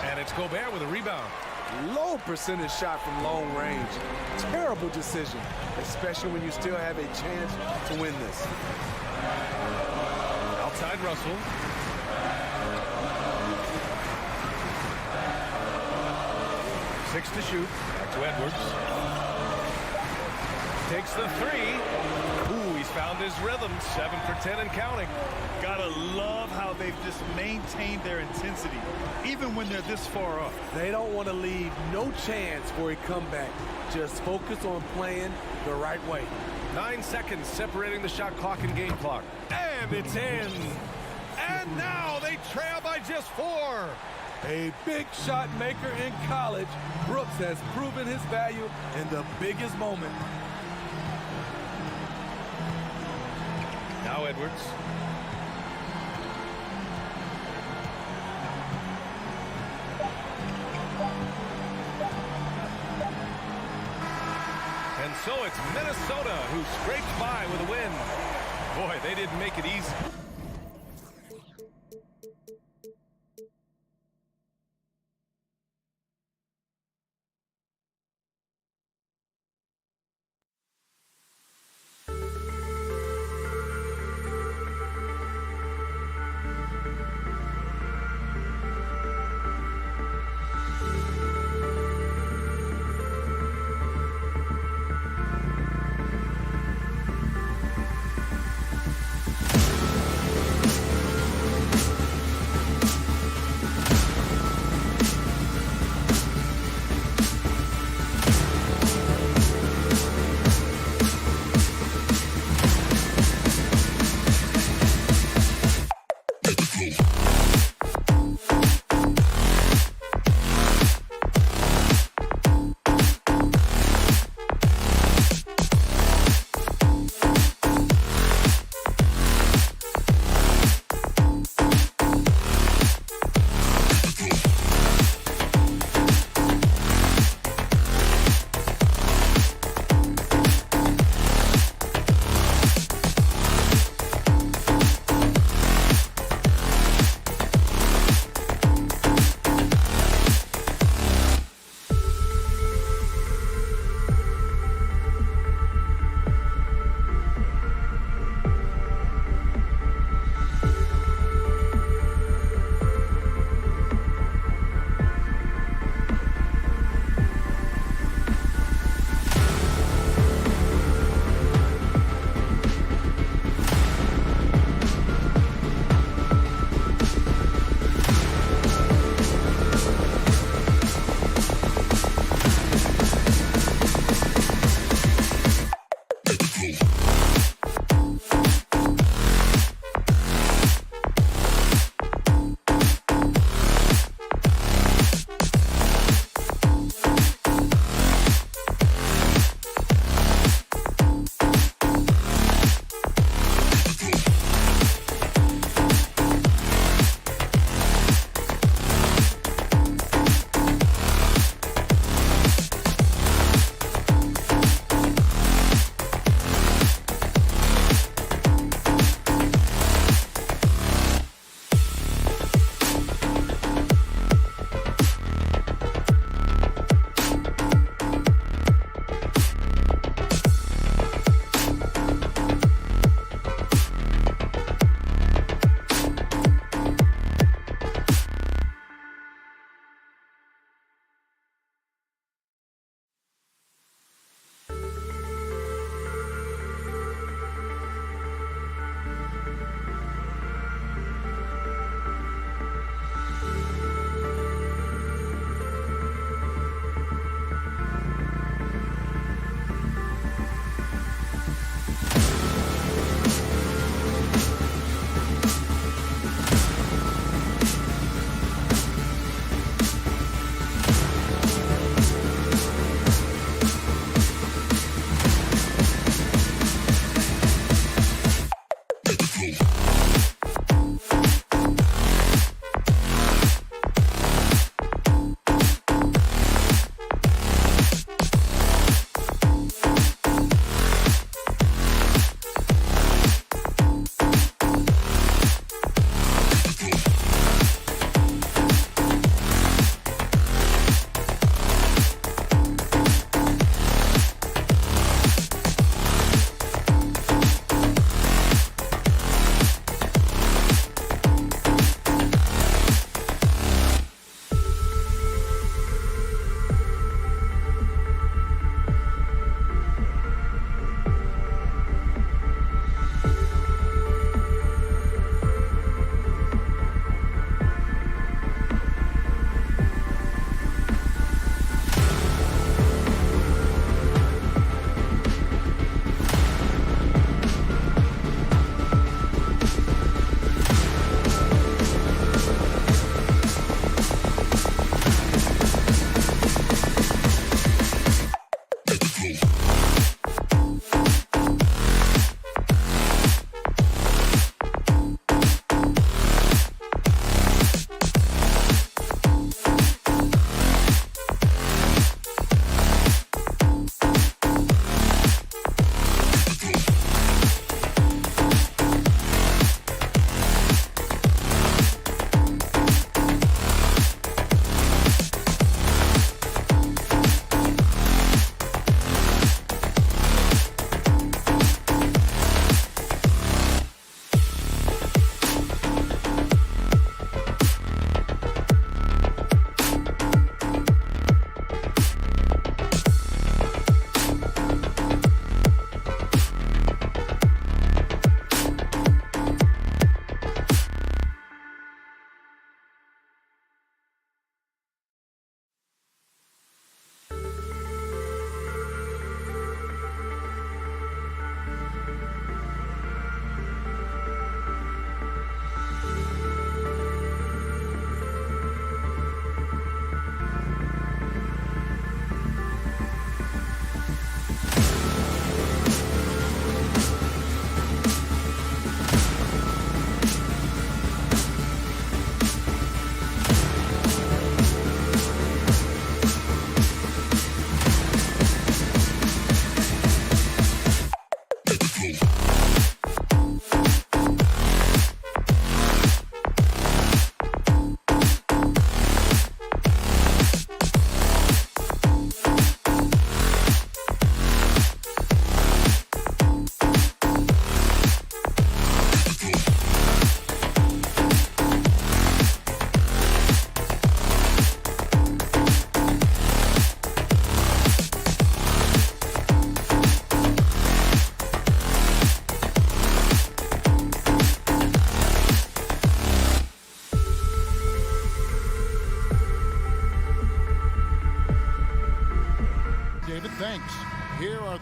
And it's Gobert with a rebound. Low percentage shot from long range. Terrible decision, especially when you still have a chance to win this. Outside Russell. Six to shoot. Back to Edwards. Takes the 3. Ooh, he's found his rhythm. 7 for 10 and counting. Gotta love how they've just maintained their intensity, even when they're this far up. They don't want to leave no chance for a comeback. Just focus on playing the right way. 9 seconds separating the shot clock and game clock. And it's in. And now they trail by just 4. A big shot maker in college, Brooks has proven his value in the biggest moment. Now Edwards. And so it's Minnesota who scrapes by with a win. Boy, they didn't make it easy.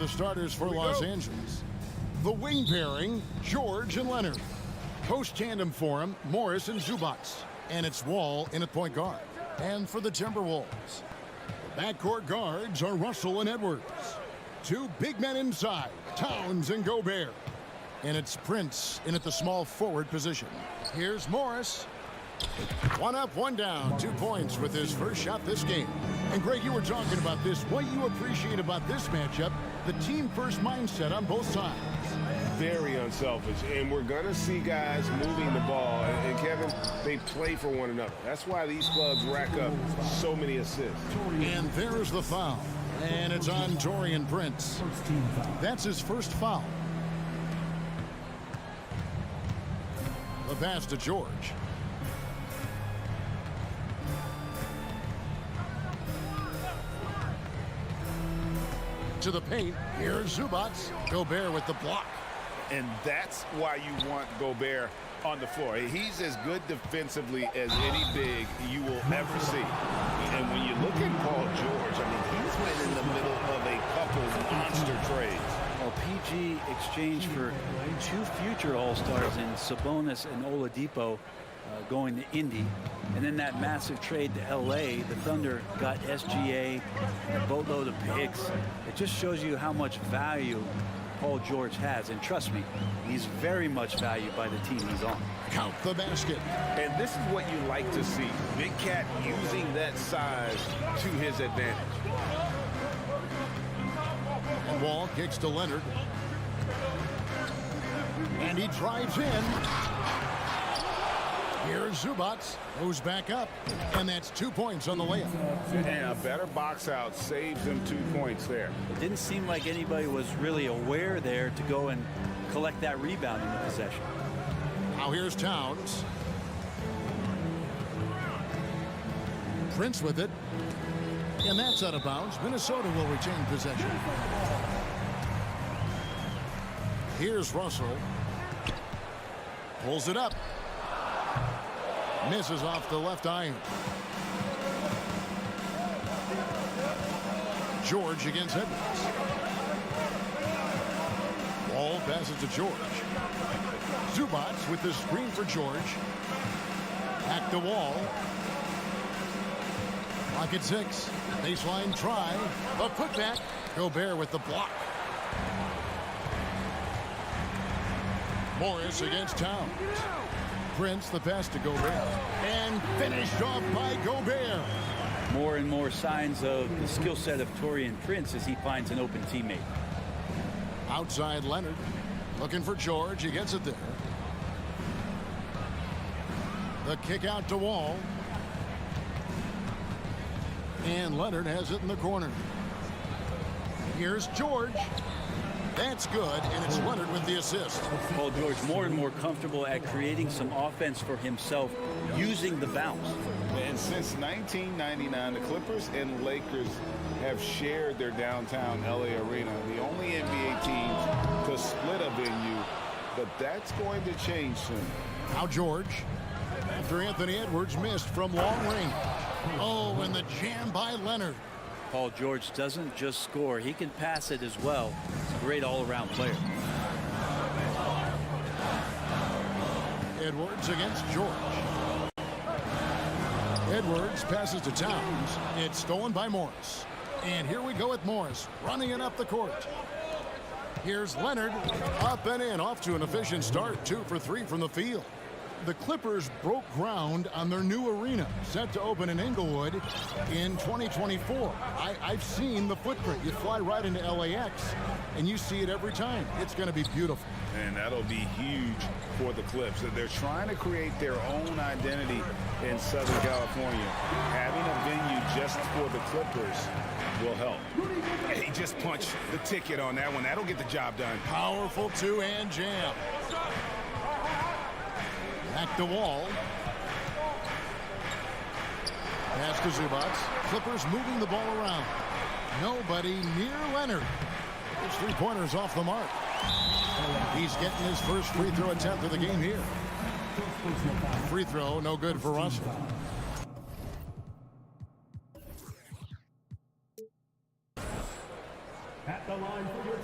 the starters for Los Angeles. The wing pairing, George and Leonard. Post tandem for him, Morris and Zubats. And it's Wall in at point guard. And for the Timberwolves, the backcourt guards are Russell and Edwards. Two big men inside, Towns and Gobert. And it's Prince in at the small forward position. Here's Morris. One up, one down, 2 points with his first shot this game. And Greg, you were talking about this. What you appreciate about this matchup, the team first mindset on both sides. Very unselfish, and we're going to see guys moving the ball. And Kevin, they play for one another. That's why these clubs rack up so many assists. And there's the foul. And it's on Taurean Prince. That's his first foul. The pass to George. To the paint. Here's Zubats. Gobert with the block. And that's why you want Gobert on the floor. He's as good defensively as any big you will ever see. And when you look at Paul George, I mean, he's been in the middle of a couple monster trades. Well, PG exchanged for 2 future All-Stars in Sabonis and Oladipo going to Indy. And then that massive trade to L.A., the Thunder got SGA, a boatload of picks. It just shows you how much value Paul George has. And trust me, he's very much valued by the team he's on. Count the basket. And this is what you like to see. Big Cat using that size to his advantage. And Wall kicks to Leonard. And he drives in. Here's Zubats, goes back up, and that's 2 points on the layup. And a better box out saves him 2 points there. It didn't seem like anybody was really aware there to go and collect that rebound in the possession. Now here's Towns. Prince with it, and that's out of bounds. Minnesota will retain possession. Here's Russell. Pulls it up. Misses off the left iron. George against Edwards. Wall passes to George. Zubats with the screen for George. Back to Wall. Clock at 6. Baseline try. A putback. Gobert with the block. Morris against Towns. Prince, the pass to Gobert. And finished off by Gobert. More and more signs of the skill set of Taurean Prince as he finds an open teammate. Outside Leonard. Looking for George. He gets it there. The kick out to Wall. And Leonard has it in the corner. Here's George. That's good, and it's Leonard with the assist. Paul George more and more comfortable at creating some offense for himself using the bounce. And since 1999, the Clippers and Lakers have shared their downtown LA arena, the only NBA teams to split a venue, but that's going to change soon. Now George, after Anthony Edwards missed from long range. Oh, and the jam by Leonard. Paul George doesn't just score, he can pass it as well. He's a great all-around player. Edwards against George. Edwards passes to Towns. It's stolen by Morris. And here we go with Morris running it up the court. Here's Leonard up and in, off to an efficient start. 2 for 3 from the field. The Clippers broke ground on their new arena, set to open in Inglewood in 2024. I've seen the footprint. You fly right into LAX, and you see it every time. It's going to be beautiful. And that'll be huge for the Clips. They're trying to create their own identity in Southern California. Having a venue just for the Clippers will help. He just punched the ticket on that one. That'll get the job done. Powerful two-hand jam. Back to Wall. Pass to Zubats. Clippers moving the ball around. Nobody near Leonard. His three-pointers off the mark. He's getting his first free throw attempt of the game here. Free throw, no good for Russell. At the line for your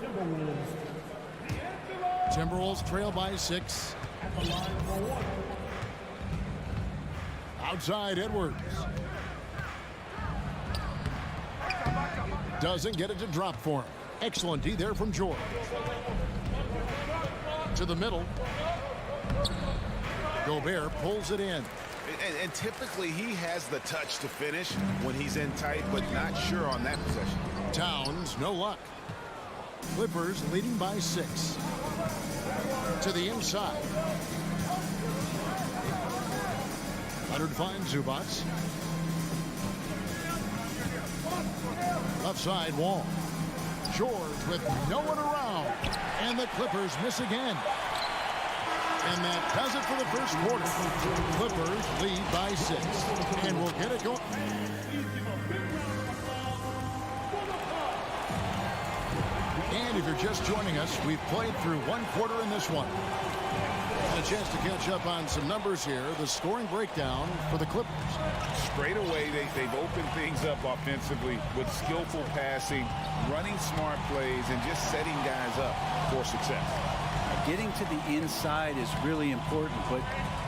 Timberwolves trail by 6. Outside Edwards. Doesn't get it to drop for him. Excellent D there from George. To the middle. Gobert pulls it in. And typically he has the touch to finish when he's in tight, but not sure on that possession. Towns, no luck. Clippers leading by 6. To the inside. Leonard finds Zubats. Left side Wall. George with no one around. And the Clippers miss again. And that does it for the first quarter. Clippers lead by 6. And we'll get it going. And if you're just joining us, we've played through 1 quarter in this one. And a chance to catch up on some numbers here. The scoring breakdown for the Clippers. Straight away, they've opened things up offensively with skillful passing, running smart plays, and just setting guys up for success. Getting to the inside is really important, but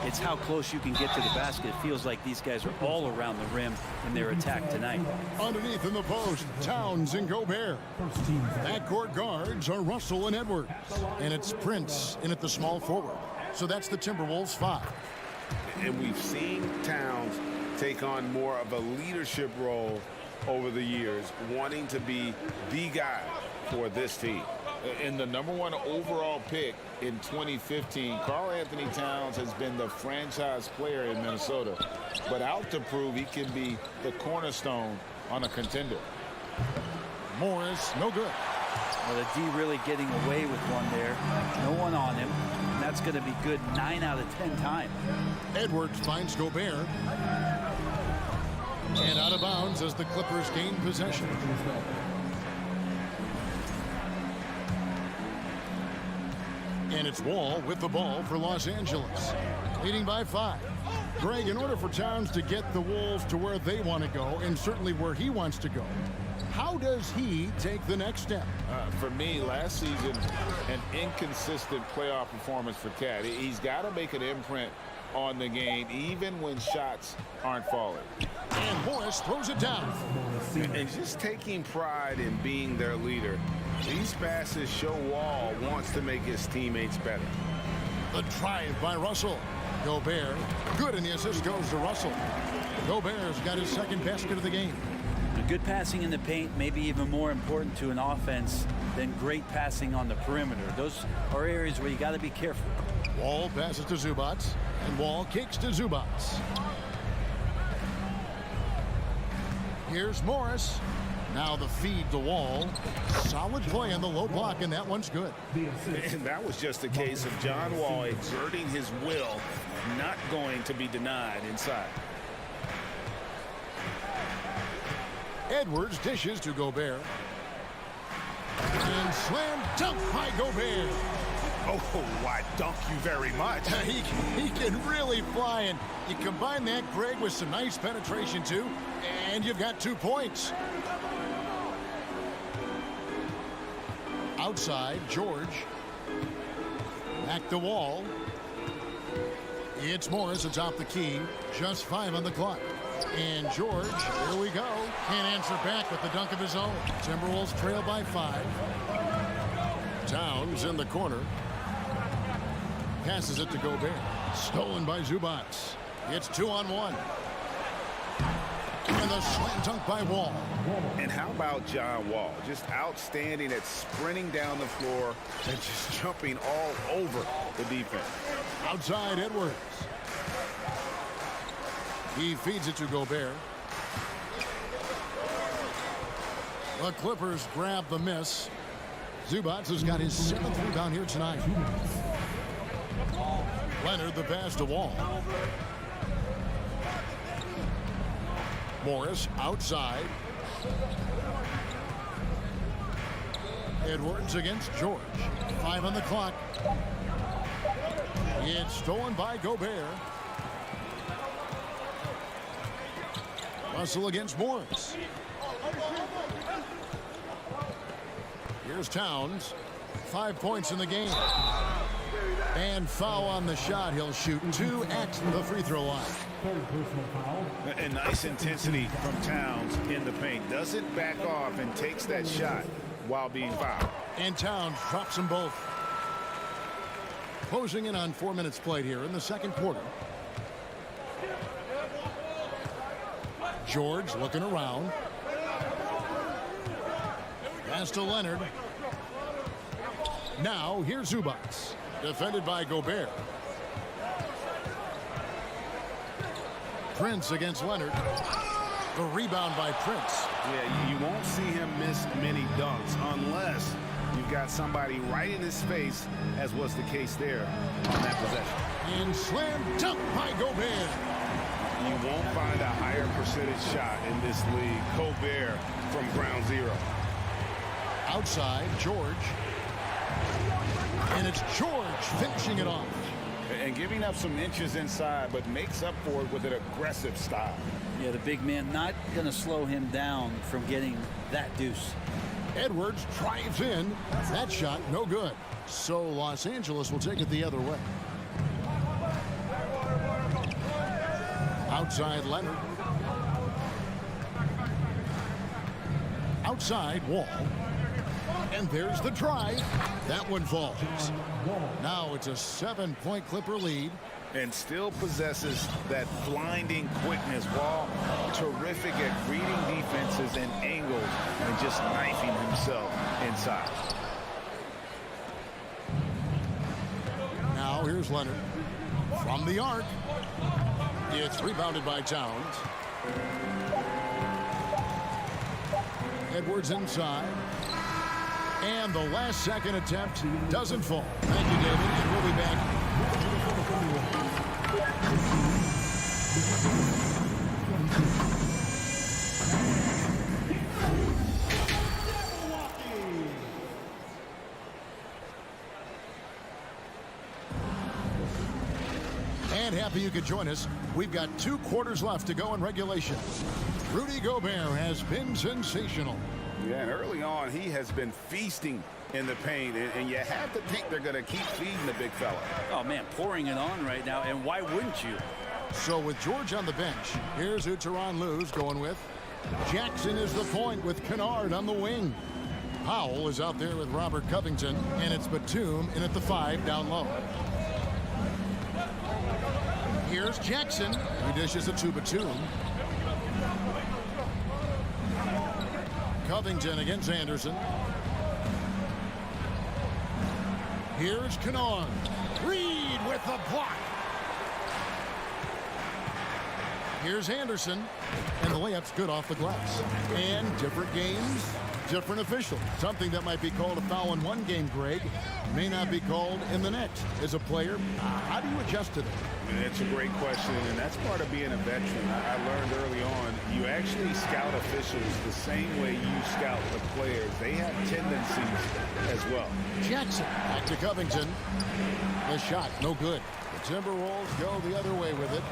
it's how close you can get to the basket. It feels like these guys are all around the rim in their attack tonight. Underneath in the post, Towns and Gobert. Backcourt guards are Russell and Edwards. And it's Prince in at the small forward. So that's the Timberwolves 5. And we've seen Towns take on more of a leadership role over the years, wanting to be the guy for this team. In the #1 overall pick in 2015, Karl Anthony Towns has been the franchise player in Minnesota, but out to prove he can be the cornerstone on a contender. Morris, no good. Well, the D really getting away with one there. No one on him. And that's going to be good 9 out of 10 times. Edwards finds Gobert. And out of bounds as the Clippers gain possession. And it's Wall with the ball for Los Angeles. Leading by 5. Greg, in order for Towns to get the Wolves to where they want to go, and certainly where he wants to go, how does he take the next step? For me, last season, an inconsistent playoff performance for Cat. He's got to make an imprint on the game, even when shots aren't falling. And Morris throws it down. And just taking pride in being their leader. These passes show Wall wants to make his teammates better. The drive by Russell. Gobert, good, and the assist goes to Russell. Gobert's got his second basket of the game. Good passing in the paint may be even more important to an offense than great passing on the perimeter. Those are areas where you got to be careful. Wall passes to Zubats, and Wall kicks to Zubats. Here's Morris. Now the feed to Wall. Solid play on the low block, and that one's good. And that was just a case of John Wall exerting his will, not going to be denied inside. Edwards dishes to Gobert. And slam dunk by Gobert. Oh, why, dunk you very much. He can really fly, and you combine that, Greg, with some nice penetration, too, and you've got 2 points. Outside, George. Back to Wall. It's Morris atop the key. Just 5 on the clock. And George, here we go. Can't answer back with the dunk of his own. Timberwolves trail by 5. Towns in the corner. Passes it to Gobert. Stolen by Zubats. It's 2-on-1. And the slam dunk by Wall. And how about John Wall? Just outstanding at sprinting down the floor and just jumping all over the defense. Outside Edwards. He feeds it to Gobert. The Clippers grab the miss. Zubats has got his 7th rebound here tonight. Leonard the pass to Wall. Morris outside. Edwards against George. 5 on the clock. It's stolen by Gobert. Russell against Morris. Here's Towns. 5 points in the game. And foul on the shot. He'll shoot 2 at the free throw line. Third personal foul. And nice intensity from Towns in the paint. Doesn't back off and takes that shot while being fouled. And Towns drops them both. Closing in on 4 minutes played here in the second quarter. George looking around. Pass to Leonard. Now here's Zubats. Defended by Gobert. Prince against Leonard. The rebound by Prince. Yeah, you won't see him miss many dunks unless you've got somebody right in his face, as was the case there on that possession. And slam dunk by Gobert. You won't find a higher percentage shot in this league. Gobert from ground zero. Outside, George. And it's George finishing it off. And giving up some inches inside, but makes up for it with an aggressive style. Yeah, the big man not going to slow him down from getting that deuce. Edwards drives in. That shot, no good. So Los Angeles will take it the other way. Outside, Leonard. Outside, Wall. And there's the drive. That one falls. Now it's a 7-point Clipper lead. And still possesses that blinding quickness. Wall terrific at reading defenses and angles and just knifing himself inside. Now here's Leonard. From the arc. It's rebounded by Towns. Edwards inside. And the last second attempt doesn't fall. Thank you, David. And we'll be back. And happy you could join us. We've got 2 quarters left to go in regulation. Rudy Gobert has been sensational. Yeah, and early on, he has been feasting in the paint, and you have to think they're going to keep feeding the big fella. Oh, man, pouring it on right now, and why wouldn't you? So with George on the bench, here's who Tyronn Lue's going with. Jackson is the point with Kennard on the wing. Powell is out there with Robert Covington, and it's Batum in at the 5 down low. Here's Jackson, who dishes it to Batum. Covington against Anderson. Here's Kennard. Reed with the block. Here's Anderson. And the layup's good off the glass. And different games, different officials. Something that might be called a foul in one game, Greg, may not be called in the next. As a player, how do you adjust to that? It's a great question, and that's part of being a veteran. I learned early on, you actually scout officials the same way you scout the players. They have tendencies as well. Jackson back to Covington. The shot, no good. The Timberwolves go the other way with it.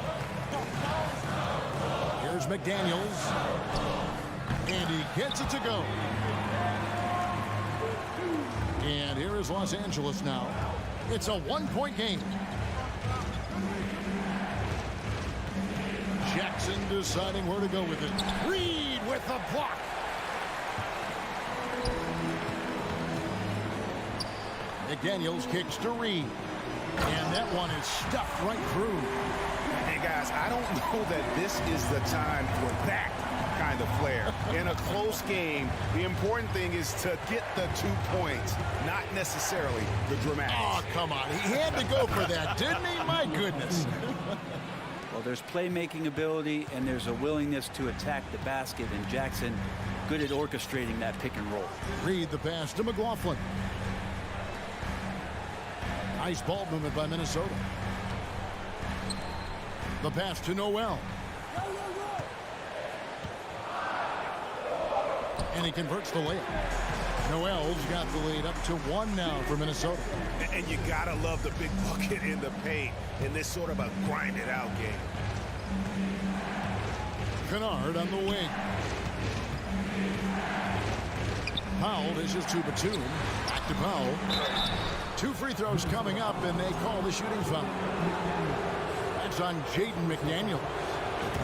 Here's McDaniels. And he gets it to go. And here is Los Angeles now. It's a 1-point game. Jackson deciding where to go with it. Reed with the block. McDaniels kicks to Reed. And that one is stuffed right through. Hey, guys, I don't know that this is the time for that kind of flair. In a close game, the important thing is to get the 2 points, not necessarily the dramatics. Oh, come on. He had to go for that, didn't he? My goodness. Well, there's playmaking ability, and there's a willingness to attack the basket, and Jackson good at orchestrating that pick and roll. Reed the pass to McLaughlin. Nice ball movement by Minnesota. The pass to Noel. And he converts the layup. Noel's got the lead up to 1 now for Minnesota. And you gotta love the big bucket in the paint in this sort of a grinded out game. Kennard on the wing. Powell dishes to Batum. Back to Powell. 2 free throws coming up, and they call the shooting foul. That's on Jaden McDaniel.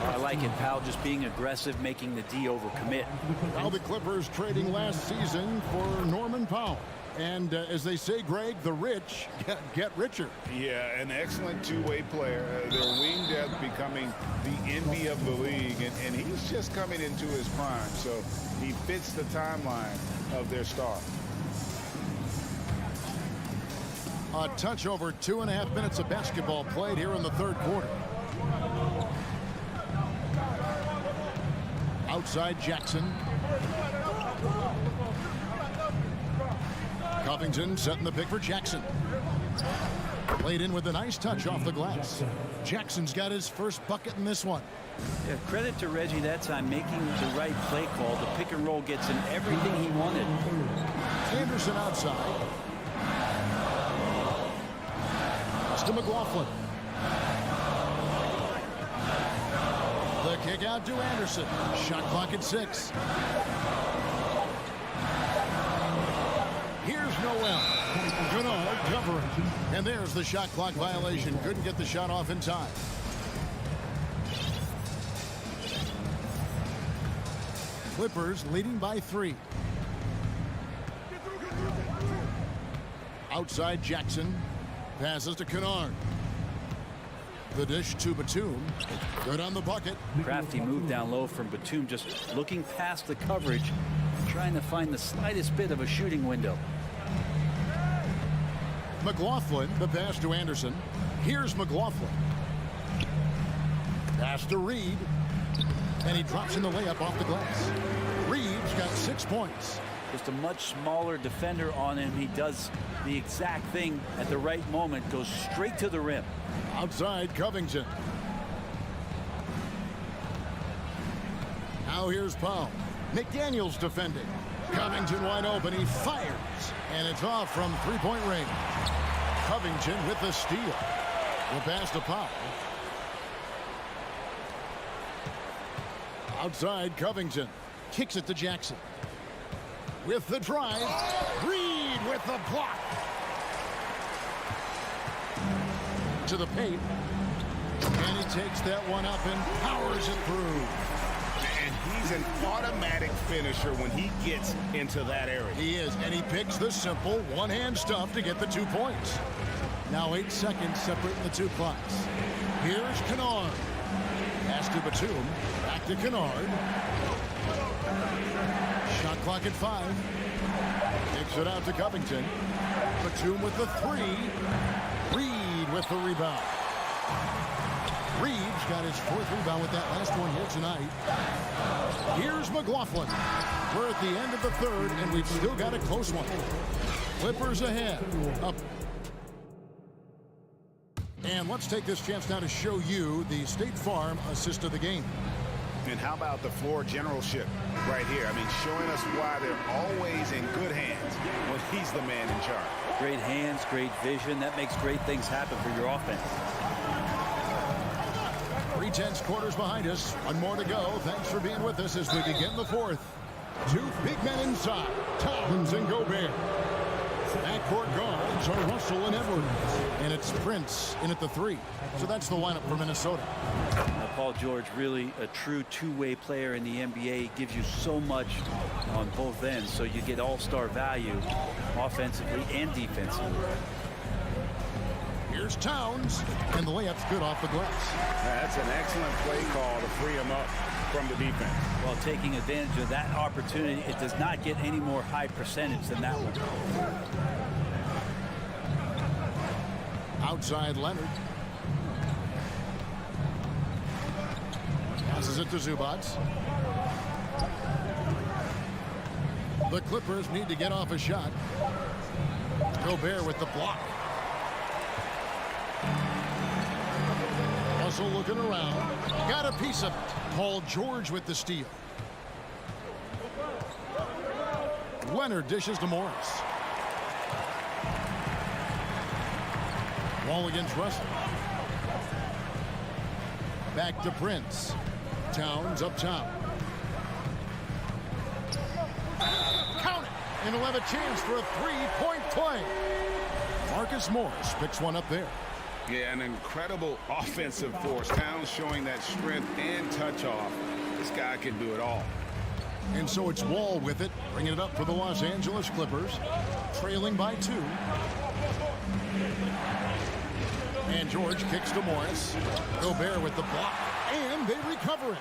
I like it. Powell just being aggressive, making the D overcommit. Now the Clippers trading last season for Norman Powell. And as they say, Greg, the rich get richer. Yeah, an excellent two-way player. Their wing depth becoming the envy of the league, and he's just coming into his prime, so he fits the timeline of their star. A touch over 2.5 minutes of basketball played here in the third quarter. Outside Jackson. Covington setting the pick for Jackson. Played in with a nice touch off the glass. Jackson's got his first bucket in this one. Yeah, credit to Reggie that time making the right play call. The pick and roll gets him everything he wanted. Anderson outside. To McLaughlin. The kick out to Anderson. Shot clock at 6. Here's Noel. Kennard covering. And there's the shot clock violation. Couldn't get the shot off in time. Clippers leading by 3. Outside Jackson. Passes to Kennard. The dish to Batum. Good on the bucket. Crafty move down low from Batum, just looking past the coverage, trying to find the slightest bit of a shooting window. McLaughlin, the pass to Anderson. Here's McLaughlin. Pass to Reed. And he drops in the layup off the glass. Reed's got 6 points. Just a much smaller defender on him. He does the exact thing at the right moment, goes straight to the rim. Outside Covington. Now here's Powell. McDaniel's defending. Covington wide open. He fires. And it's off from 3-point range. Covington with the steal. The pass to Powell. Outside Covington. Kicks it to Jackson. With the drive. Reed with the block. To the paint. And he takes that one up and powers it through. And he's an automatic finisher when he gets into that area. He is, and he picks the simple one-hand stuff to get the 2 points. Now 8 seconds separating the 2 clocks. Here's Kennard. Pass to Batum. Back to Kennard. Shot clock at 5. Kicks it out to Covington. Batum with the 3. Reed with the rebound. Reed's got his 4th rebound with that last one here tonight. Here's McLaughlin. We're at the end of the 3rd, and we've still got a close one. Clippers ahead. Up. And let's take this chance now to show you the State Farm assist of the game. And how about the floor generalship right here? I mean, showing us why they're always in good hands when he's the man in charge. Great hands, great vision. That makes great things happen for your offense. 3/10 quarters behind us. One more to go. Thanks for being with us as we begin the 4th. 2 big men inside. Towns and Gobert. Backcourt guards are Russell and Edwards. And it's Prince in at the 3. So that's the lineup for Minnesota. Now, Paul George, really a true two-way player in the NBA. He gives you so much on both ends, so you get all-star value offensively and defensively. Here's Towns, and the layup's good off the glass. That's an excellent play call to free him up from the defense. While taking advantage of that opportunity, it does not get any more high percentage than that one. Outside Leonard. Passes it to Zubats. The Clippers need to get off a shot. Gobert with the block. Russell looking around. Got a piece of it. Paul George with the steal. Leonard dishes to Morris. Wall against Russell. Back to Prince. Towns up top. Count it. And he'll have a chance for a three-point play. Marcus Morris picks one up there. Yeah, an incredible offensive force. Towns showing that strength and touch off. This guy can do it all. And so it's Wall with it, bringing it up for the Los Angeles Clippers, trailing by 2. And George kicks to Morris. Gobert with the block, and they recover it.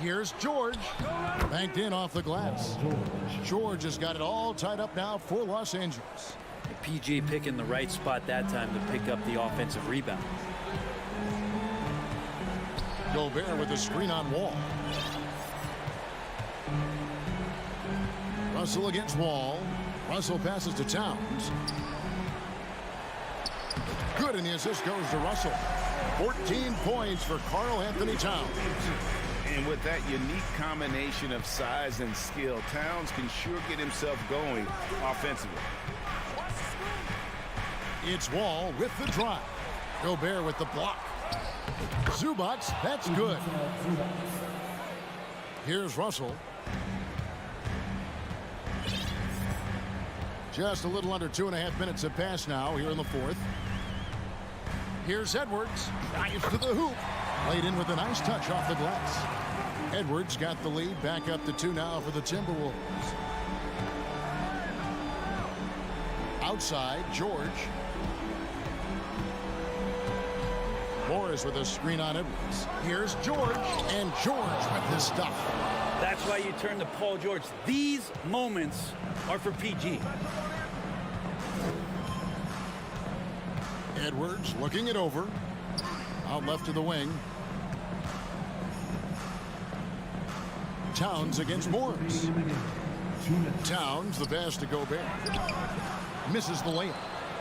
Here's George, banked in off the glass. George has got it all tied up now for Los Angeles. PG picking the right spot that time to pick up the offensive rebound. Gobert with a screen on Wall. Russell against Wall. Russell passes to Towns. Good, and the assist goes to Russell. 14 points for Karl Anthony Towns. And with that unique combination of size and skill, Towns can sure get himself going offensively. It's Wall with the drive. Gobert with the block. Zubac, that's good. Here's Russell. Just a little under 2.5 minutes have passed now here in the fourth. Here's Edwards. Drives to the hoop. Laid in with a nice touch off the glass. Edwards got the lead. Back up to 2 now for the Timberwolves. Outside, George. Morris with a screen on Edwards. Here's George, and George with his stuff. That's why you turn to Paul George. These moments are for PG. Edwards looking it over. Out left to the wing. Towns against Morris. Towns, the pass to Gobert. Misses the layup.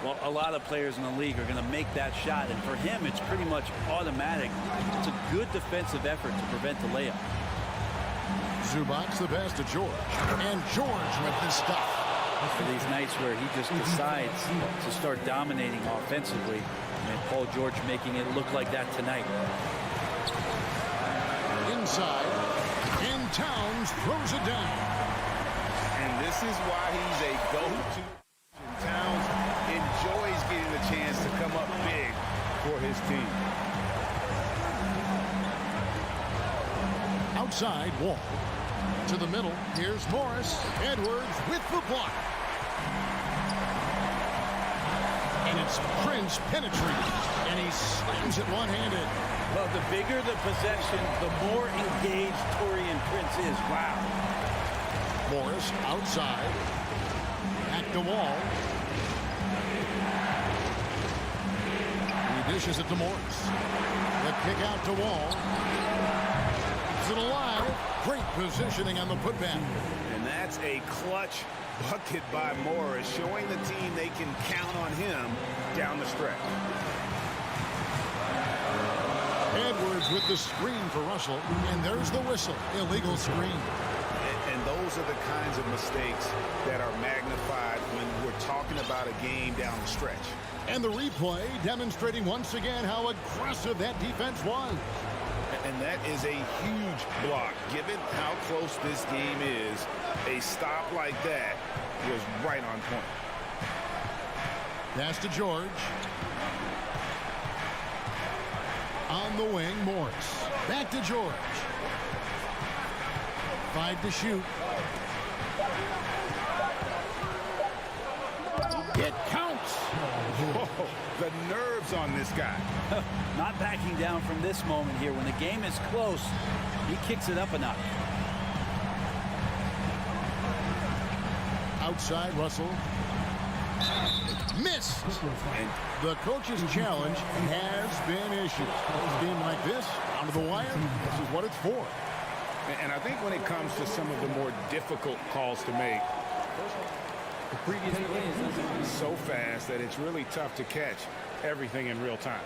Well, a lot of players in the league are going to make that shot, and for him, it's pretty much automatic. It's a good defensive effort to prevent the layup. Zubac, the pass to George. And George with his stuff. For these nights where he just decides to start dominating offensively, and Paul George making it look like that tonight. Inside, and Towns throws it down. And this is why he's a go-to. Towns enjoys getting the chance to come up big for his team. Outside, Wall. To the middle, here's Morris. Edwards with the block. And it's Prince penetrating, and he slams it one-handed. Well, the bigger the possession, the more engaged Taurean Prince is. Wow. Morris outside. Back to Wall. He dishes it to Morris. The kick out to Wall. Keeps it alive. Great positioning on the putback. And that's a clutch bucket by Morris, showing the team they can count on him down the stretch. Edwards with the screen for Russell, and there's the whistle. Illegal screen. And those are the kinds of mistakes that are magnified when we're talking about a game down the stretch. And the replay demonstrating once again how aggressive that defense was. And that is a huge block. Given how close this game is, a stop like that was right on point. Pass to George. On the wing, Morris. Back to George. 5 to shoot. It counts. Whoa, the nerves on this guy. Not backing down from this moment here. When the game is close, he kicks it up a notch. Outside, Russell. Missed. And the coach's challenge has been issued. A game like this, down to the wire, this is what it's for. And I think when it comes to some of the more difficult calls to make, the previous play is so fast that it's really tough to catch everything in real time.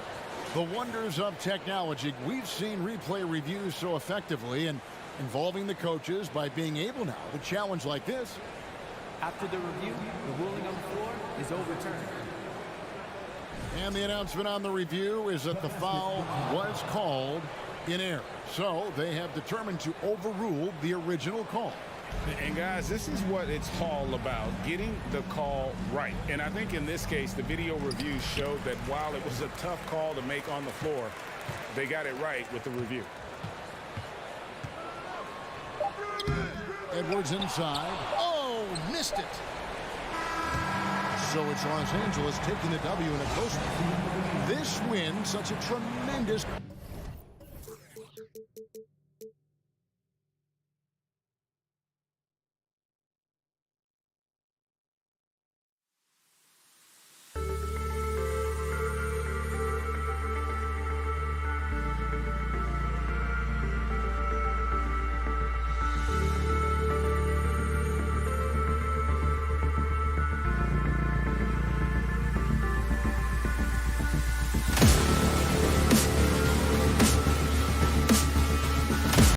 The wonders of technology. We've seen replay reviews so effectively and involving the coaches by being able now to challenge like this. After the review, the ruling on the floor is overturned. And the announcement on the review is that the foul was called in air. So they have determined to overrule the original call. And guys, this is what it's all about, getting the call right. And I think in this case, the video reviews showed that while it was a tough call to make on the floor, they got it right with the review. Edwards inside. Oh, missed it. So it's Los Angeles taking the W in a close one. This win, such a tremendous